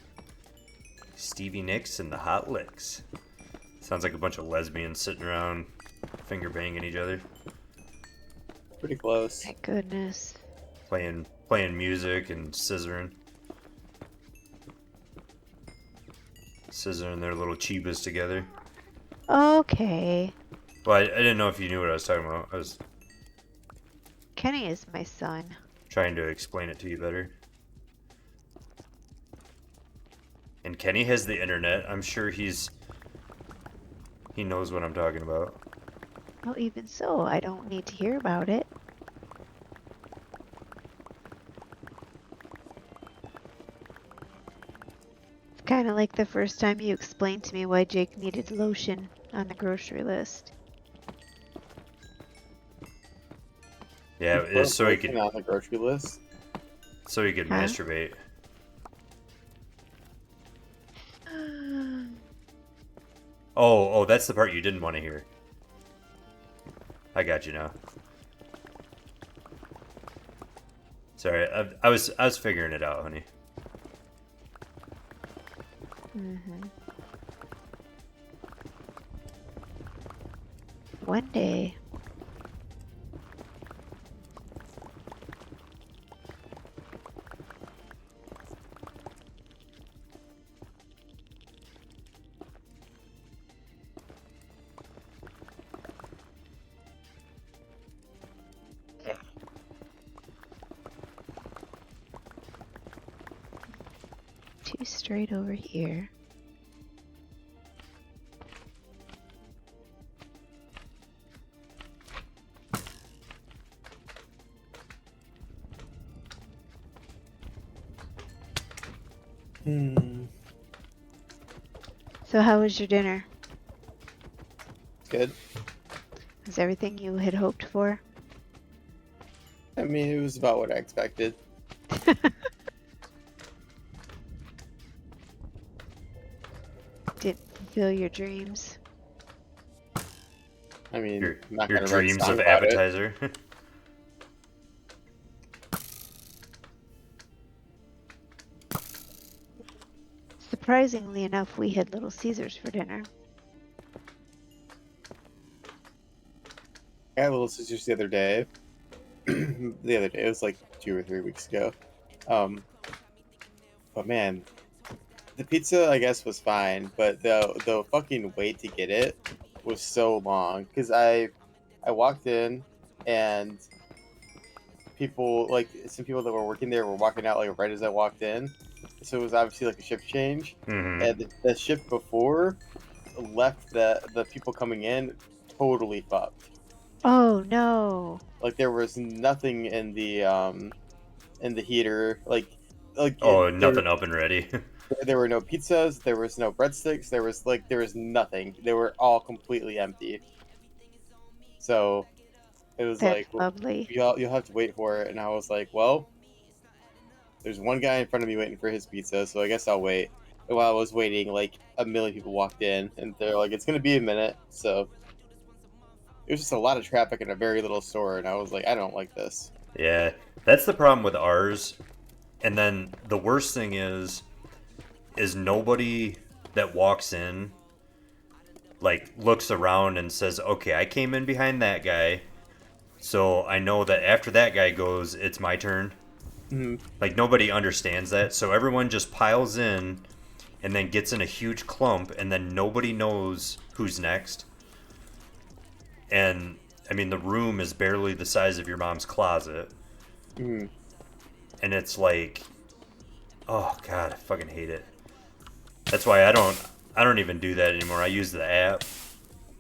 Stevie Nicks and the Hot Licks. Sounds like a bunch of lesbians sitting around finger banging each other.
Pretty close.
Thank goodness.
Playing music and scissoring. Scissoring their little chibas together.
Okay.
Well, I didn't know if you knew what I was talking about. I was
Kenny is my son.
trying to explain it to you better. And Kenny has the internet. I'm sure he knows what I'm talking about.
Well, even so, I don't need to hear about it. It's kind of like the first time you explained to me why Jake needed lotion on the grocery list.
Yeah, it's so he could
on the grocery list.
Huh?
masturbate. Oh, that's the part you didn't want to hear. I got you now. Sorry, I was figuring it out, honey.
Mm-hmm. One day. you straight over here. So how was your dinner?
Good.
Was everything you had hoped for?
I mean, it was about what I expected.
Didn't fulfill your dreams?
I mean,
Your
I'm not
your
gonna write a
dreams
song
of
about it.
appetizer.
Surprisingly enough, we had Little Caesars for dinner.
I had Little Sisters the other day. It was like 2 or 3 weeks ago. But man, the pizza I guess was fine, but the fucking wait to get it was so long because I walked in and people like some people that were working there were walking out like right as I walked in, so it was obviously like a shift change,
Hmm.
and the shift before left the people coming in totally fucked.
Oh no.
Like there was nothing in the heater like
Oh,
there
nothing up and ready.
there were no pizzas, there was no breadsticks, there was nothing. They were all completely empty. So it was
That's
like
lovely.
you'll have to wait for it, and I was like, well, there's one guy in front of me waiting for his pizza, so I guess I'll wait. And while I was waiting, like a million people walked in, and they're like, it's gonna be a minute. So it was just a lot of traffic in a very little store, and I was like, I don't like this.
Yeah, that's the problem with ours. And then the worst thing is nobody that walks in like looks around and says, "Okay, I came in behind that guy, so I know that after that guy goes, it's my turn."
Mhm.
Like nobody understands that, so everyone just piles in and then gets in a huge clump, and then nobody knows who's next. And I mean, the room is barely the size of your mom's closet,
Mhm.
and it's like, oh god, I fucking hate it. That's why I don't even do that anymore. I use the app,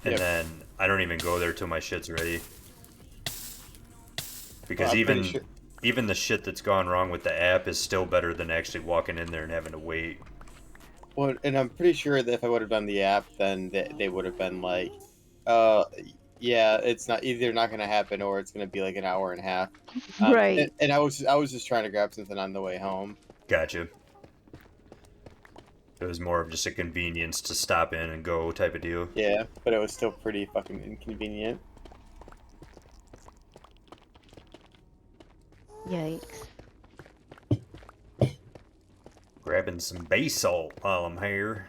and
Yep.
then I don't even go there till my shit's ready.
Well,
Because
I'm pretty
even
sure.
even the shit that's gone wrong with the app is still better than actually walking in there and having to wait.
Well, and I'm pretty sure that if I would have done the app, then they would have been like, uh, yeah, it's not either not going to happen or it's going to be like an hour and a half. And,
Right.
and I was just trying to grab something on the way home.
Gotcha. It was more of just a convenience to stop in and go type of deal.
Yeah, but it was still pretty fucking inconvenient.
Yikes.
Grabbing some bay salt while I'm here.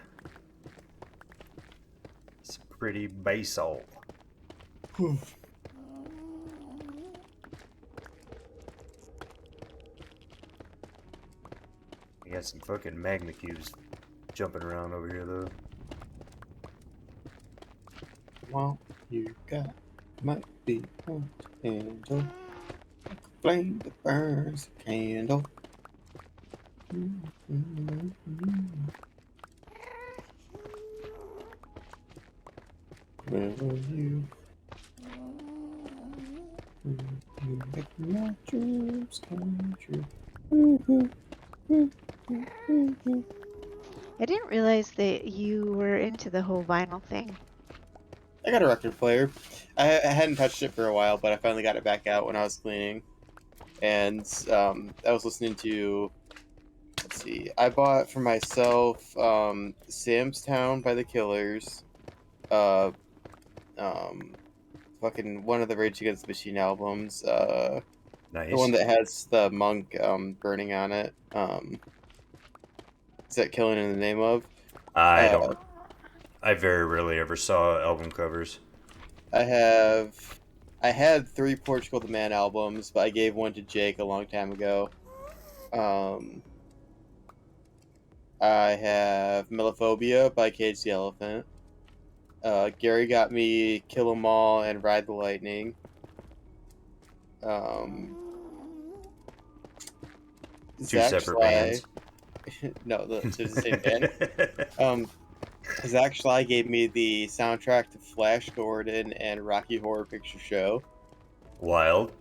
Some pretty bay salt. I got some fucking magma cubes jumping around over here though.
Well, you got might be one to handle. Flame that burns a candle. Will you make my dreams come true?
I didn't realize that you were into the whole vinyl thing.
I got a record player. I hadn't touched it for a while, but I finally got it back out when I was cleaning. And I was listening to, let's see, I bought for myself Sam's Town by the Killers, uh, um, fucking one of the Rage Against the Machine albums, the one
Nice.
that has the monk burning on it. Is that Killing in the Name of?
I
Uh,
don't. I very rarely ever saw album covers.
I have. I had 3 Portugal the Man albums, but I gave one to Jake a long time ago. Um, I have Melophobia by Cage the Elephant. Gary got me Kill 'Em All and Ride the Lightning. Um,
Two
Zach
separate
Sly.
bands.
No, to the same band. Zach Schley gave me the soundtrack to Flash Gordon and Rocky Horror Picture Show.
Wild.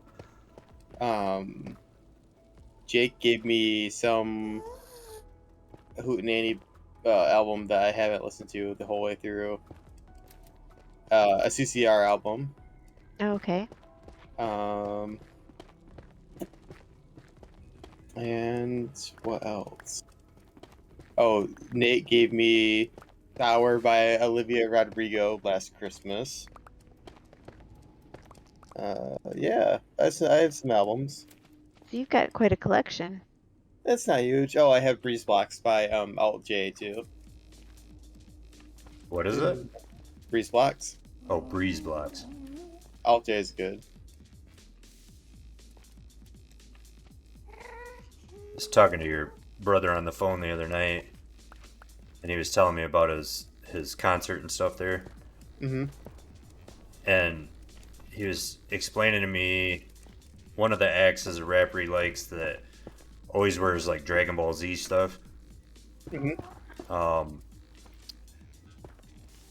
Um, Jake gave me some Hootenanny album that I haven't listened to the whole way through. A CCR album.
Okay.
Um, and what else? Oh, Nate gave me Tower by Olivia Rodrigo last Christmas. Yeah, I have some albums.
So you've got quite a collection.
That's not huge. Oh, I have Breeze Blocks by Alt J too.
What is it?
Breeze Blocks.
Oh, Breeze Blocks.
Alt J is good.
I was talking to your brother on the phone the other night, and he was telling me about his concert and stuff there.
Mm-hmm.
And he was explaining to me one of the acts is a rapper he likes that always wears like Dragon Ball Z stuff.
Mm-hmm.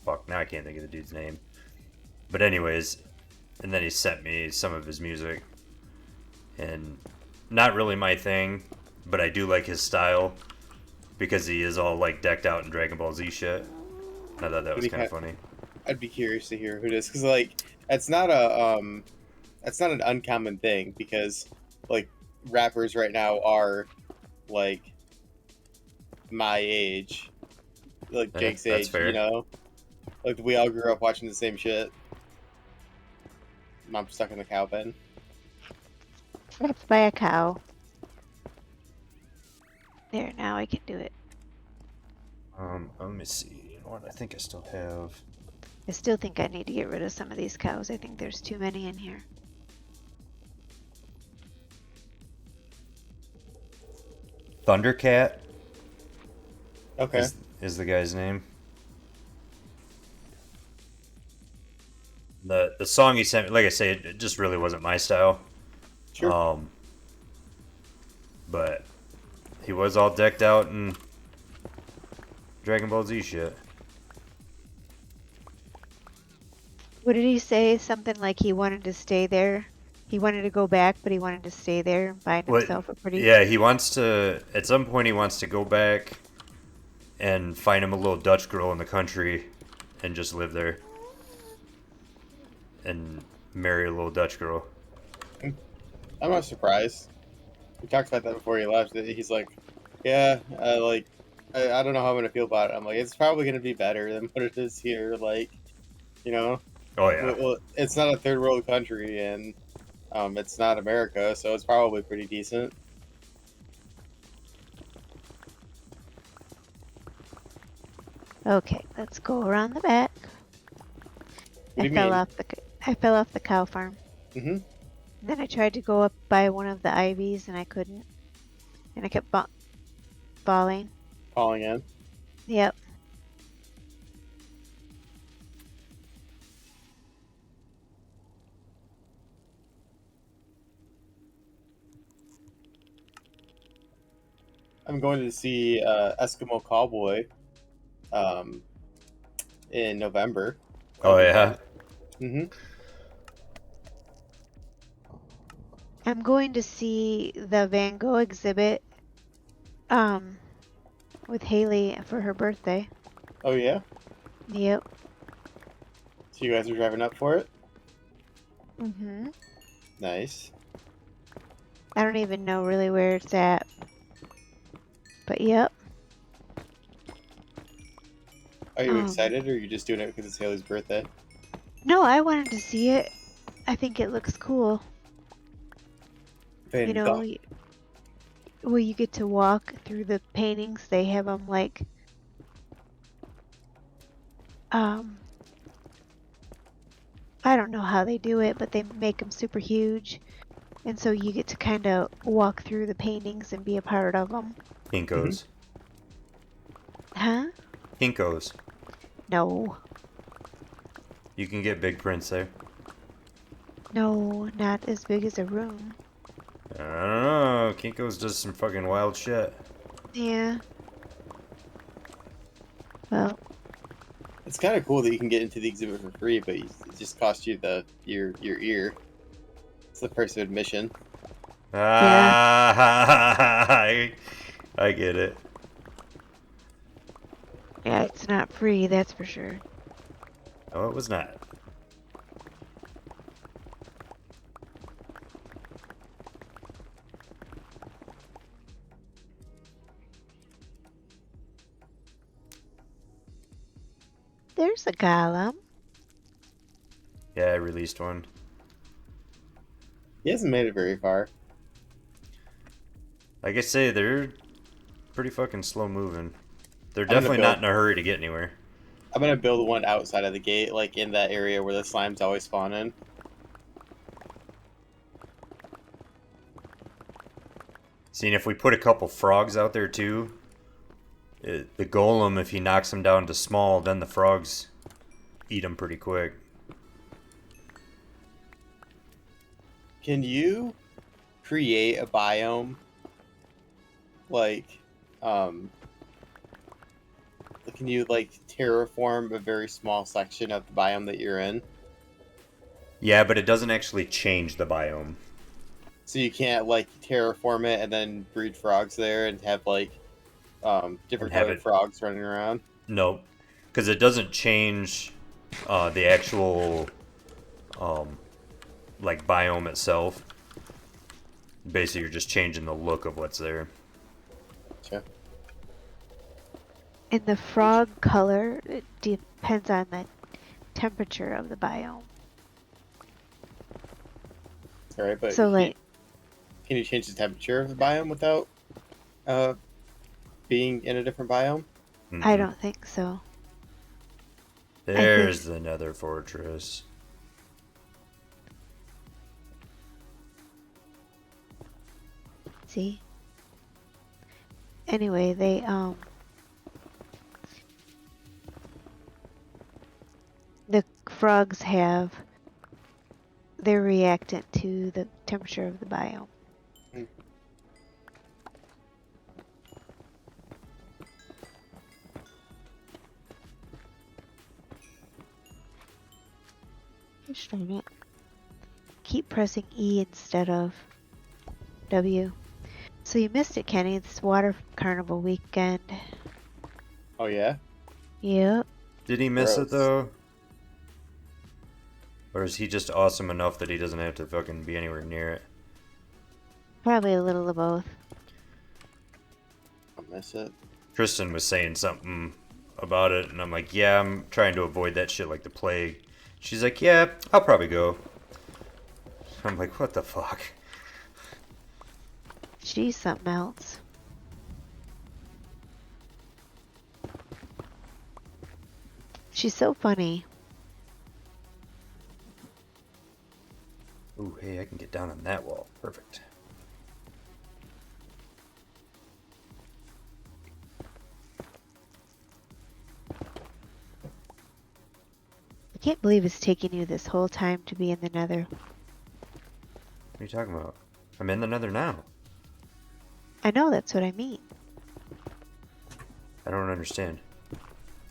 Fuck, now I can't think of the dude's name. But anyways, and then he sent me some of his music, and not really my thing, but I do like his style because he is all like decked out in Dragon Ball Z shit. I thought that was kind of funny.
I'd be curious to hear who it is because like that's not an uncommon thing because like rappers right now are like my age, like Jake's
That's
age,
fair.
you know, like we all grew up watching the same shit. I'm stuck in the cow pen.
Let's buy a cow. There, now I can do it.
Let me see. You know what? I think I still have.
I still think I need to get rid of some of these cows. I think there's too many in here.
Thundercat.
Okay.
Is the guy's name. The song he sent me, like I say, it just really wasn't my style.
Sure.
But he was all decked out in Dragon Ball Z shit.
What did he say? Something like he wanted to stay there. He wanted to go back, but he wanted to stay there and find himself a pretty.
Yeah, he wants to. At some point, he wants to go back and find him a little Dutch girl in the country, and just live there, and marry a little Dutch girl.
I'm not surprised. We talked about that before he left. He's like, yeah, I don't know how I'm gonna feel about it. I'm like, it's probably gonna be better than what it is here. Like, you know.
Oh yeah.
Well, it's not a third world country, and it's not America, so it's probably pretty decent.
Okay, let's go around the back.
What do you mean?
I fell off the cow farm.
Mm-hmm.
Then I tried to go up by one of the ivies and I couldn't. And I kept falling.
Falling in.
Yep.
I'm going to see Eskimo Cowboy in November.
Oh yeah.
Mm-hmm.
I'm going to see the Van Gogh exhibit with Haley for her birthday.
Oh yeah?
Yep.
So you guys are driving up for it?
Mm-hmm.
Nice.
I don't even know really where it's at. But yep.
Are you excited, or are you just doing it because it's Haley's birthday?
No, I wanted to see it. I think it looks cool.
Van
You know,
Gogh.
well, you get to walk through the paintings. They have them like, I don't know how they do it, but they make them super huge. And so you get to kind of walk through the paintings and be a part of them.
Kinkos.
Huh?
Kinkos.
No.
You can get big prints there.
No, not as big as a room.
I don't know. Kinkos does some fucking wild shit.
Yeah. Well,
It's kind of cool that you can get into the exhibit for free, but it just costs you your ear. It's the price of admission.
yeah.
I get it.
Yeah, it's not free, that's for sure.
No, it was not.
There's a golem.
Yeah, I released one.
He hasn't made it very far.
Like I say, they're pretty fucking slow moving. They're
gonna
definitely not in a hurry to get anywhere.
I'm gonna build one outside of the gate, like in that area where the slimes always spawn in.
Seeing if we put a couple frogs out there too, the golem, if he knocks them down to small, then the frogs eat them pretty quick.
Can you create a biome like can you like terraform a very small section of the biome that you're in?
Yeah, but it doesn't actually change the biome.
So you can't like terraform it and then breed frogs there and have like different
have
colored
it-
frogs running around.
Nope, because it doesn't change the actual like biome itself. Basically, you're just changing the look of what's there.
Sure.
And the frog color, it depends on the temperature of the biome.
All right, but
So, like,
can you change the temperature of the biome without being in a different biome?
I don't think so.
There's the Nether Fortress.
See? Anyway, the frogs have their reactant to the temperature of the biome.
Hmm.
Gosh darn it. Keep pressing E instead of W. So you missed it, Kenny. It's Water Carnival weekend.
Oh yeah.
Yep.
Did he miss it
Gross.
though? Or is he just awesome enough that he doesn't have to fucking be anywhere near it?
Probably a little of both.
I'll miss it.
Kristen was saying something about it, and I'm like, yeah, I'm trying to avoid that shit like the plague. She's like, yeah, I'll probably go. I'm like, what the fuck?
She's something else. She's so funny.
Ooh, hey, I can get down on that wall. Perfect.
I can't believe it's taking you this whole time to be in the Nether.
What are you talking about? I'm in the Nether now.
I know, that's what I mean.
I don't understand.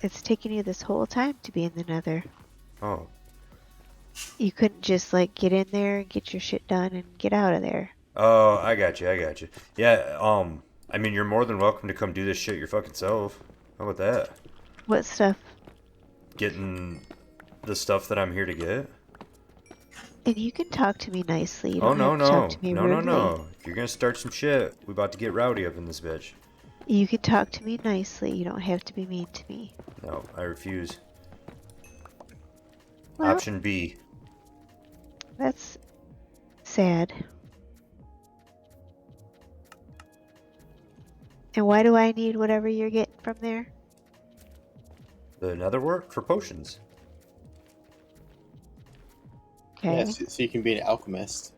It's taking you this whole time to be in the Nether.
Oh,
You couldn't just like get in there and get your shit done and get out of there.
oh, I got you. I got you. Yeah. I mean, you're more than welcome to come do this shit your fucking self. How about that?
What stuff?
Getting the stuff that I'm here to get.
And you can talk to me nicely. You
Oh
don't
no
have to talk
no
to me
no
rudely.
no no! If you're gonna start some shit, we about to get rowdy up in this bitch.
You can talk to me nicely. You don't have to be mean to me.
No, I refuse.
Well,
Option B.
that's sad. And why do I need whatever you're getting from there?
The nether wart for potions.
Okay.
Yeah, so you can be an alchemist.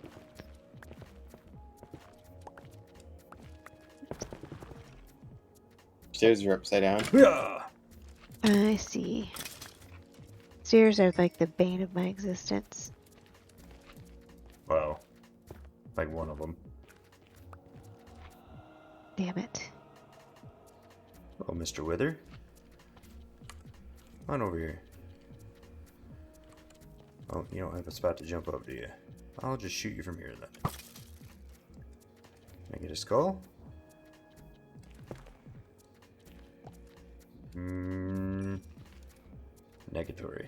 Stairs are upside down.
Yeah.
I see. Stairs are like the bane of my existence.
Well, like one of them.
Damn it.
Oh, Mr. Wither. Come on over here. Oh, you don't have a spot to jump up, do you? I'll just shoot you from here then. Can I get a skull? Negatory.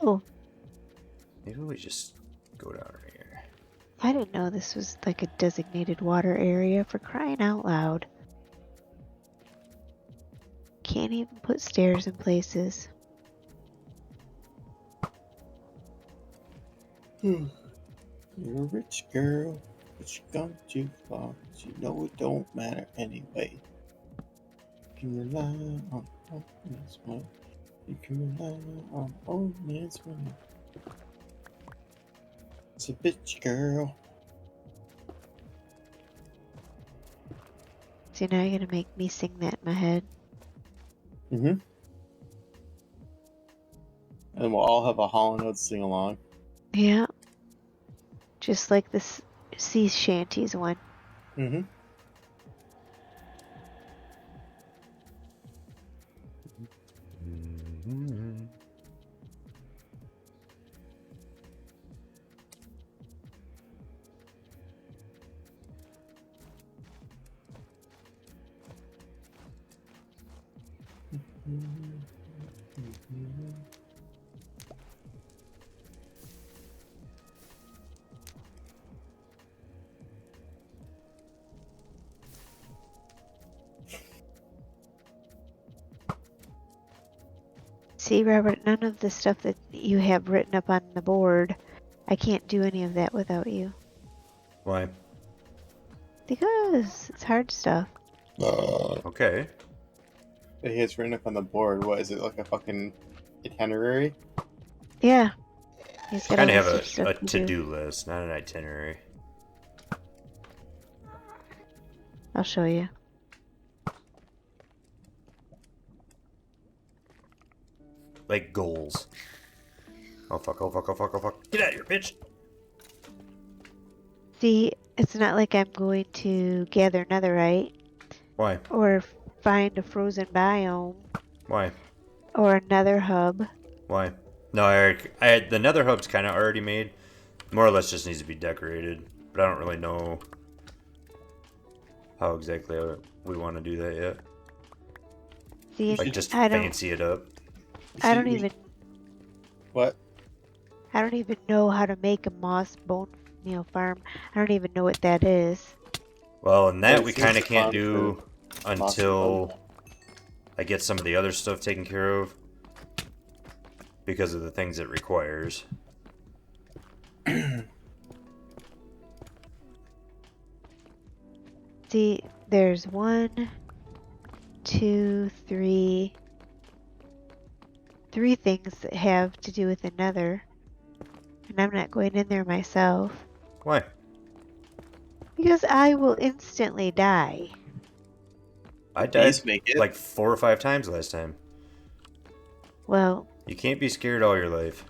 No,
Maybe we just go down here.
I didn't know this was like a designated water area, for crying out loud. Can't even put stairs in places.
You're a rich girl, but you gone too far. You know it don't matter anyway. You can rely on old man's money. You can rely on old man's money. It's a bitch girl.
So now you're gonna make me sing that in my head.
And we'll all have a Hall & Oates sing along.
Yeah. Just like this sea shanties one. See, Robert, none of the stuff that you have written up on the board, I can't do any of that without you.
Why?
Because it's hard stuff.
Okay.
He has written up on the board. What is it, like a fucking itinerary?
Yeah. He's got
Kind
a
of have
list of stuff
a
to do.
to-do list, not an itinerary.
I'll show you.
Like goals. Oh fuck, oh fuck, oh fuck, oh fuck. Get out of here, bitch!
See, it's not like I'm going to gather netherite
Why?
or find a frozen biome
Why?
or a nether hub.
Why? No, the nether hub's kind of already made. More or less just needs to be decorated. But I don't really know how exactly we want to do that yet.
See,
Like just
I don't,
fancy it up.
I don't even,
What?
I don't even know how to make a moss bone meal farm. I don't even know what that is.
Well, and that
Well,
we
it's
kind of
just a
can't
farm
do
for moss
until I get some of the other stuff taken care of. Because of the things it requires.
See, there's 1, 2, 3 things that have to do with another. And I'm not going in there myself.
Why?
Because I will instantly die.
I
Bees
died
make it.
like 4 or 5 times last time.
Well,
You can't be scared all your life.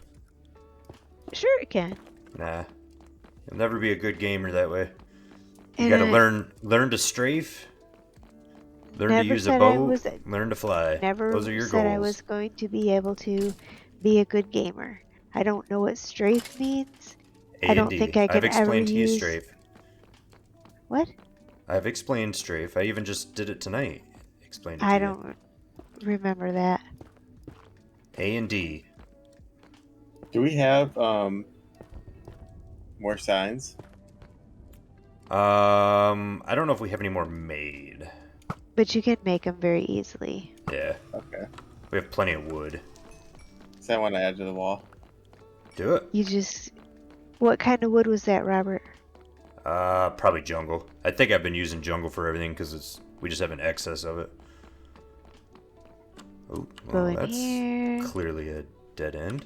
sure it can.
Nah. You'll never be a good gamer that way. You
And
gotta
I
learn to strafe, learn to
never
use a
said I
boat,
was
learn to fly.
never
Those are your
said I
goals.
was going to be able to be a good gamer. I don't know what strafe means.
A
I
and
don't
D.
think I
I've
can ever
explained to you
use
strafe.
what?
I've explained strafe. I even just did it tonight. Explained it to
I
you.
don't remember that.
A and D.
Do we have more signs?
I don't know if we have any more made.
But you can make them very easily.
Yeah,
Okay.
we have plenty of wood.
So I want to add to the wall.
Do it.
You just... What kind of wood was that, Robert?
Probably jungle. I think I've been using jungle for everything because we just have an excess of it. Oh,
Go
well,
in
that's
here.
clearly a dead end.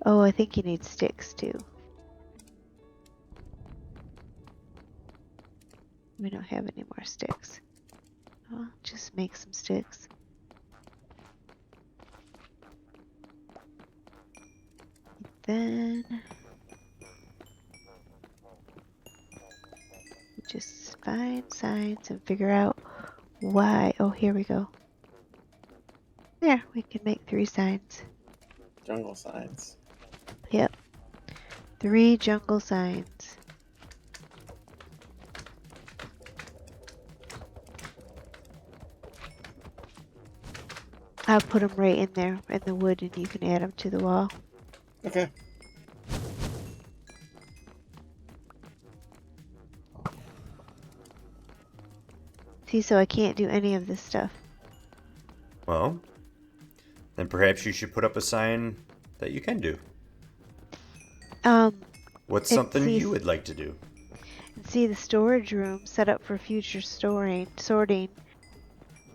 Oh, I think you need sticks too. We don't have any more sticks. Well, just make some sticks. Then... just find signs and figure out why. Oh, here we go. There, we can make 3 signs.
Jungle signs.
Yep. 3 jungle signs. I'll put them right in there in the wood and you can add them to the wall.
Okay.
See, so I can't do any of this stuff.
Well, then perhaps you should put up a sign that you can do. What's something you would like to do?
See the storage room set up for future sorting.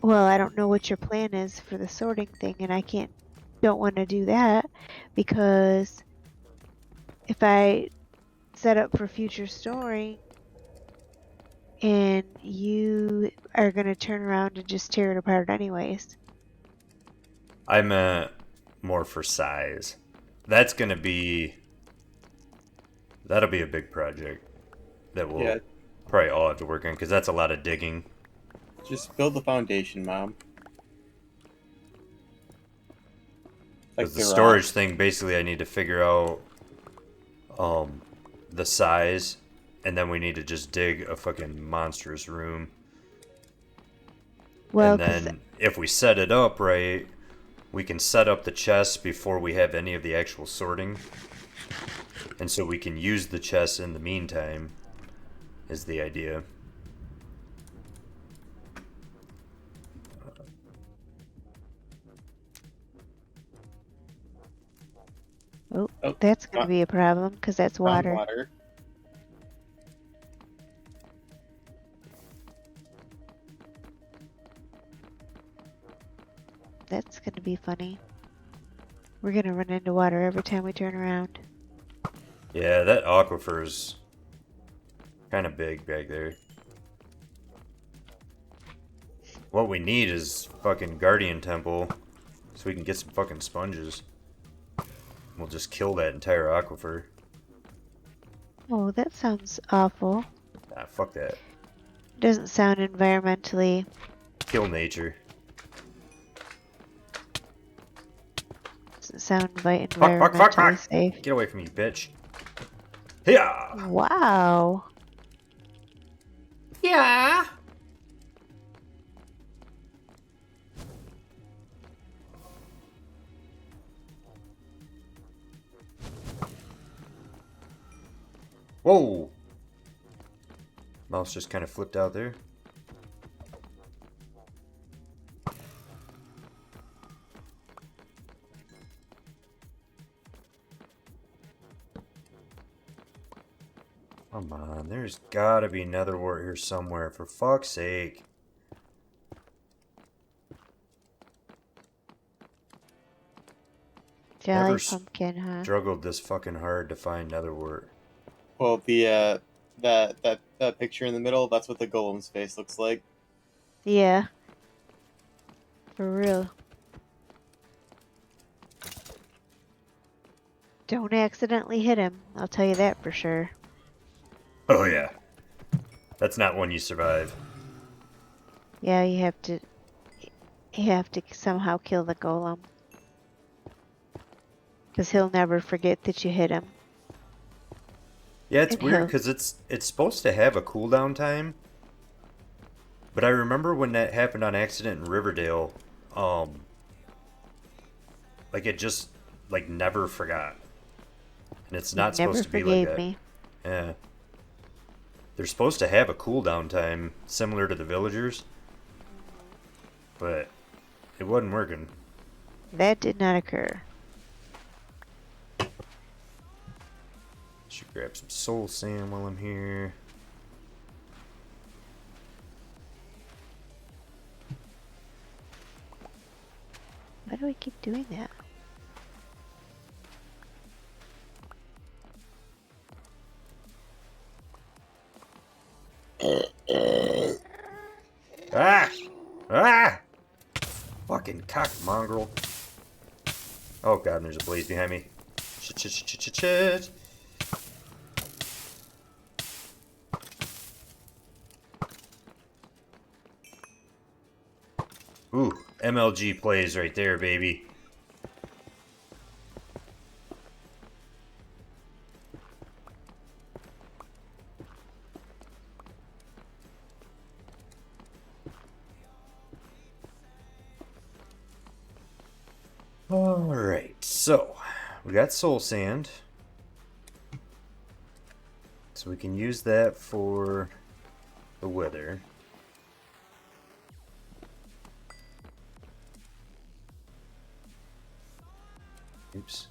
Well, I don't know what your plan is for the sorting thing, and I don't want to do that because if I set up for future storing and you are going to turn around and just tear it apart anyways.
I meant more for size. That'll be a big project that we'll probably all have to work on because that's a lot of digging.
Just build the foundation, Mom.
Because the storage thing, basically, I need to figure out the size, and then we need to just dig a fucking monstrous room.
Well,
and then if we set it up right, we can set up the chests before we have any of the actual sorting. And so we can use the chests in the meantime, is the idea.
Oh, that's going to be a problem because that's water. That's going to be funny. We're going to run into water every time we turn around.
Yeah, that aquifer's kind of big back there. What we need is fucking Guardian Temple so we can get some fucking sponges. We'll just kill that entire aquifer.
Oh, that sounds awful.
Ah, fuck that.
Doesn't sound environmentally...
Kill nature.
Doesn't sound environmentally safe.
Get away from me, bitch. Yeah.
Wow.
Yeah. Whoa! Mouse just kind of flipped out there. Come on, there's gotta be netherwort here somewhere, for fuck's sake.
Jolly pumpkin, huh?
Struggled this fucking hard to find netherwort.
Well, the that picture in the middle, that's what the golem's face looks like.
Yeah. For real. Don't accidentally hit him. I'll tell you that for sure.
Oh yeah. That's not one you survive.
Yeah, you have to somehow kill the golem. Because he'll never forget that you hit him.
Yeah, it's weird because it's supposed to have a cooldown time. But I remember when that happened on accident in Riverdale, like it just like never forgot. And it's not supposed to be like that.
Me.
Yeah. They're supposed to have a cooldown time similar to the villagers. But it wasn't working.
That did not occur.
Should grab some soul sand while I'm here.
Why do I keep doing that?
Ah! Ah! Fucking cock mongrel. Oh god, and there's a blaze behind me. Shit. Ooh, MLG plays right there, baby. Alright, so we got soul sand. So we can use that for the wither. Oops.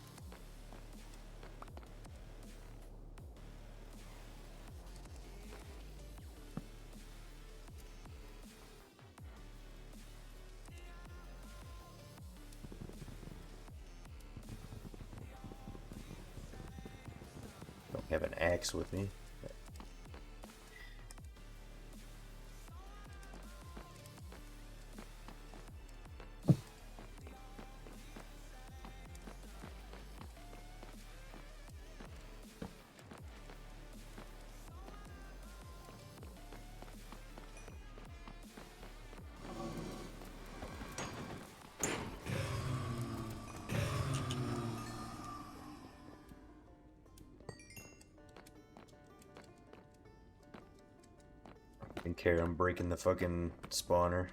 Don't have an axe with me. Didn't care, I'm breaking the fucking spawner.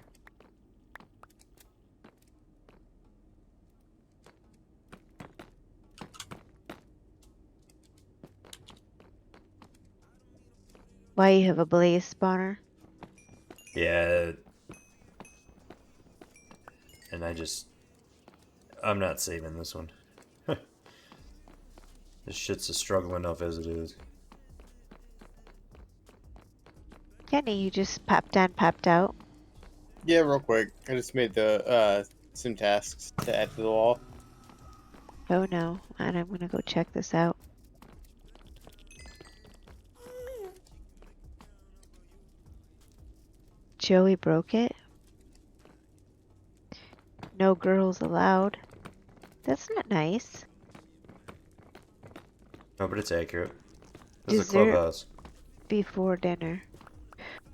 Why you have a blaze spawner?
Yeah. And I'm not saving this one. This shit's a struggle enough as it is.
Kenny, you just popped on, popped out.
Yeah, real quick. I just made the some tasks to add to the wall.
Oh no, and I'm gonna go check this out. Joey broke it. No girls allowed. That's not nice.
No, but it's accurate. This is a
Dessert
clubhouse.
before dinner.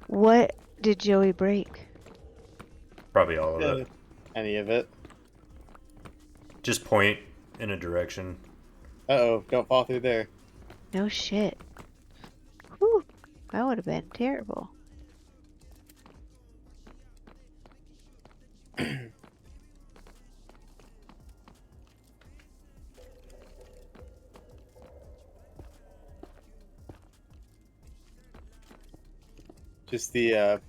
What did Joey break?
Probably all of it.
Any of it.
Just point in a direction.
Uh-oh, don't fall through there.
No shit. Whew, that would have been terrible.
Just the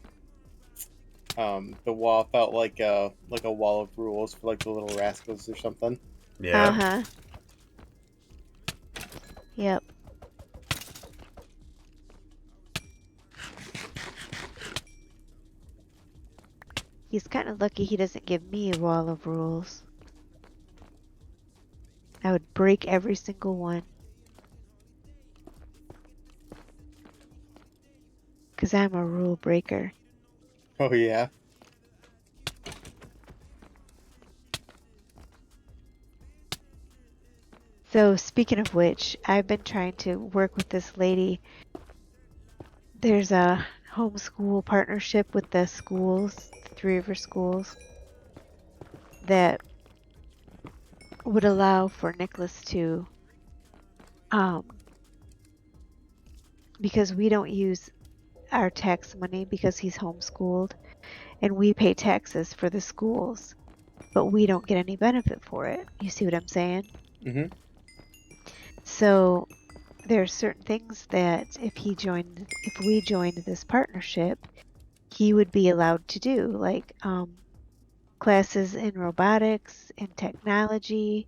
wall felt like a wall of rules for like the little rascals or something.
Yeah.
Uh-huh. Yep. He's kind of lucky he doesn't give me a wall of rules. I would break every single one. Because I'm a rule breaker.
Oh yeah.
So speaking of which, I've been trying to work with this lady. There's a homeschool partnership with the schools, the 3 river schools, that would allow for Nicholas to, because we don't use our tax money because he's homeschooled, and we pay taxes for the schools, but we don't get any benefit for it. You see what I'm saying?
Mm-hmm.
So there are certain things that if we joined this partnership, he would be allowed to do, like classes in robotics and technology.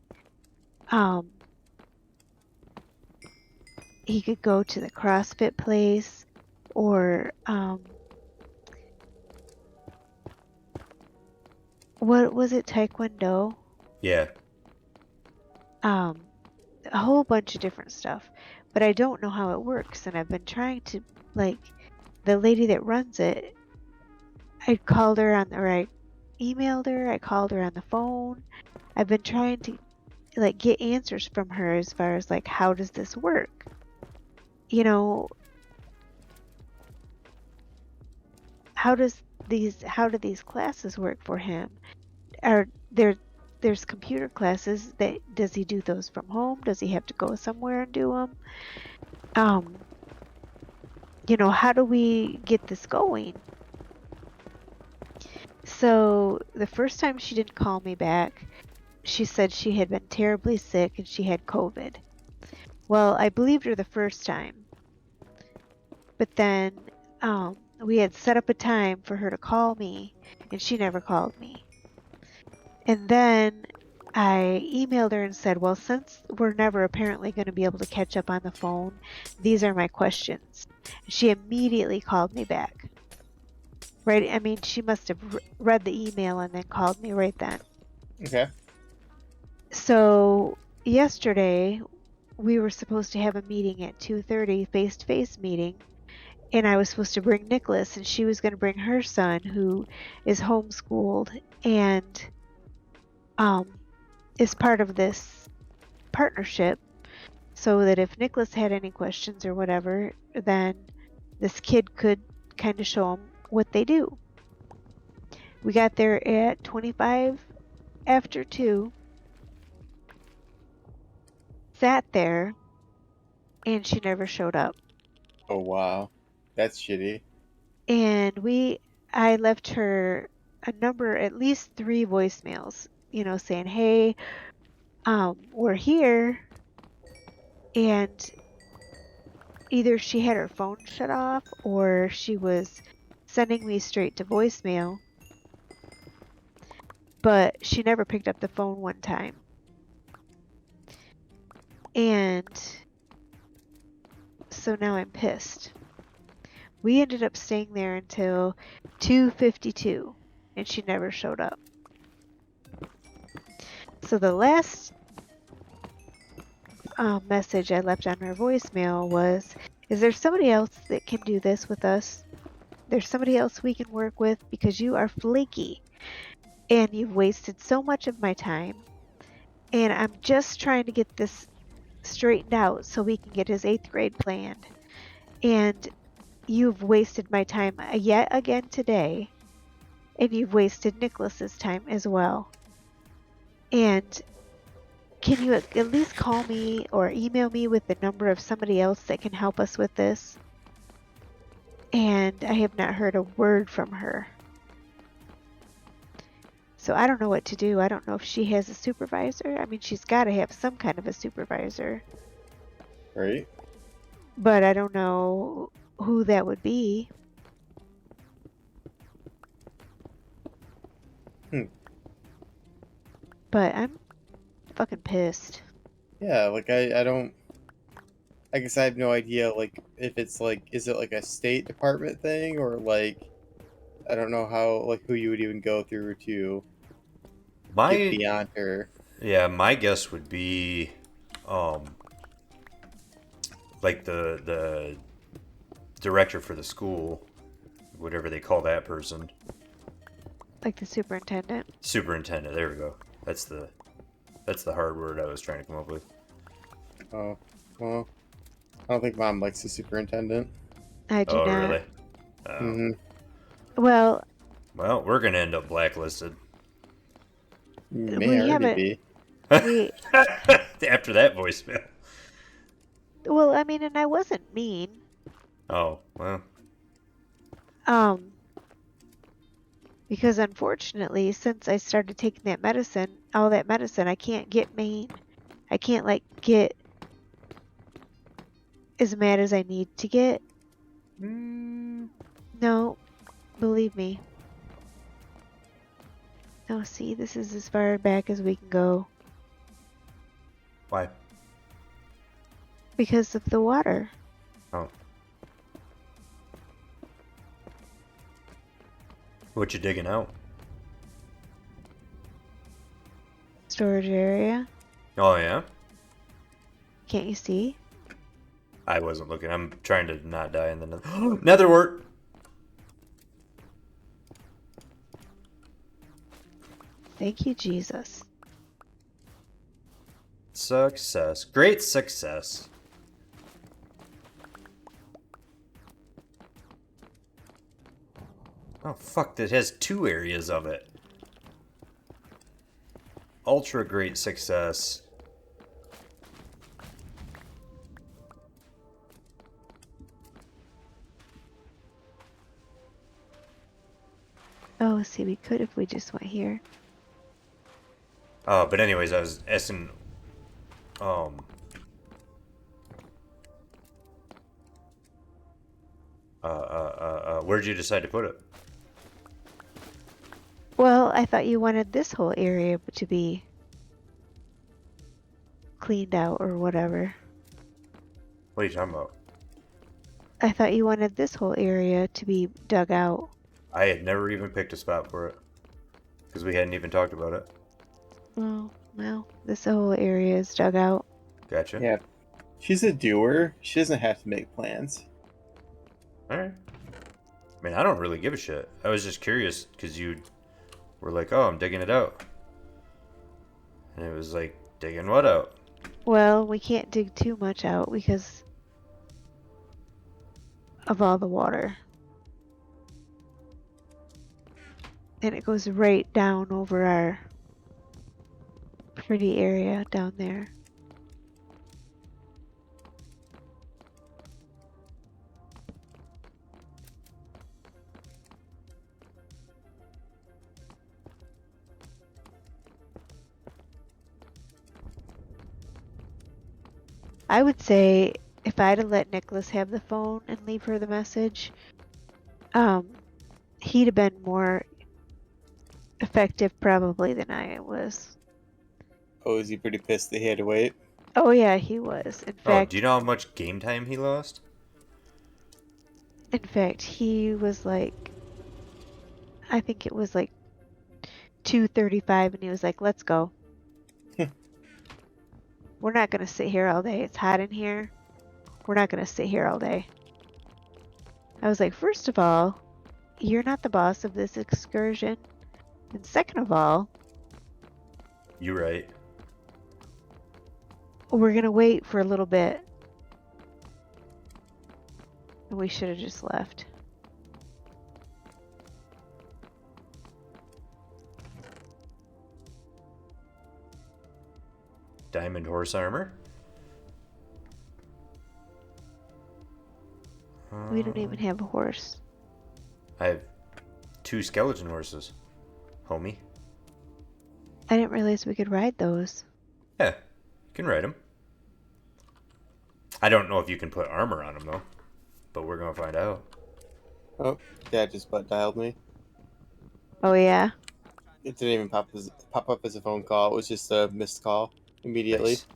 He could go to the CrossFit place, or what was it, Taekwondo?
Yeah.
A whole bunch of different stuff. But I don't know how it works, and I've been trying to, like, the lady that runs it, I called her I emailed her, I called her on the phone. I've been trying to, like, get answers from her as far as, like, how does this work? You know, how does how do these classes work for him? Are there's computer classes that does he do those from home? Does he have to go somewhere and do them? How do we get this going? So the first time she didn't call me back, she said she had been terribly sick and she had COVID. Well, I believed her the first time, but then we had set up a time for her to call me, and she never called me. And then I emailed her and said, well, since we're never apparently going to be able to catch up on the phone, these are my questions. She immediately called me back. Right? I mean, she must have read the email and then called me right then.
Okay.
So yesterday, we were supposed to have a meeting at 2:30, face-to-face meeting, and I was supposed to bring Nicholas, and she was going to bring her son, who is homeschooled and is part of this partnership, so that if Nicholas had any questions or whatever, then this kid could kind of show him what they do. We got there at 25 after 2, sat there, and she never showed up.
Oh wow, that's shitty.
And I left her a number, at least 3 voicemails, saying, hey, we're here. And either she had her phone shut off or she was sending me straight to voicemail, but she never picked up the phone one time. And so now I'm pissed. We ended up staying there until 2:52, and she never showed up. So the last message I left on her voicemail was, is there somebody else that can do this with us? There's somebody else we can work with, because you are flaky and you've wasted so much of my time, and I'm just trying to get this straightened out so we can get his 8th grade planned. And you've wasted my time yet again today, and you've wasted Nicholas's time as well. And can you at least call me or email me with the number of somebody else that can help us with this? And I have not heard a word from her. So I don't know what to do. I don't know if she has a supervisor. I mean, she's got to have some kind of a supervisor.
Right.
But I don't know who that would be. But I'm fucking pissed.
Yeah, like I don't. I guess I have no idea. Like if it's like, is it like a State Department thing, or like I don't know how, like who you would even go through to get
My
beyond her.
my guess would be, um, like the director for the school, whatever they call that person.
Like the superintendent.
Superintendent. There we go. That's the hard word I was trying to come up with.
Oh, well, I don't think Mom likes the superintendent.
I do
Oh,
not.
really? Oh.
Mm-hmm.
Well,
We're gonna end up blacklisted.
May
we
already
haven't.
be.
We
After that voicemail.
well, I mean, and I wasn't mean.
Oh, well.
Because unfortunately, since I started taking all that medicine, I can't get mean. I can't get as mad as I need to get. No, believe me. No, see, this is as far back as we can go.
Why?
Because of the water.
Oh. What you digging out?
Storage area.
Oh, yeah?
Can't you see?
I wasn't looking. I'm trying to not die in the netherwort.
Thank you, Jesus.
Success. Great success. Oh, fuck, that has 2 areas of it. Ultra great success.
Oh, see, we could if we just went here.
Oh, but anyways, I was asking, um, where'd you decide to put it?
Well, I thought you wanted this whole area to be cleaned out or whatever.
What are you talking about?
I thought you wanted this whole area to be dug out.
I had never even picked a spot for it. Because we hadn't even talked about it.
Oh, well, this whole area is dug out.
Gotcha.
Yeah. She's a doer. She doesn't have to make plans.
Alright. I mean, I don't really give a shit. I was just curious because you were like, oh, I'm digging it out. And it was like, digging what out?
Well, we can't dig too much out because of all the water. And it goes right down over our pretty area down there. I would say if I'd have let Nicholas have the phone and leave her the message, he'd have been more effective probably than I was.
Oh, is he pretty pissed that he had to wait?
Oh yeah, he was.
Oh, do you know how much game time he lost?
In fact, he was like, I think it was like 2:35, and he was like, "Let's go. We're not gonna sit here all day. It's hot in here. We're not gonna sit here all day." I was like, first of all, you're not the boss of this excursion, and second of all,
You right.
we're gonna wait for a little bit. And we should have just left.
Diamond horse armor.
We don't even have a horse.
I have 2 skeleton horses, homie.
I didn't realize we could ride those.
Yeah, you can ride them. I don't know if you can put armor on them though, but we're gonna find out.
Oh, Dad just butt dialed me.
Oh yeah?
It didn't even pop up as a phone call. It was just a missed call immediately.
Nice.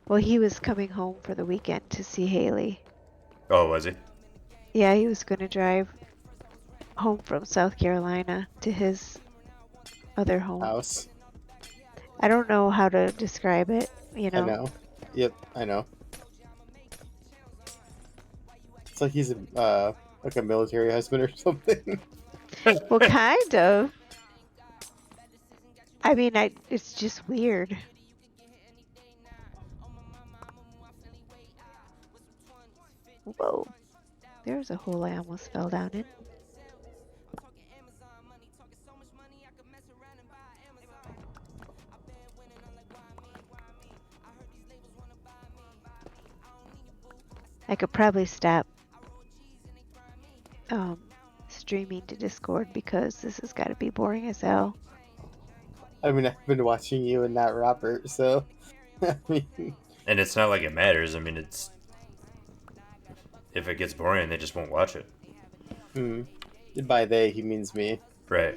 Well, he was coming home for the weekend to see Haley.
Oh, was he?
Yeah, he was gonna drive home from South Carolina to his other home.
House.
I don't know how to describe it, you know?
I know. Yep, I know. It's like he's like a military husband or something.
Well, kind of. I mean, it's just weird. Whoa. There's a hole I almost fell down in. I could probably stop streaming to Discord because this has got to be boring as hell.
I mean, I've been watching you and not Robert, so I mean,
And it's not like it matters. I mean, it's if it gets boring, they just won't watch it.
by they he means me.
Right.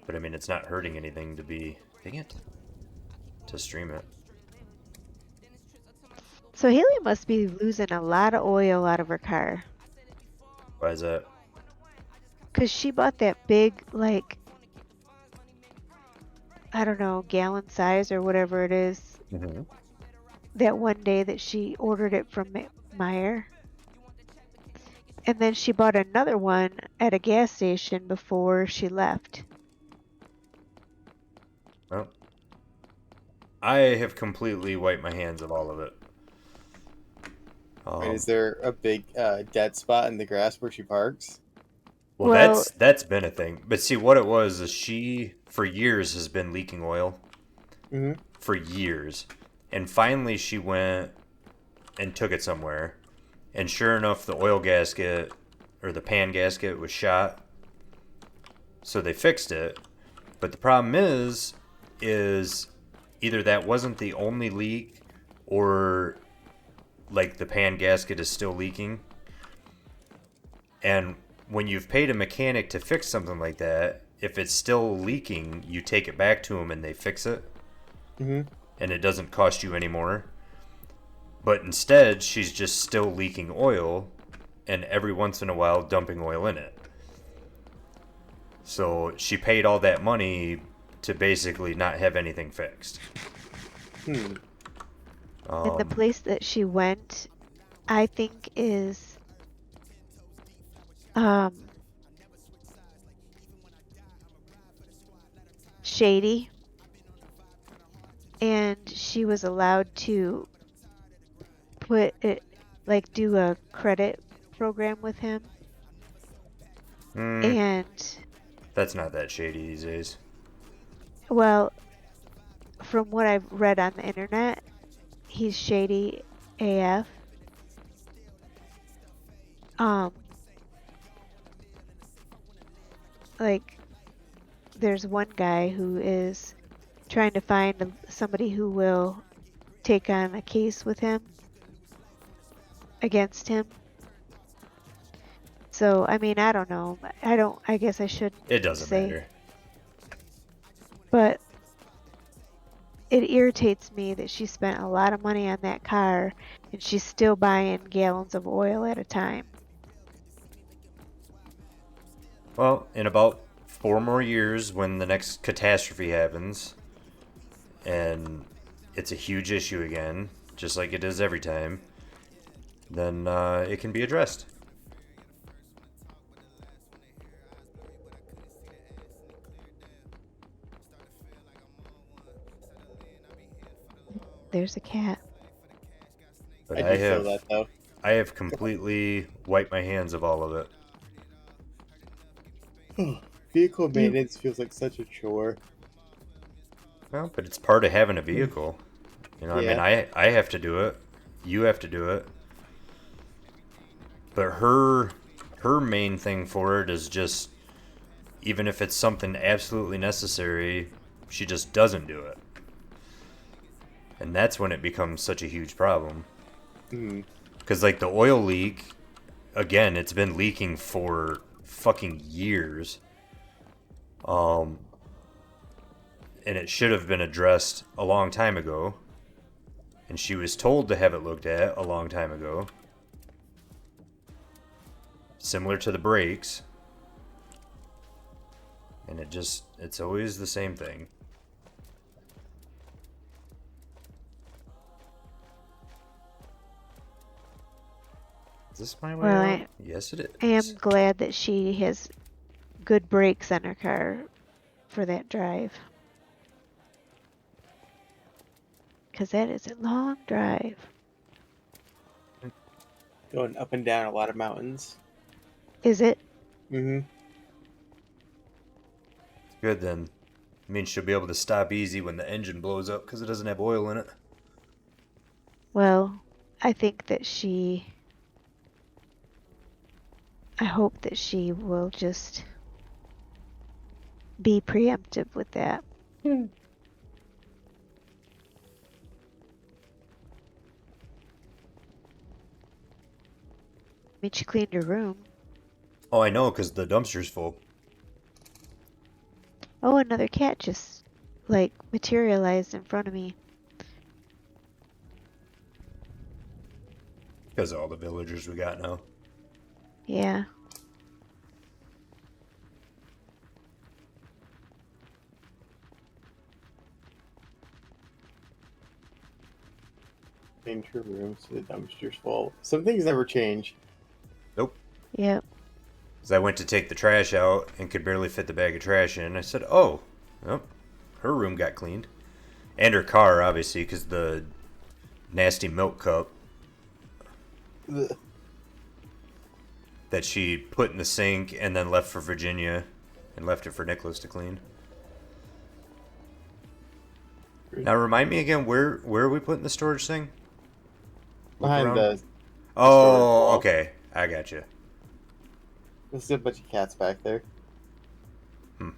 But I mean, it's not hurting anything to be. Dang it. To stream it.
So Haley must be losing a lot of oil out of her car.
Why is that?
Because she bought that big, like, I don't know, gallon size or whatever it is.
Mm-hmm.
That one day that she ordered it from Meyer. And then she bought another one at a gas station before she left.
Well, I have completely wiped my hands of all of it.
Right,
Um,
is there a big dead spot in the grass where she parks?
well,
Well,
that's been a thing. But see, what it was is she for years has been leaking oil
Mm-hmm.
for years, and finally she went and took it somewhere, and sure enough, the oil gasket or the pan gasket was shot. So they fixed it, but the problem is either that wasn't the only leak, or like the pan gasket is still leaking. And when you've paid a mechanic to fix something like that, if it's still leaking, you take it back to them and they fix it,
Mm-hmm.
and it doesn't cost you any more. But instead, she's just still leaking oil, and every once in a while dumping oil in it. So she paid all that money to basically not have anything fixed.
Hmm.
and the
Um,
place that she went, I think is um shady, and she was allowed to put it like do a credit program with him,
mm,
and
that's not that shady these days.
well, from what I've read on the internet, he's shady AF. Um, like there's one guy who is trying to find somebody who will take on a case with him against him. So, I mean, I don't know. I guess I shouldn't
It doesn't
say,
matter.
but it irritates me that she spent a lot of money on that car and she's still buying gallons of oil at a time.
Well, in about 4 more years, when the next catastrophe happens, and it's a huge issue again, just like it is every time, then it can be addressed.
There's a cat.
But
I do feel that though.
I have completely wiped my hands of all of it.
Vehicle
You,
maintenance feels like such a chore.
Well, but it's part of having a vehicle. You know, I mean,
Yeah.
I have to do it. You have to do it. But her main thing for it is just, even if it's something absolutely necessary, she just doesn't do it. And that's when it becomes such a huge problem.
Mm-hmm.
Because, like, the oil leak, again, it's been leaking for fucking years. And it should have been addressed a long time ago. And she was told to have it looked at a long time ago. Similar to the brakes. And it's always the same thing. Is this my way
well,
out? Yes, it
I am
is.
glad that she has good brakes on her car for that drive. Because that is a long drive.
Going up and down a lot of mountains.
Is it?
Mm-hmm.
Good then. I mean, she'll be able to stop easy when the engine blows up because it doesn't have oil in it.
Well, I think that I hope that she will just be preemptive with that.
Hmm.
I mean, she cleaned her room.
Oh, I know, because the dumpster's full.
Oh, another cat just like materialized in front of me.
Because of all the villagers we got now.
Yeah.
Cleaned her room so the dumpster's full. Some things never change.
Nope.
Yep.
Because I went to take the trash out and could barely fit the bag of trash in. I said, oh, well, her room got cleaned. And her car, obviously, because the nasty milk cup
Ugh.
that she put in the sink and then left for Virginia and left it for Nicholas to clean. Now remind me again, where are we putting the storage thing? Look
Behind
around.
the storage
Oh,
wall.
okay. I got you.
There's a bunch of cats back there.
Hmm.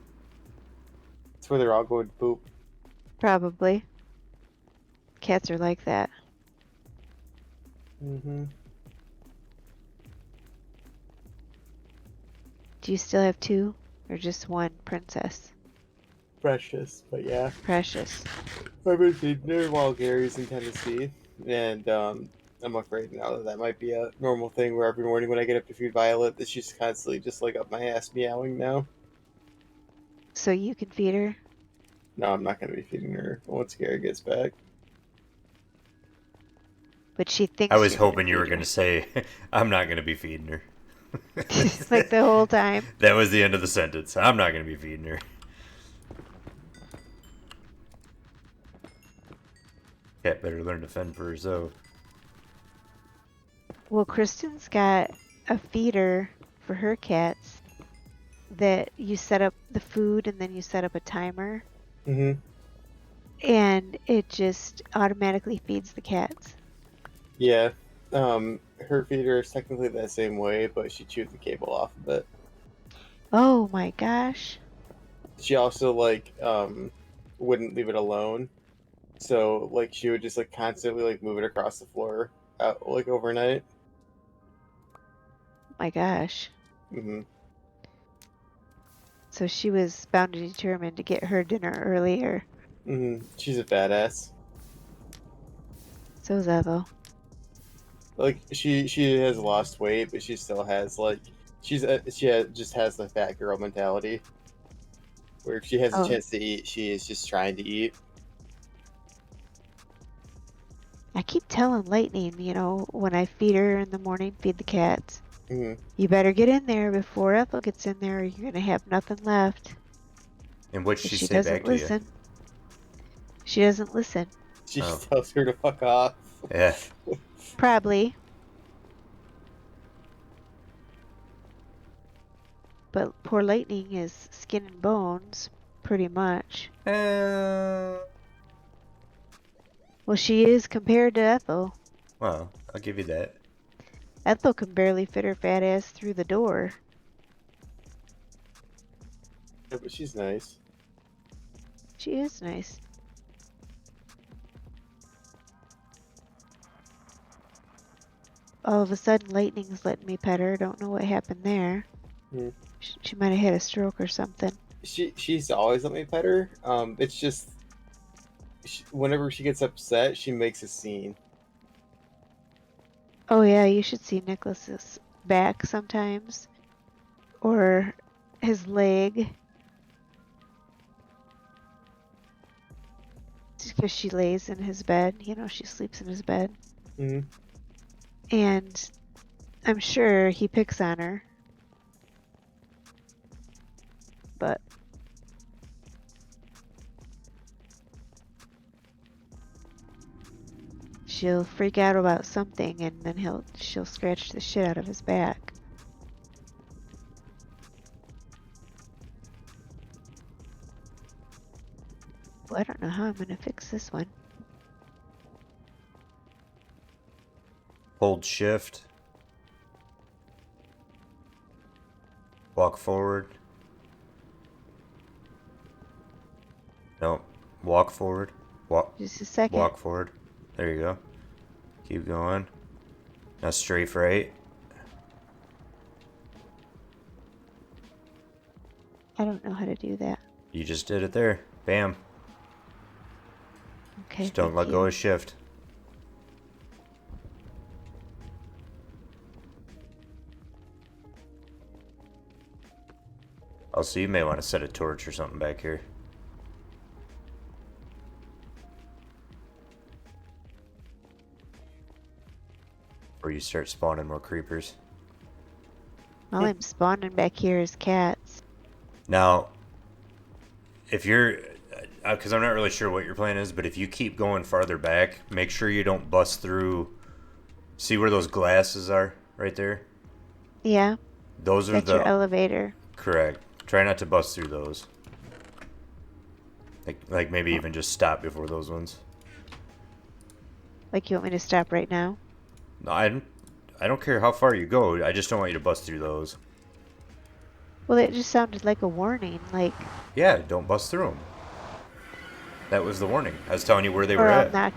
That's where they're all going to poop.
Probably. Cats are like that.
Mm-hmm.
Do you still have two? Or just one princess?
Precious, but yeah.
Precious.
I've been feeding her while Gary's in Tennessee, and I'm afraid now that might be a normal thing where every morning when I get up to feed Violet, that she's constantly just like up my ass meowing now.
So you can feed her?
No, I'm not going to be feeding her once Gary gets back.
But she
I
thinks
was
you're gonna
hoping you were
feed
going to say, I'm not going to be feeding her.
her. Like the whole time.
That was the end of the sentence. I'm not going to be feeding her. Cat better learn to fend for herself.
Well, Kristen's got a feeder for her cats that you set up the food and then you set up a timer
Mm-hmm.
and it just automatically feeds the cats.
Yeah. Her feeder is technically that same way, but she chewed the cable off of it.
Oh my gosh.
She also wouldn't leave it alone. So like she would just like constantly like move it across the floor out like overnight.
My gosh.
Mm-hmm.
So she was bound and determined to get her dinner earlier.
Mm-hmm. She's a badass.
So is Ethel.
Like she has lost weight, but she still has like just has the fat girl mentality. Where if she has a
Oh,
chance to eat, she is just trying to eat.
I keep telling Lightning, when I feed her in the morning, feed the cats.
Mm-hmm.
You better get in there before Ethel gets in there or you're gonna have nothing left.
And what'd
But
she
she
say
doesn't
back to you?
listen. She doesn't listen.
She
Oh.
just tells her to fuck off.
Yeah.
Probably. But poor Lightning is skin and bones, pretty much. Well, she is compared to Ethel.
Well, I'll give you that.
Ethel can barely fit her fat ass through the door.
Yeah, but she's nice.
She is nice. All of a sudden, Lightning's letting me pet her. Don't know what happened there.
Hmm.
She might have had a stroke or something.
She's always let me pet her. It's just whenever she gets upset, she makes a scene.
Oh yeah, you should see Nicholas's back sometimes. Or his leg. Because she lays in his bed. She sleeps in his bed.
Mm-hmm.
And I'm sure he picks on her. But she'll freak out about something and then she'll scratch the shit out of his back. Well, I don't know how I'm gonna fix this one.
Hold shift. Walk forward. No. Walk forward.
Just a second.
Walk forward. There you go. Keep going. Now strafe right.
I don't know how to do that.
You just did it there. Bam.
Okay,
Just don't let
thank
go
you.
of shift. Also, you may want to set a torch or something back here. Or you start spawning more creepers.
All I'm spawning back here is cats.
Now, if you're... Because I'm not really sure what your plan is, but if you keep going farther back, make sure you don't bust through See where those glasses are? Right there?
Yeah,
Those are
that's your
the...
elevator.
Correct. Try not to bust through those. Like maybe
Oh,
even just stop before those ones.
like you want me to stop right now?
No, I don't care how far you go. I just don't want you to bust through those.
Well, it just sounded like a warning, like,
Yeah, don't bust through them. That was the warning. I was telling you where they were
or I'll
at.
knock,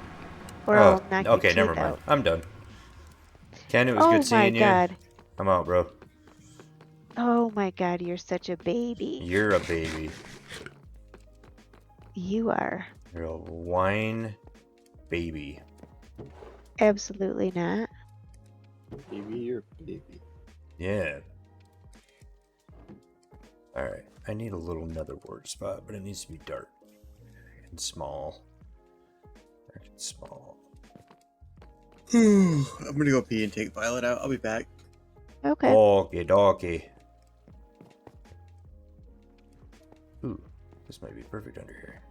or
Oh,
I'll knock your
okay, never
teeth
mind.
out.
I'm done. Ken, it was good
Oh my
seeing you.
God.
I'm out, bro.
Oh my God, you're such a baby.
You're a baby.
You are.
You're a wine baby.
Absolutely not.
Baby, you're a baby.
Yeah. Alright. I need a little nether wart spot, but it needs to be dark and small. Dark and small.
I'm gonna go pee and take Violet out. I'll be back.
Okay.
Okay, dokie. Ooh, this might be perfect under here.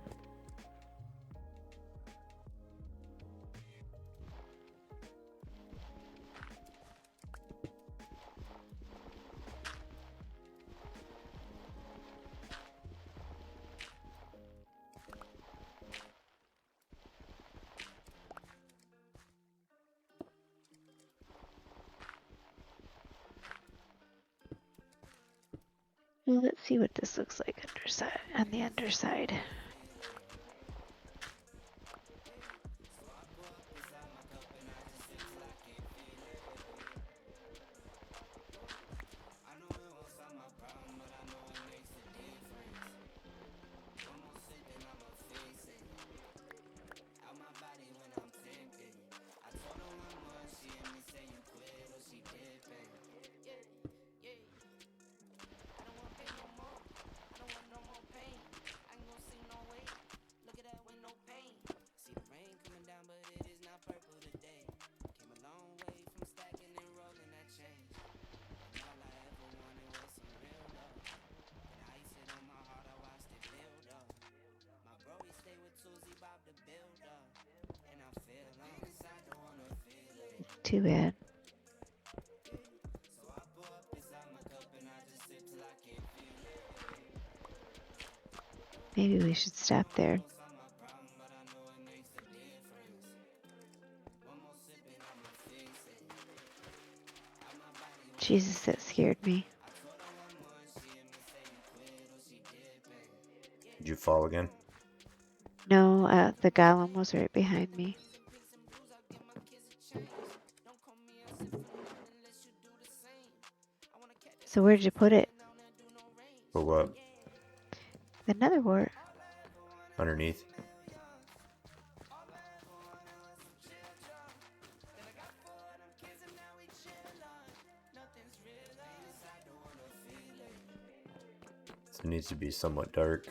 Well, let's see what this looks like underside on the underside. Too bad. Maybe we should stop there. Jesus, that scared me.
Did you fall again?
No, the golem was right behind me. So where'd you put it?
For what?
The nether wart.
Underneath? It needs to be somewhat dark.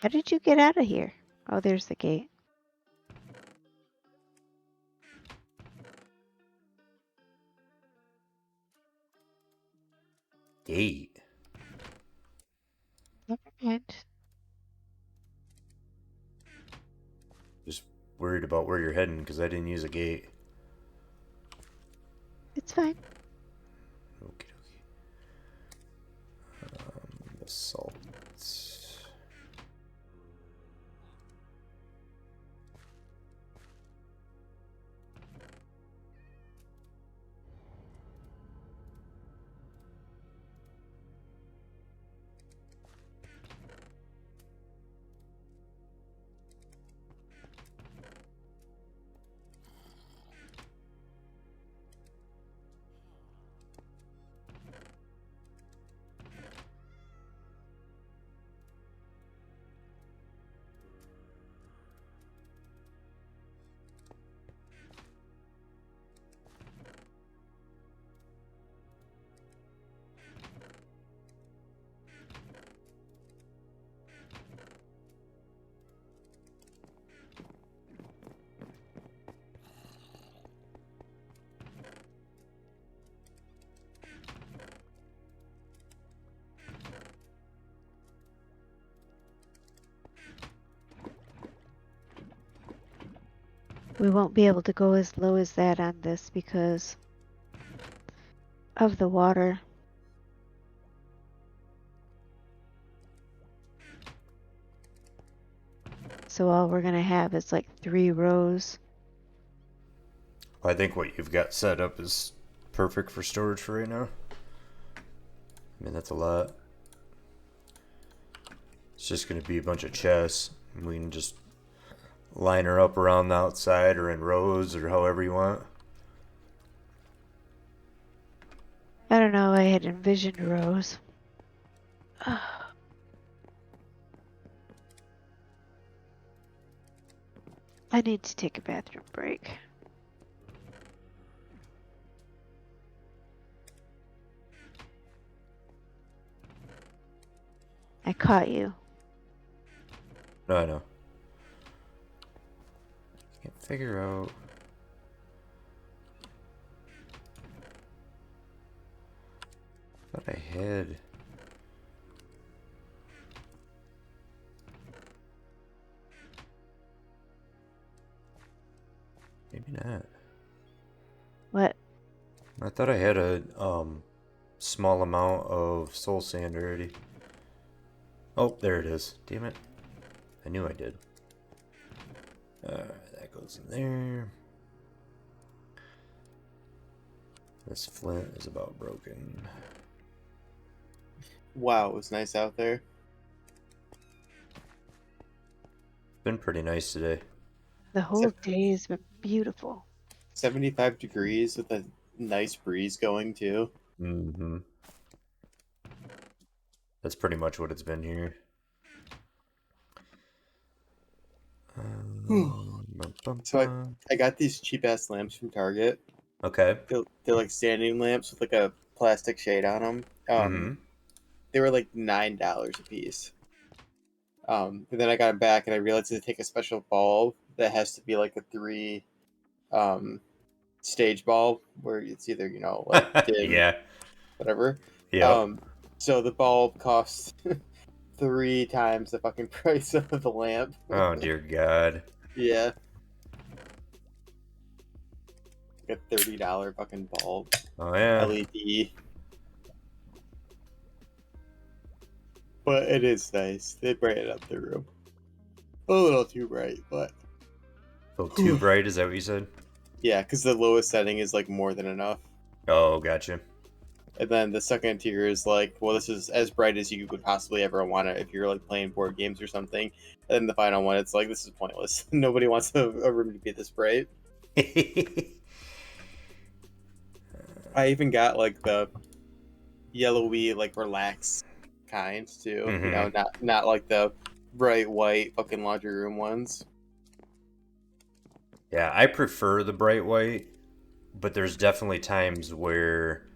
How did you get out of here? Oh, there's the gate.
Gate?
Never mind.
Just worried about where you're heading because I didn't use a gate.
It's fine.
Okay, okay. Assault.
We won't be able to go as low as that on this because of the water. So all we're gonna have is like 3 rows.
I think what you've got set up is perfect for storage for right now. I mean, that's a lot. It's just going to be a bunch of chests. And we can just line her up around the outside or in rows or however you want.
I don't know, I had envisioned rows. I need to take a bathroom break. I caught you.
No, I know. Can't figure out. Thought I had. Maybe not.
What?
I thought I had a small amount of soul sand already. Oh, there it is. Damn it. I knew I did. That goes in there. This flint is about broken.
Wow, it was nice out there.
Been pretty nice today.
The whole day has been beautiful.
75 degrees with a nice breeze going too.
Mm-hmm. That's pretty much what it's been here.
So I got these cheap ass lamps from Target.
Okay.
They're like standing lamps with like a plastic shade on them.
Mm-hmm.
They were like $9 a piece. And then I got them back and I realized they take a special bulb that has to be like a 3 stage bulb where it's either, you know, like dim,
Yeah.
whatever.
Yep.
So the bulb costs 3 times the fucking price of the lamp.
Oh dear God.
Yeah. Like a $30 fucking bulb.
Oh yeah.
LED. But it is nice. They brighten up the room. A little too bright, but
A little too bright, is that what you said?
yeah, because the lowest setting is like more than enough.
Oh, gotcha.
And then the second tier is like, well, this is as bright as you could possibly ever want it if you're like playing board games or something. And then the final one, it's like, this is pointless. Nobody wants a room to be this bright. I even got like the yellowy, like relaxed kind too.
Mm-hmm.
You know, not like the bright white fucking laundry room ones.
Yeah, I prefer the bright white, but there's definitely times where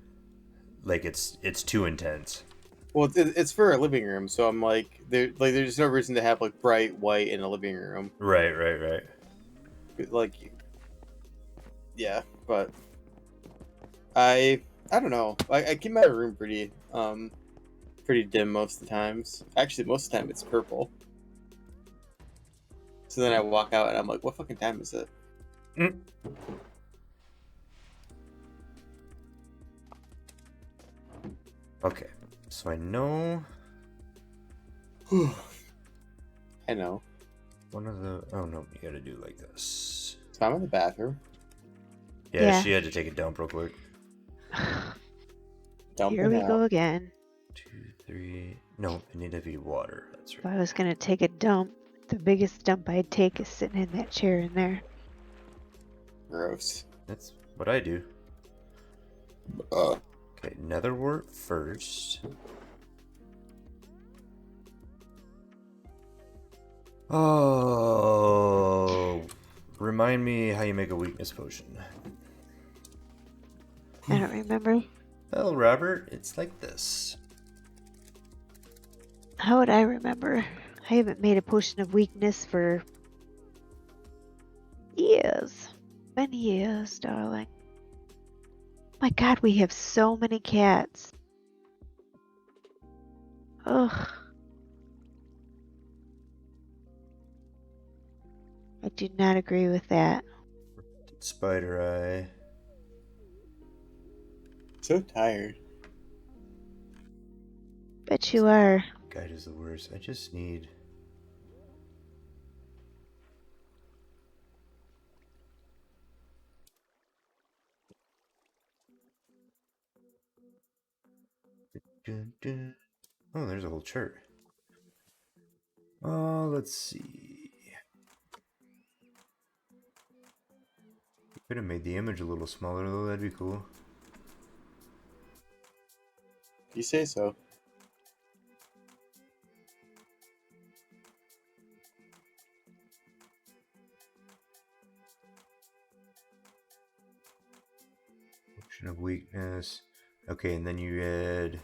like it's too intense.
Well, it's for a living room, so I'm like, there's no reason to have like bright white in a living room.
Right.
Like, yeah, but I don't know. I keep my room pretty dim most of the times. Actually, most of the time it's purple. So then I walk out and I'm like, what fucking time is it?
Mm. Okay, so I know
I know.
one of the. Oh no, you gotta do like this.
So I'm in the bathroom.
Yeah, she had to take a dump real quick.
Here we go again.
2, 3. No, it needed to be water. That's
If
right.
I was gonna take a dump, the biggest dump I'd take is sitting in that chair in there.
Gross.
That's what I do. Okay, nether wart first. Oh, remind me how you make a weakness potion.
I don't remember.
Well, Robert, it's like this.
How would I remember? I haven't made a potion of weakness for years. Many years, darling. My God, we have so many cats. Ugh. I do not agree with that.
Spider eye.
So tired.
Bet you are.
Guide is the worst. I just need. Dun, dun. Oh, there's a whole chart. Oh, let's see. Could have made the image a little smaller though. That'd be cool.
You say so.
Function of weakness. Okay, and then you add.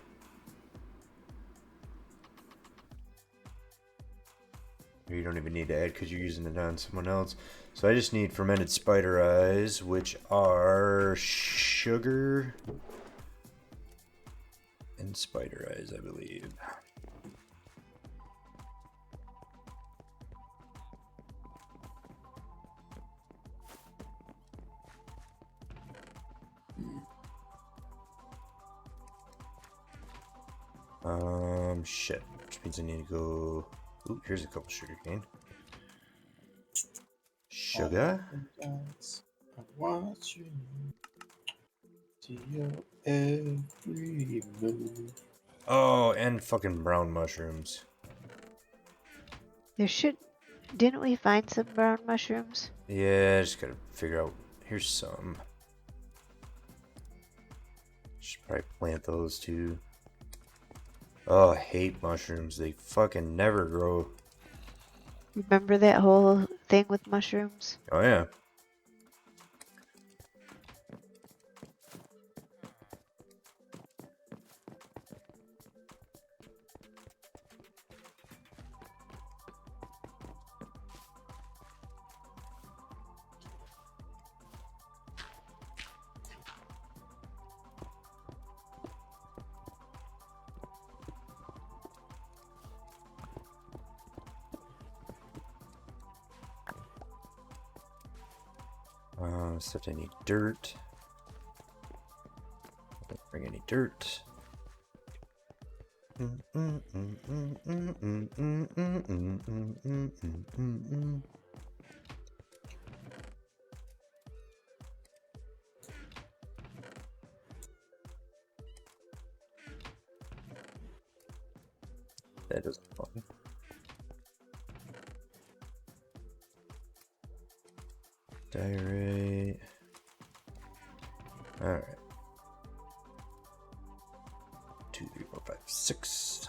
You don't even need to add because you're using it on someone else. So I just need fermented spider eyes, which are sugar and spider eyes, I believe. Shit. Which means I need to go. Ooh, here's a couple sugar cane. Sugar.
I watch you. See your every move.
Oh, and fucking brown mushrooms.
There should. Didn't we find some brown mushrooms?
Yeah, I just gotta figure out. Here's some. Should probably plant those too. Oh, I hate mushrooms. They fucking never grow.
Remember that whole thing with mushrooms?
Oh, yeah. Except I need dirt. Don't bring any dirt. That isn't fun. Diorite. Alright. 2, 3, 4, 5, 6.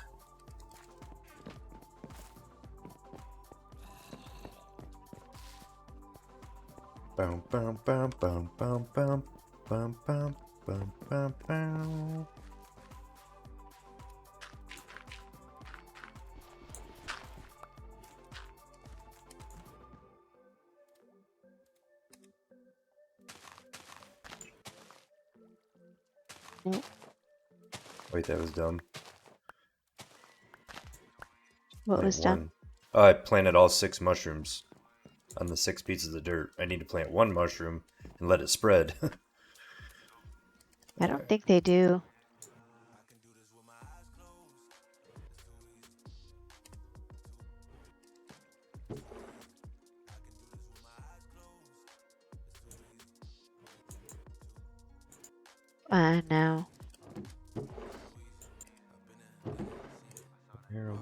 Boom, boom, boom, boom, boom, boom, boom, boom, boom, boom, boom.
Nope.
Wait, that was dumb.
What
Plant
was done?
one. Oh, I planted all 6 mushrooms on the 6 pieces of dirt. I need to plant 1 mushroom and let it spread.
I don't think they do. No.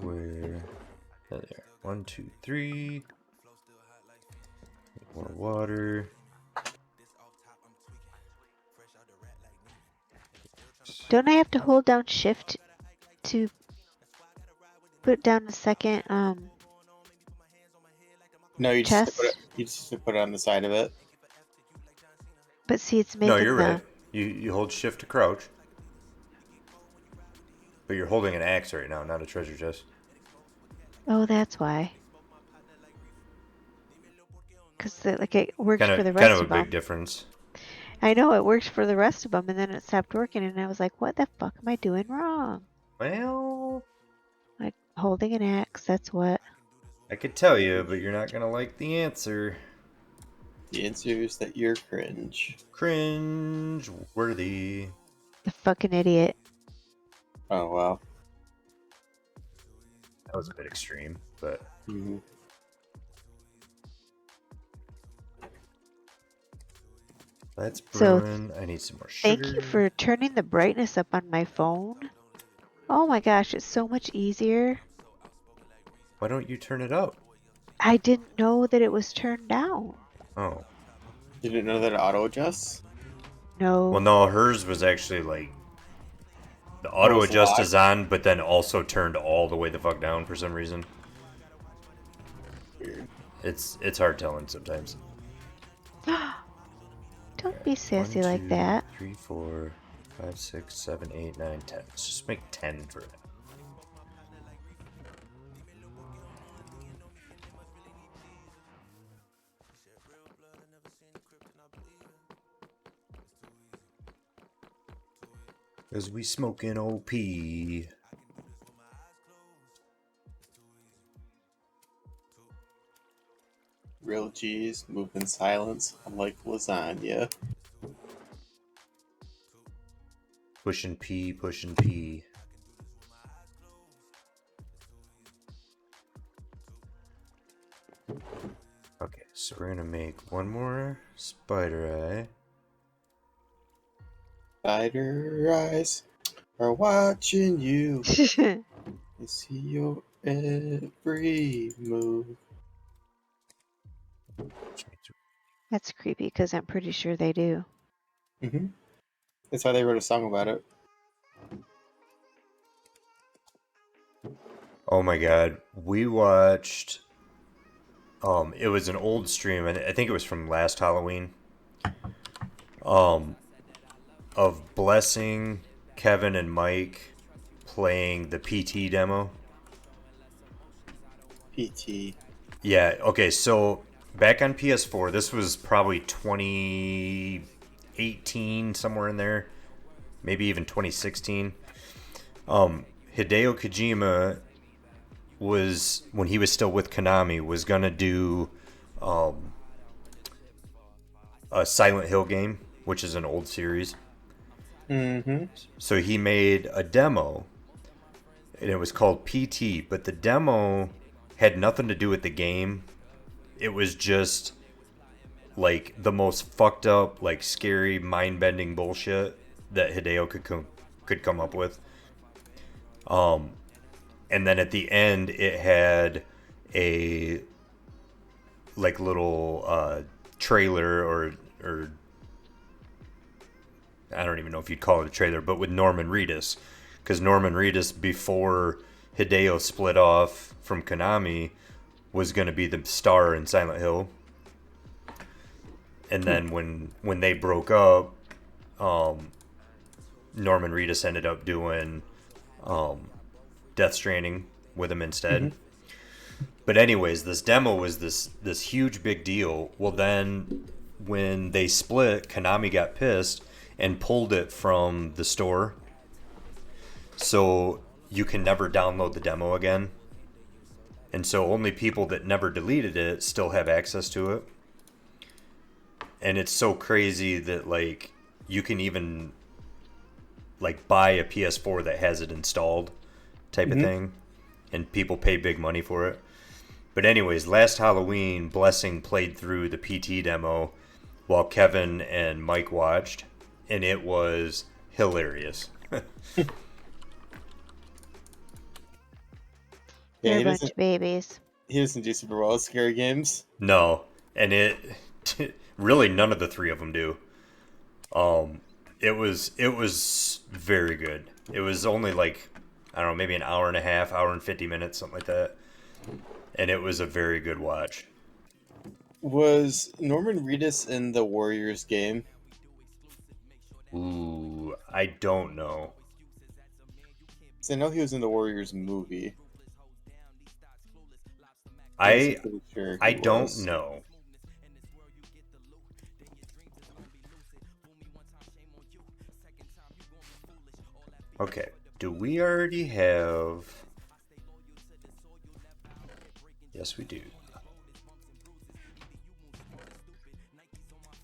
Where? There. 1, 2, 3. More water.
Don't I have to hold down shift to put down the second
No, you just
chest?
put it on the side of it.
But see, it's
No,
making
you're
the.
right. You hold shift to crouch. But you're holding an axe right now, not a treasure chest.
Oh, that's why. Because like it worked for the
Kind
rest
of a
of them.
big difference.
I know it worked for the rest of them, and then it stopped working, and I was like, "What the fuck am I doing wrong?"
Well,
Like holding an axe. That's what.
I could tell you, but you're not gonna like the answer.
The answer is that you're cringe.
Cringe worthy.
The fucking idiot.
Oh wow.
That was a bit extreme, but
Mm-hmm.
that's
So
brewing. I need some more
thank
sugar.
you for turning the brightness up on my phone. Oh my gosh, it's so much easier.
Why don't you turn it up?
I didn't know that it was turned down.
Oh.
You didn't know that it auto adjusts?
No.
Well, no, hers was actually like the
Oh,
auto
it's
adjust
locked?
is on, but then also turned all the way the fuck down for some reason.
Weird.
It's hard telling sometimes.
Don't be
1,
sassy like
2,
that.
3, 4, 5, 6, 7, 8, 9, 10. Let's just make 10 for it. Cause we smoking OP.
Real G's move in silence, unlike lasagna.
Pushing P, pushing P. Okay, so we're gonna make one more spider eye.
Spider eyes are watching you. They see your every move.
That's creepy because I'm pretty sure they do.
Mm-hmm. That's why they wrote a song about it.
Oh my god, we watched. It was an old stream, and I think it was from last Halloween. Of Blessing, Kevin, and Mike playing the PT demo.
PT.
Yeah, okay, so back on PS4, this was probably 2018, somewhere in there, maybe even 2016. Hideo Kojima was, when he was still with Konami, was gonna do a Silent Hill game, which is an old series.
Mm-hmm.
So he made a demo, and it was called PT, but the demo had nothing to do with the game. It was just like the most fucked up, like scary, mind-bending bullshit that Hideo could come up with. And then at the end, it had a like little trailer or I don't even know if you'd call it a trailer, but with Norman Reedus, because Norman Reedus before Hideo split off from Konami was going to be the star in Silent Hill, and then when they broke up, Norman Reedus ended up doing Death Stranding with him
Mm-hmm.
instead. But anyways, this demo was this huge big deal. Well, then when they split, Konami got pissed and pulled it from the store, so you can never download the demo again. And so only people that never deleted it still have access to it. And it's so crazy that like you can even like buy a PS4 that has it installed type of
Mm-hmm.
thing, and people pay big money for it. But anyways, last Halloween, Blessing played through the PT demo while Kevin and Mike watched, and it was hilarious.
Yeah,
They're a bunch of babies.
he doesn't do super well at scary games.
No, and it really none of the three of them do. It was very good. It was only like I don't know, maybe an hour and a half, hour and 50 minutes, something like that, and it was a very good watch.
Was Norman Reedus in the Warriors game?
Ooh, I don't know.
'Cause I know he was in the Warriors movie.
I
Pretty sure
I
he
don't
was.
know. Okay, do we already have? Yes, we do.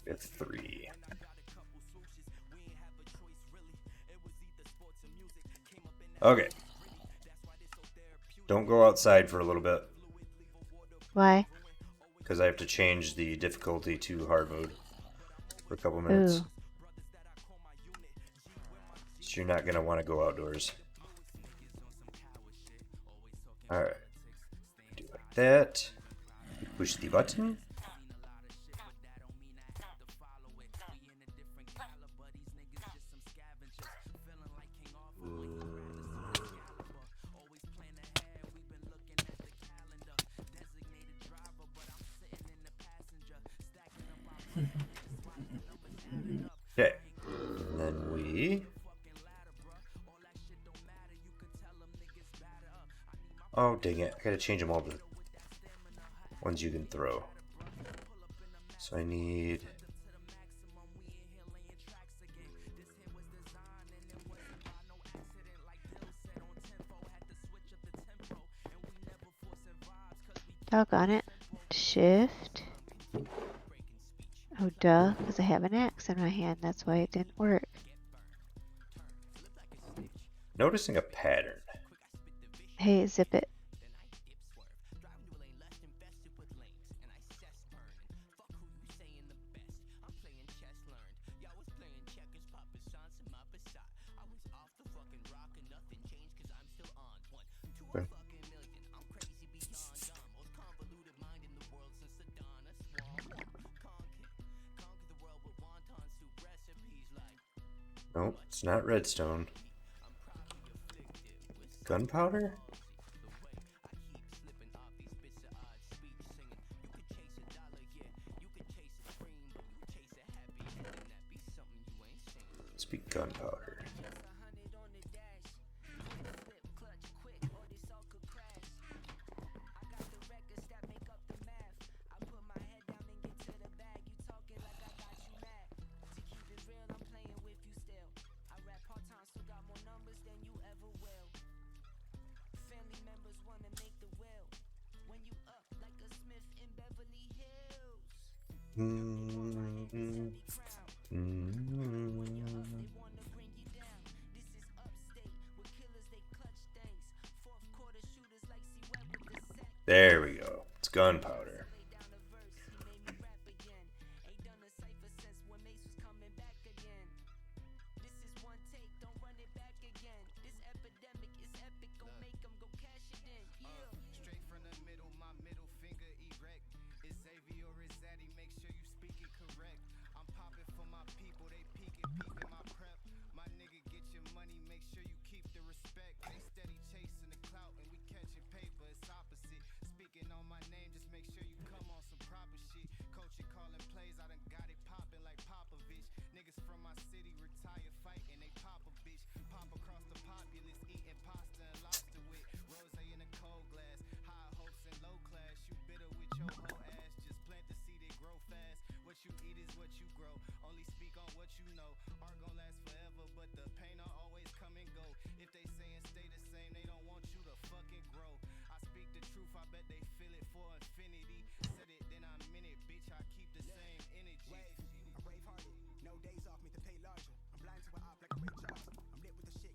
We have 3. Okay. Don't go outside for a little bit.
Why?
Because I have to change the difficulty to hard mode for a couple minutes.
Ooh.
So you're not going to want to go outdoors. Alright. Do like that. Push the button. Okay. And then we... Oh, dang it. I gotta change them all to ones you can throw. So I need...
Doggone it. Shift. Oh, duh, because I have an axe in my hand. That's why it didn't work.
Noticing a pattern.
Hey, zip it.
Okay. No, it's not redstone. Gunpowder? Must be gunpowder. There we go. It's gunpowder.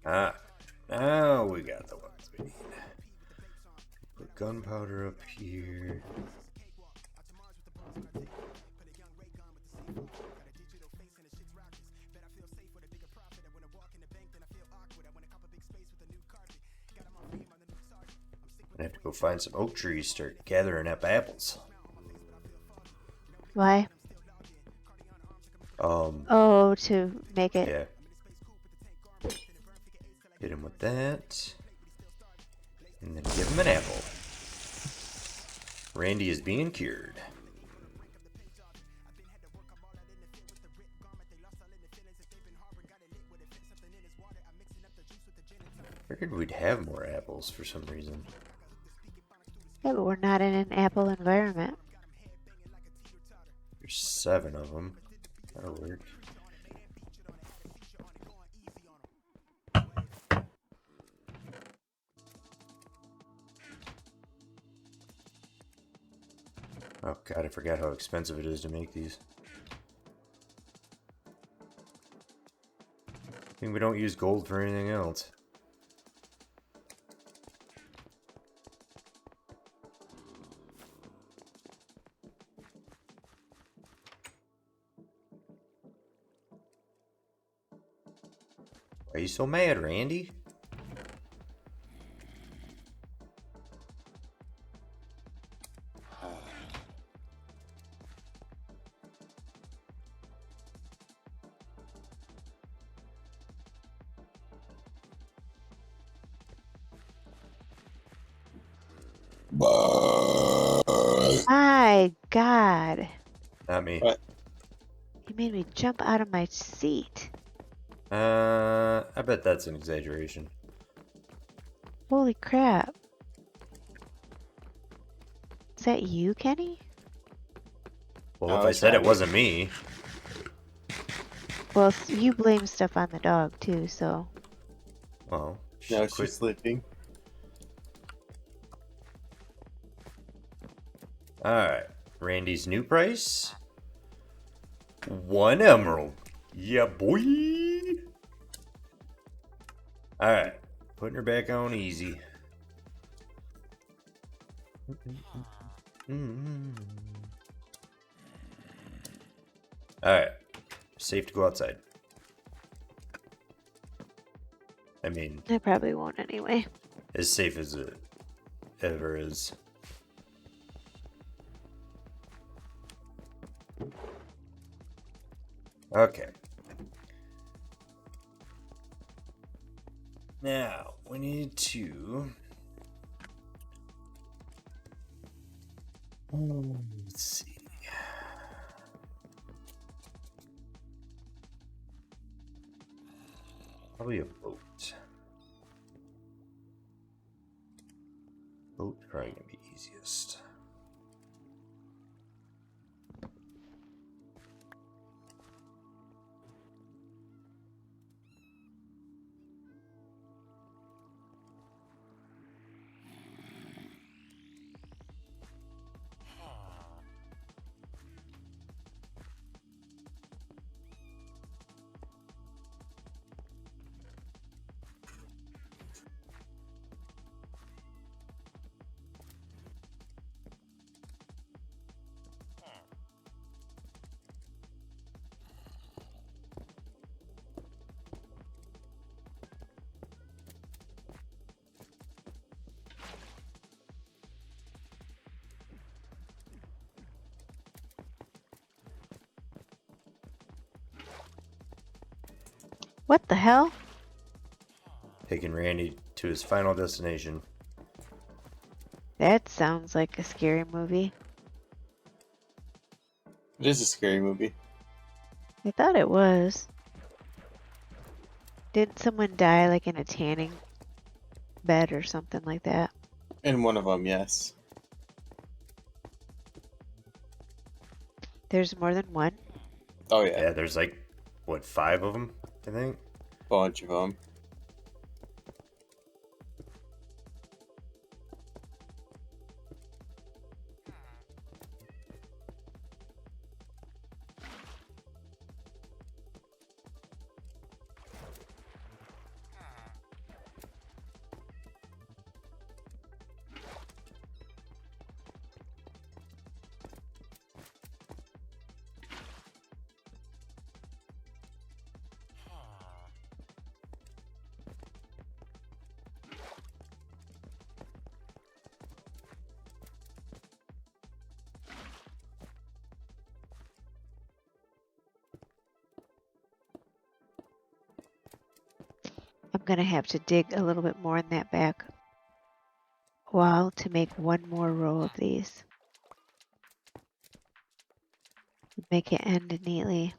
Ah, now we got the ones we need. Put gunpowder up here. I have to go find some oak trees, start gathering up apples.
Why? Oh, to make it.
Yeah. Hit him with that. And then give him an apple. Randy is being cured. Figured we'd have more apples for some reason.
Yeah, but we're not in an apple environment.
There's 7 of them. That'll work. Oh god, I forgot how expensive it is to make these. think we don't use gold for anything else. Why are you so mad, Randy?
My God.
Not me.
What?
You made me jump out of my seat.
I bet that's an exaggeration.
Holy crap. Is that you, Kenny?
Well,
I
if I
was
said it
trying to-
wasn't me,
Well, you blame stuff on the dog, too, so.
well,
No,
quit.
she's sleeping.
Alright. Randy's new price? 1 emerald. Yeah, boy. Alright. Putting her back on easy. Alright. Safe to go outside. I mean,
I probably won't anyway.
as safe as it ever is. Okay. Now, we need to... let's see. Probably a boat. Boat probably gonna be easiest.
What the hell?
Taking Randy to his final destination.
That sounds like a scary movie.
It is a scary movie.
I thought it was. Didn't someone die like in a tanning bed or something like that?
In one of them, yes.
There's more than one?
Oh yeah,
Yeah, there's like, what, 5 of them, I think?
bunch of them.
I'm gonna have to dig a little bit more in that back wall to make one more row of these. Make it end neatly.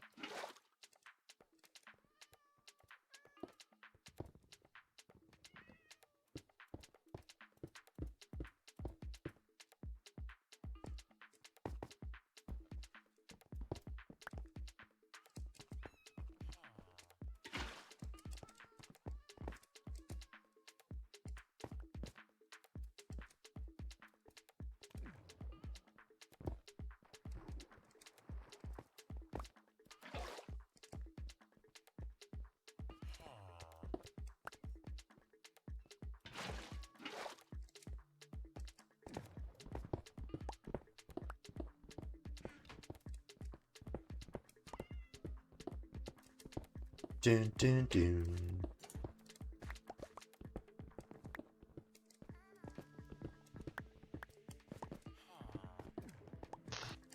Dun, dun, dun.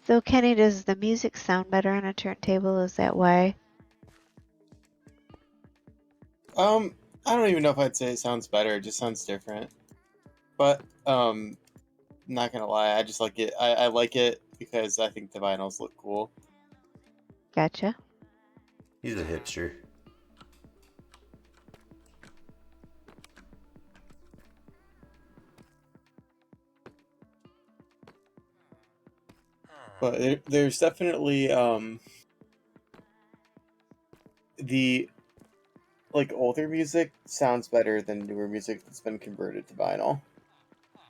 So Kenny, does the music sound better on a turntable? Is that why?
I don't even know if I'd say it sounds better. It just sounds different. But not gonna lie, I just like it. I like it because I think the vinyls look cool.
Gotcha.
He's a hipster.
But there's definitely the like older music sounds better than newer music that's been converted to vinyl.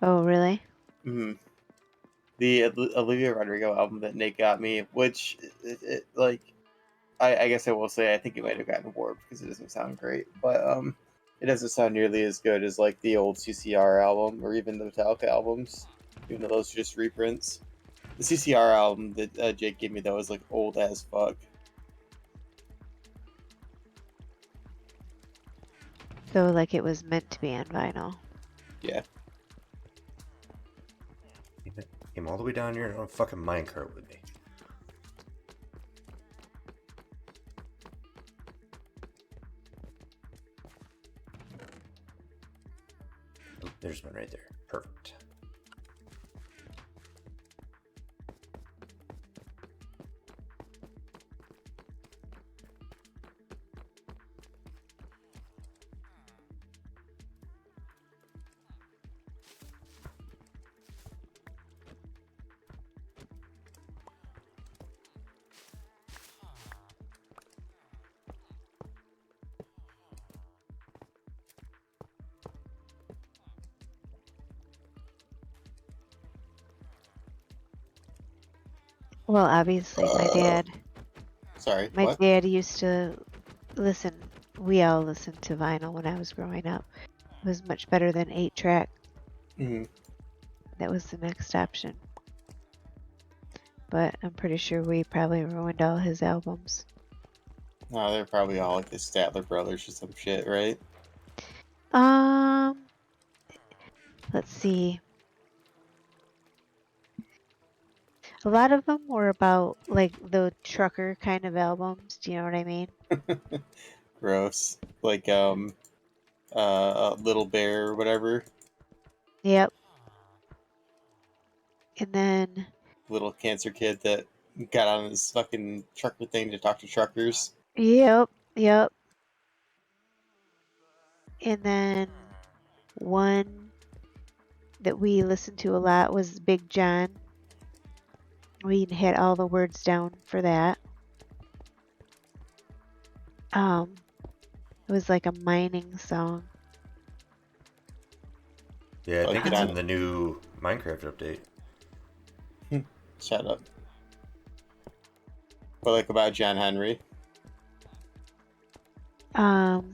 Oh, really?
Hmm. The Olivia Rodrigo album that Nate got me, which like I guess I will say I think it might have gotten warped because it doesn't sound great, but it doesn't sound nearly as good as like the old CCR album or even the Metallica albums, even though those are just reprints. The CCR album that Jake gave me though is like old as fuck.
So like it was meant to be on vinyl.
Yeah.
He came all the way down here on a fucking minecart with me. Oh, there's one right there. Perfect.
Well, obviously
Sorry.
my
What?
dad used to listen. We all listened to vinyl when I was growing up. It was much better than 8-track.
Mm-hmm.
That was the next option. But I'm pretty sure we probably ruined all his albums.
No, they're probably all like the Statler brothers or some shit, right?
Um, let's see. A lot of them were about like the trucker kind of albums. Do you know what I mean?
Gross. Like Little Bear or whatever.
Yep. And then,
Little cancer kid that got on his fucking trucker thing to talk to truckers.
yep. And then one that we listened to a lot was Big John. We had all the words down for that. It was like a mining song.
Yeah, I
Like
think it's
John.
in the new Minecraft update.
Shut up. But like about John Henry.
Oh,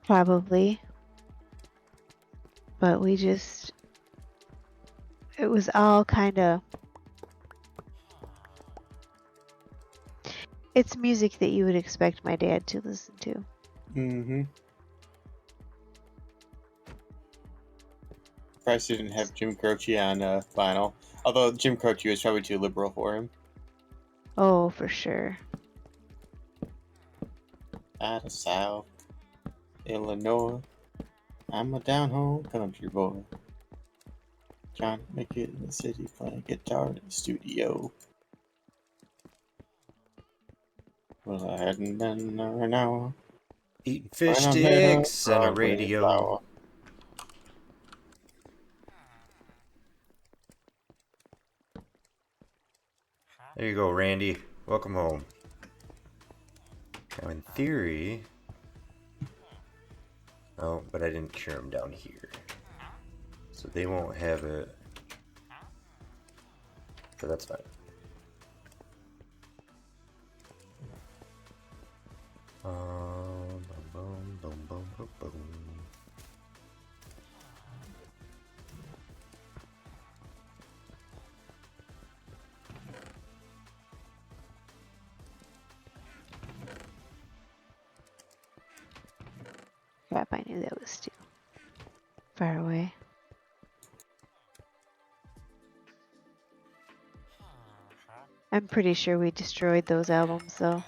probably. But it was all kind of, it's music that you would expect my dad to listen to.
Mm-hmm. Price didn't have Jim Croce on vinyl. Although Jim Croce was probably too liberal for him.
Oh, for sure.
Out of South Illinois. I'm a down home country boy. Trying to make it in the city, playing guitar in the studio. Well, I hadn't been there an hour.
Eating fish
When I met a
sticks and a
Broadway
radio.
flower.
There you go, Randy. Welcome home. Now, in theory... Oh, but I didn't cure them down here. So they won't have it. But that's fine. Boom, boom, boom, boom, boom.
crap, I knew that was too far away. I'm pretty sure we destroyed those albums though.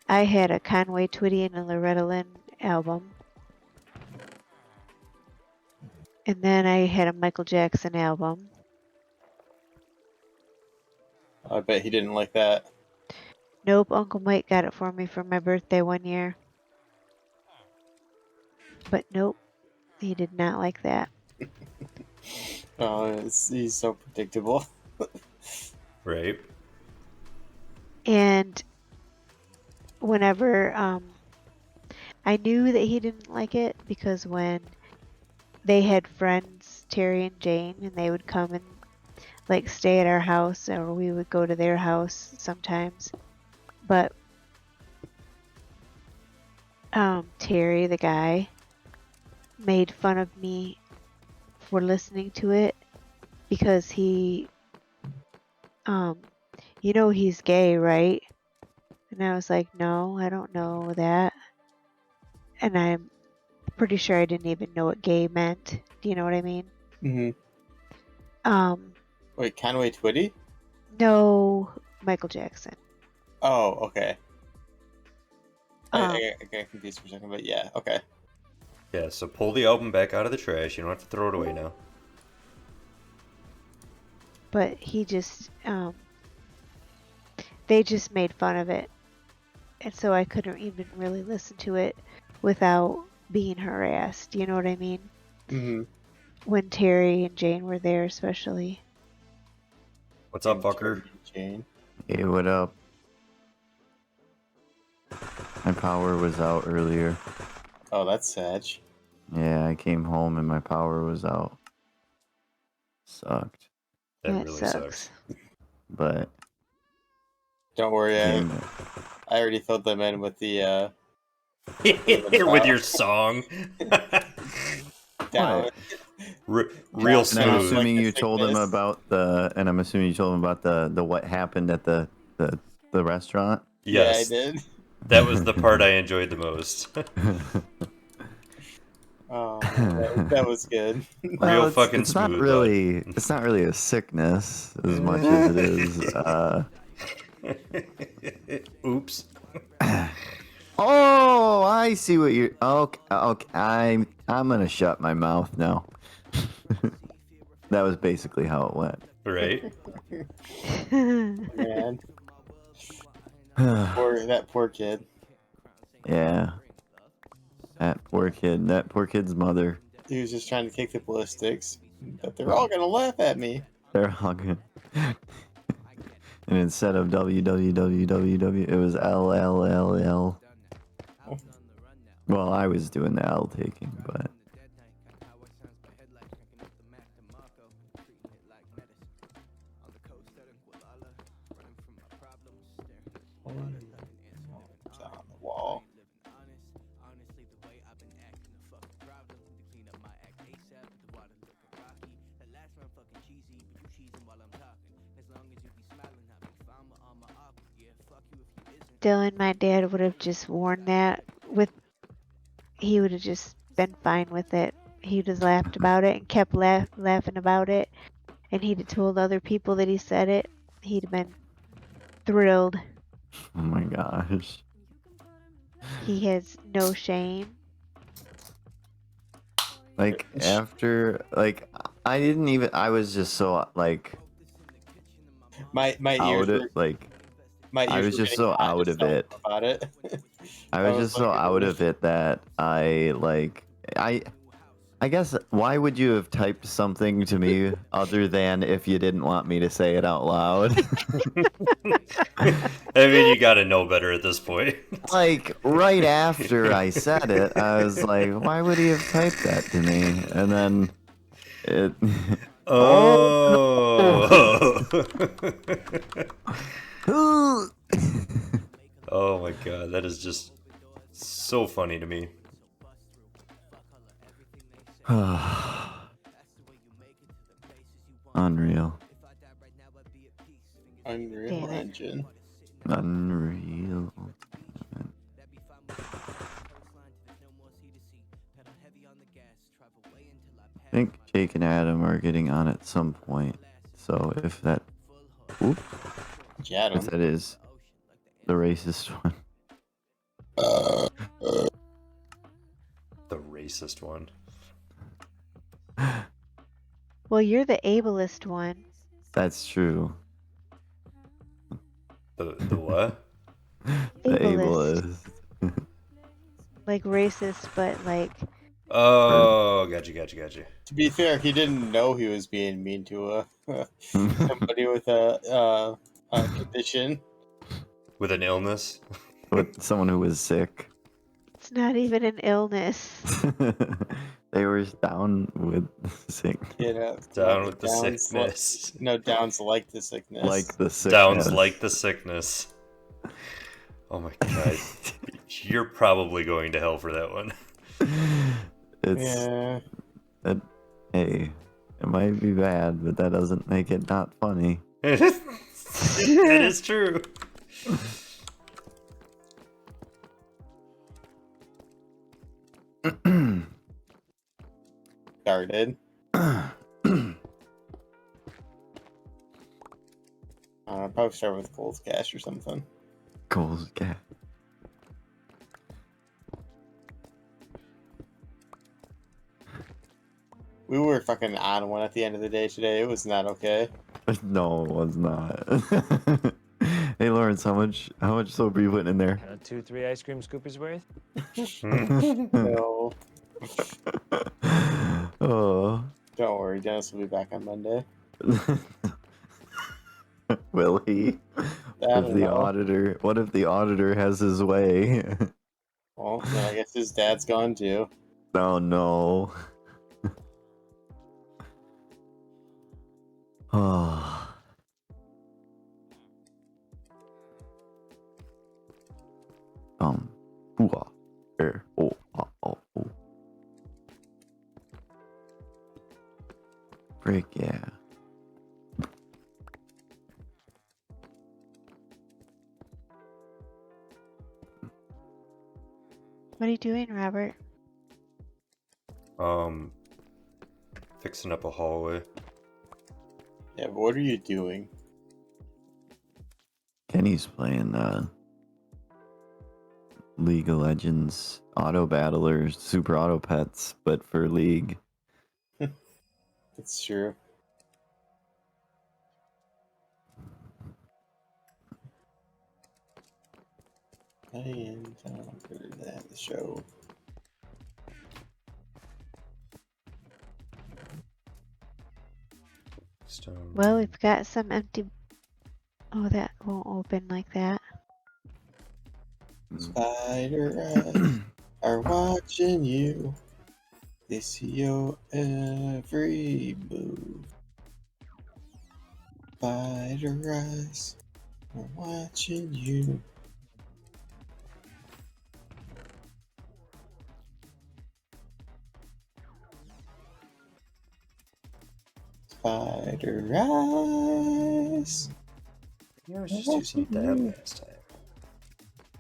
I had a Conway Twitty and a Loretta Lynn album. And then I had a Michael Jackson album.
I bet he didn't like that.
Nope, Uncle Mike got it for me for my birthday one year. But nope, he did not like that.
Oh, he's so predictable.
Right.
And whenever I knew that he didn't like it because when they had friends, Terry and Jane, and they would come and like stay at our house, or we would go to their house sometimes. But Terry, the guy, made fun of me for listening to it because he, you know, he's gay, right? And I was like, no, I don't know that. And I'm pretty sure I didn't even know what gay meant. Do you know what I mean?
Mm-hmm. Wait, Conway Twitty?
No, Michael Jackson.
Oh, okay. I got confused for a second, but yeah, okay.
Yeah, so pull the album back out of the trash. You don't have to throw it away now.
But he just, they just made fun of it. And so I couldn't even really listen to it without being harassed. You know what I mean?
Mm-hmm.
When Terry and Jane were there, especially.
What's up, fucker?
Jane.
Hey, what up? My power was out earlier.
Oh, that's sad.
Yeah, I came home and my power was out. Sucked.
That really sucks.
But
don't worry, I
came-
already filled them in with the
With your song.
down.
Real
And I'm
smooth.
assuming
Like
you
the
told him
sickness.
about the what happened at the restaurant.
Yes,
Yeah, I did.
that was the part I enjoyed the most.
Oh, that was good.
Real fucking
it's
smooth.
not really it's not really a sickness as much as it is
Oops.
Oh, I see what you're. Okay, I'm gonna shut my mouth now. That was basically how it went.
Right?
Man, that poor kid.
Yeah, that poor kid. That poor kid's mother.
He was just trying to kick the ballistics, but they're all gonna laugh at me.
They're hugging. And instead of www, it was LLLL. Well, I was doing the L taking, but.
It's on the wall.
Dylan, my dad would have just worn that with, he would have just been fine with it. He'd have laughed about it and kept laughing about it. And he'd have told other people that he said it. He'd have been thrilled.
Oh my gosh.
He has no shame.
Like, after, like, I was just so, like,
My
out
ears
of,
were,
like,
my ears
I was
were
just
getting
so
hot
out
just
of it.
talking about it.
I was just so
like,
out of it that I guess, why would you have typed something to me other than if you didn't want me to say it out loud?
I mean, you gotta know better at this point.
Like, right after I said it, I was like, why would he have typed that to me? And then it.
Oh.
Oh.
Oh my god, that is just so funny to me.
Unreal.
Unreal
Damn it.
Engine.
Unreal think Jake and Adam are getting on at some point. So if that, oop,
Adam.
if that is the racist one.
The racist one.
Well, you're the ableist one.
That's true.
The what?
The
Ableist.
ableist.
Like racist, but like
Oh, gotcha.
To be fair, he didn't know he was being mean to somebody with a condition.
With an illness.
With someone who was sick.
it's not even an illness.
They were down with sick.
You know,
Down with the
Downs
sickness.
No, Downs like the sickness.
Like the sickness.
Downs like the sickness. Oh my god. You're probably going to hell for that one.
It's
Yeah.
hey, it might be bad, but that doesn't make it not funny.
It is true.
Started. Probably start with Cold Cash or something.
Cole's cat.
We were fucking on one at the end of the day today. It was not okay.
No, it was not. Hey Lawrence, how much soap are you putting in there?
2-3 ice cream scoopies worth?
No,
Oh.
don't worry. Dennis will be back on Monday.
Will he?
I
If
don't
the
know.
auditor, what if the auditor has his way?
Well, then I guess his dad's gone too.
Oh no. Oh. Hoo-ah. Oh, oh, oh, oh. Frick yeah.
What are you doing, Robert?
Fixing up a hallway.
Yeah, but what are you doing?
Kenny's playing League of Legends Auto Battlers Super Auto Pets, but for League.
It's true. I am time for that show.
Stone.
Well, we've got some empty. Oh, that won't open like that.
Spider eyes are watching you. They see your every move. Spider eyes are watching you. Spider eyes.
Yeah, I was just using that last time.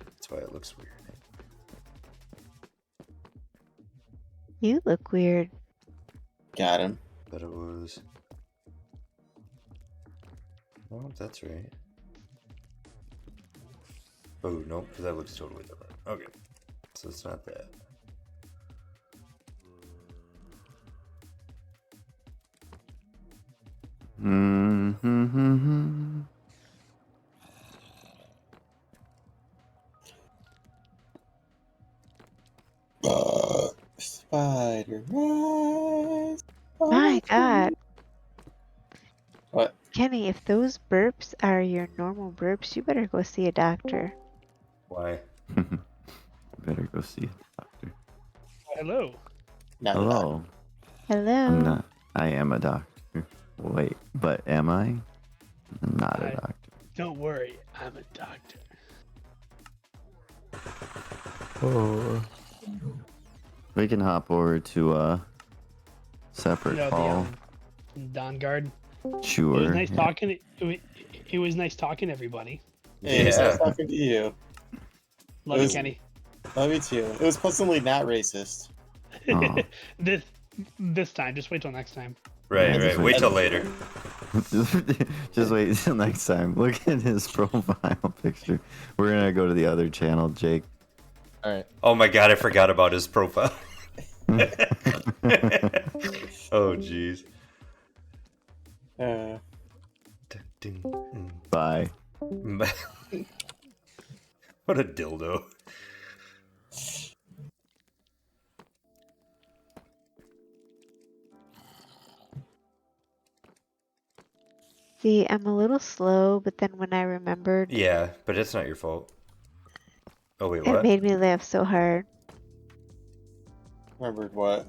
That's why it looks weird.
You look weird.
Got him.
But it was. Oh, that's right. Oh, nope, that looks totally different. Okay, so it's not that.
Mm-hmm.
Spider eyes.
My God.
What?
Kenny, if those burps are your normal burps, you better go see a doctor.
Why?
Better go see a doctor.
Hello.
Not
Hello.
Hello.
I'm not. I am a doctor. Wait, but am I? I'm not a doctor.
Don't worry, I'm a doctor.
Oh. We can hop over to a separate
You know,
call.
the Don Guard.
Sure.
It was nice
yeah.
talking. It was nice talking to everybody.
Hey, it's nice talking to you.
Love
It
you,
was-
Kenny.
Love you too. It was pleasantly not racist.
Oh.
this This time, just wait till next time.
Right,
Yeah,
right. Wait till later.
Just wait until next time. Look at his profile picture. We're gonna go to the other channel, Jake.
All right.
Oh my god, I forgot about his profile. Oh jeez.
Bye.
What a dildo.
See, I'm a little slow, but then when I remembered,
Yeah, but it's not your fault. Oh wait,
it
what?
made me laugh so hard.
Remembered what?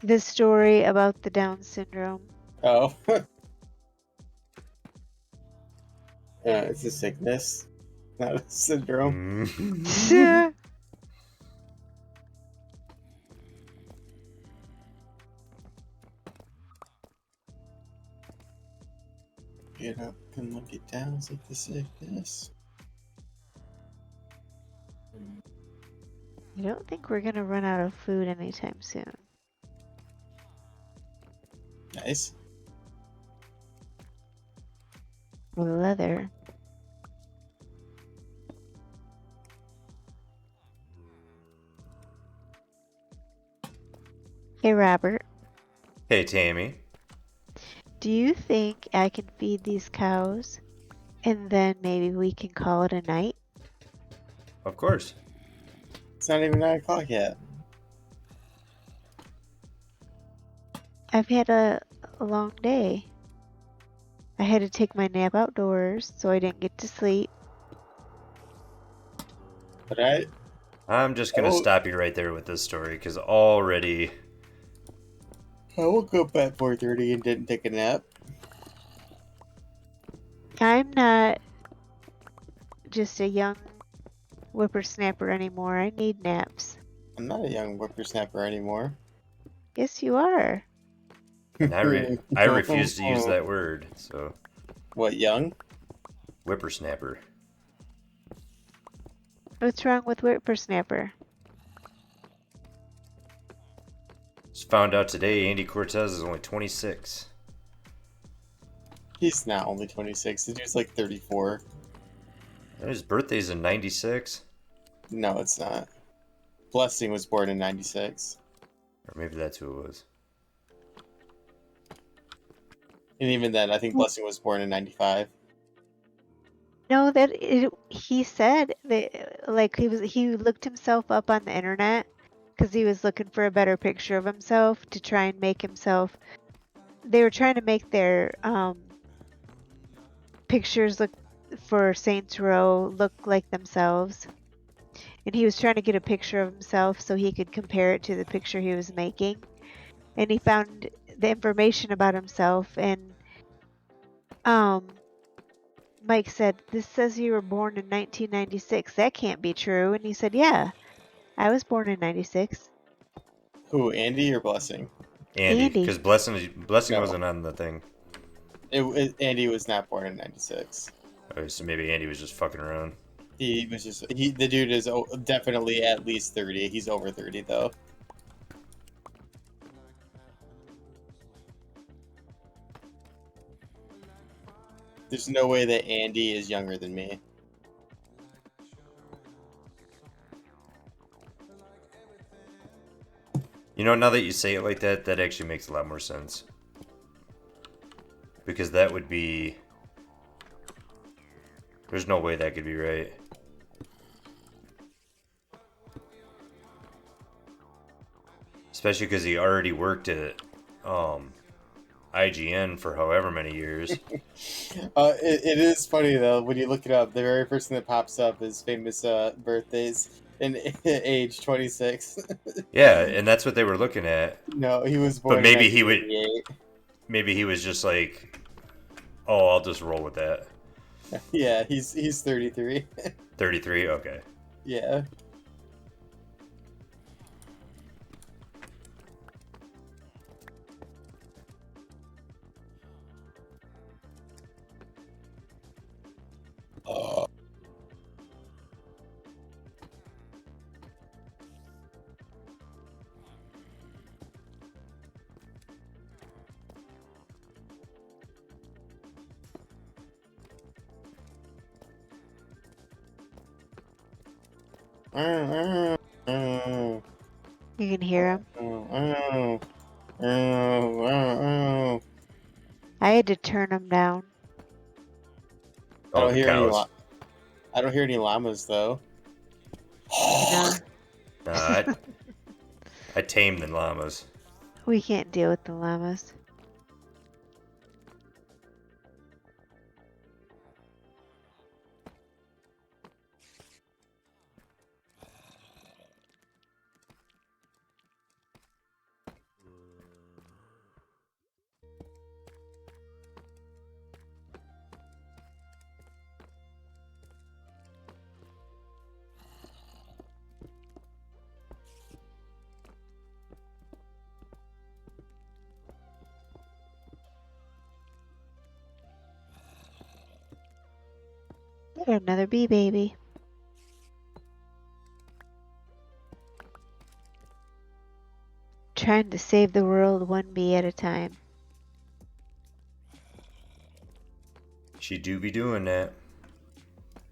The story about the Down syndrome.
Oh. It's a sickness, not a syndrome.
Mm.
Get up and look it down. It's like the sickness.
I don't think we're gonna run out of food anytime soon.
Nice.
Or leather. Hey, Robert.
Hey Tammy.
Do you think I can feed these cows and then maybe we can call it a night?
Of course.
It's not even 9 o'clock yet.
I've had a long day. I had to take my nap outdoors, so I didn't get to sleep.
But I
I'm just gonna
Oh.
stop you right there with this story because already.
woke up at 4:30 and didn't take a nap.
I'm not just a young whippersnapper anymore. I need naps.
I'm not a young whippersnapper anymore.
Yes, you are.
And I refuse to use that word. So
What, young?
whippersnapper.
What's wrong with whippersnapper?
Just found out today Andy Cortez is only 26.
He's not only 26. The dude's like 34.
And his birthday's in 96.
No, it's not. Blessing was born in 96.
Or maybe that's who it was.
And even then, I think Blessing was born in 95.
No, he said that like he looked himself up on the internet because he was looking for a better picture of himself to try and make himself. They were trying to make their pictures look for Saints Row look like themselves, and he was trying to get a picture of himself so he could compare it to the picture he was making, and he found the information about himself, and Mike said, "This says you were born in 1996. That can't be true." And he said, "Yeah, I was born in 96.
Who, Andy or Blessing?
Andy,
Andy.
because Blessing
No.
wasn't on the thing.
Andy was not born in 96.
Oh, so maybe Andy was just fucking around.
He was just the dude is definitely at least 30. He's over 30 though. There's no way that Andy is younger than me.
You know, now that you say it like that, that actually makes a lot more sense. Because that would be... There's no way that could be right. Especially because he already worked at IGN for however many years.
It is funny though when you look it up. The very first thing that pops up is famous birthdays and age 26.
Yeah, and that's what they were looking at.
No, he was born.
But maybe
in
he would...
1988.
Maybe he was just like, oh, I'll just roll with that.
Yeah, he's 33.
33? Okay.
Yeah.
You can hear him. I had to turn him down.
I
Oh,
don't
the
hear any
cows.
I don't hear any llamas though.
No,
Nah, I tamed the llamas.
we can't deal with the llamas. There, another bee baby. Trying to save the world one bee at a time.
She do be doing that.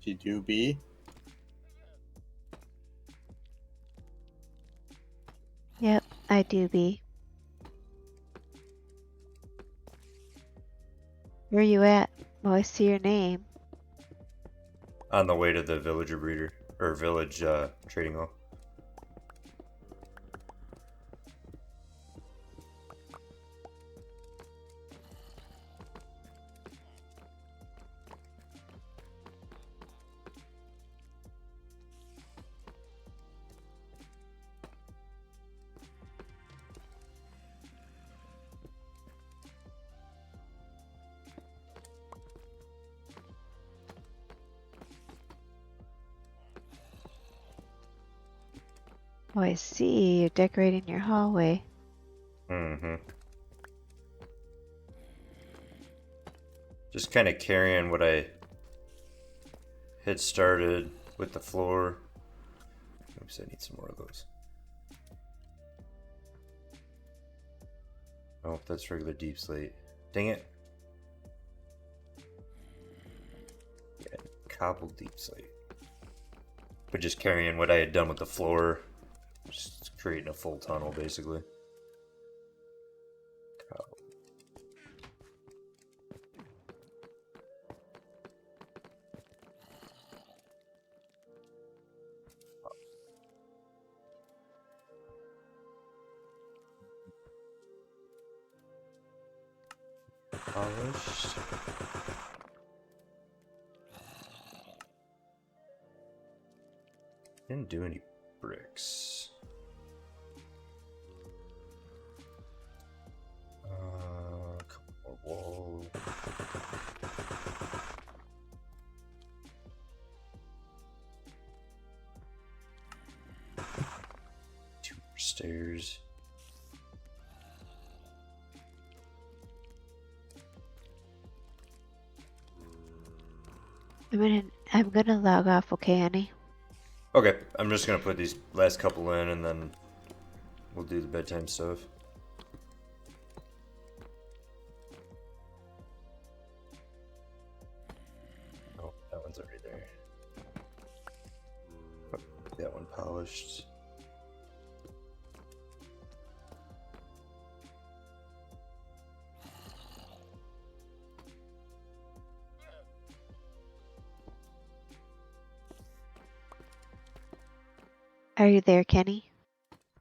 She do be.
Yep, I do bee. Where you at? Oh, I see your name.
On the way to the villager breeder or village trading hall.
Oh, I see. You're decorating your hallway.
Mm-hmm. Just kind of carrying what I had started with the floor. Oops, I need some more of those. Oh, that's regular deep slate. Dang it. Yeah, cobbled deep slate. But just carrying what I had done with the floor. Just creating a full tunnel, basically. Cobble. Polished. Didn't do any bricks. A couple more wall. Two more stairs.
I'm gonna log off, okay, honey?
Okay, I'm just gonna put these last couple in and then we'll do the bedtime stuff. Oh, that one's already there. Oh, that one polished.
Are you there, Kenny?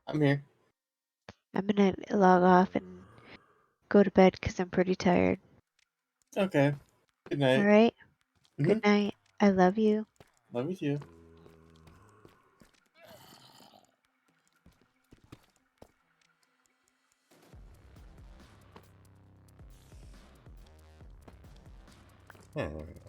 I'm here.
I'm gonna log off and go to bed because I'm pretty tired.
Okay. Good night.
All right?
Mhm.
Good night. I love you.
Love you too.
Yeah, there we go.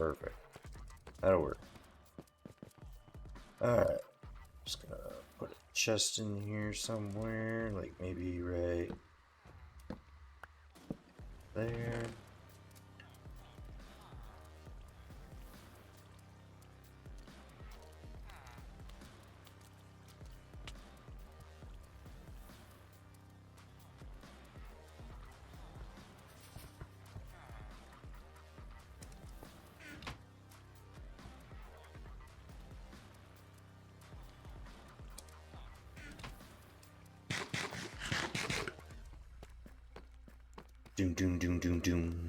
Perfect. That'll work. Alright. Just gonna put a chest in here somewhere, like maybe right there. Doom, doom, doom, doom, doom.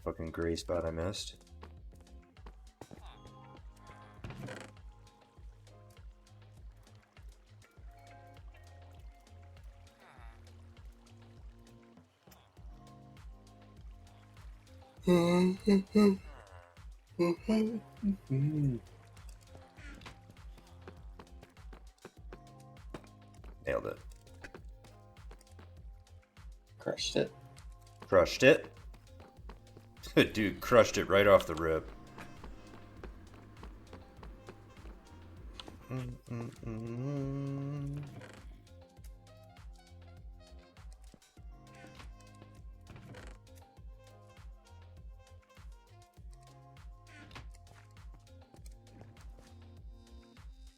Fucking gray spot I missed. Nailed it.
Crushed it.
Crushed it. Dude, crushed it right off the rip.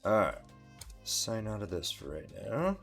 Alright. Sign out of this for right now.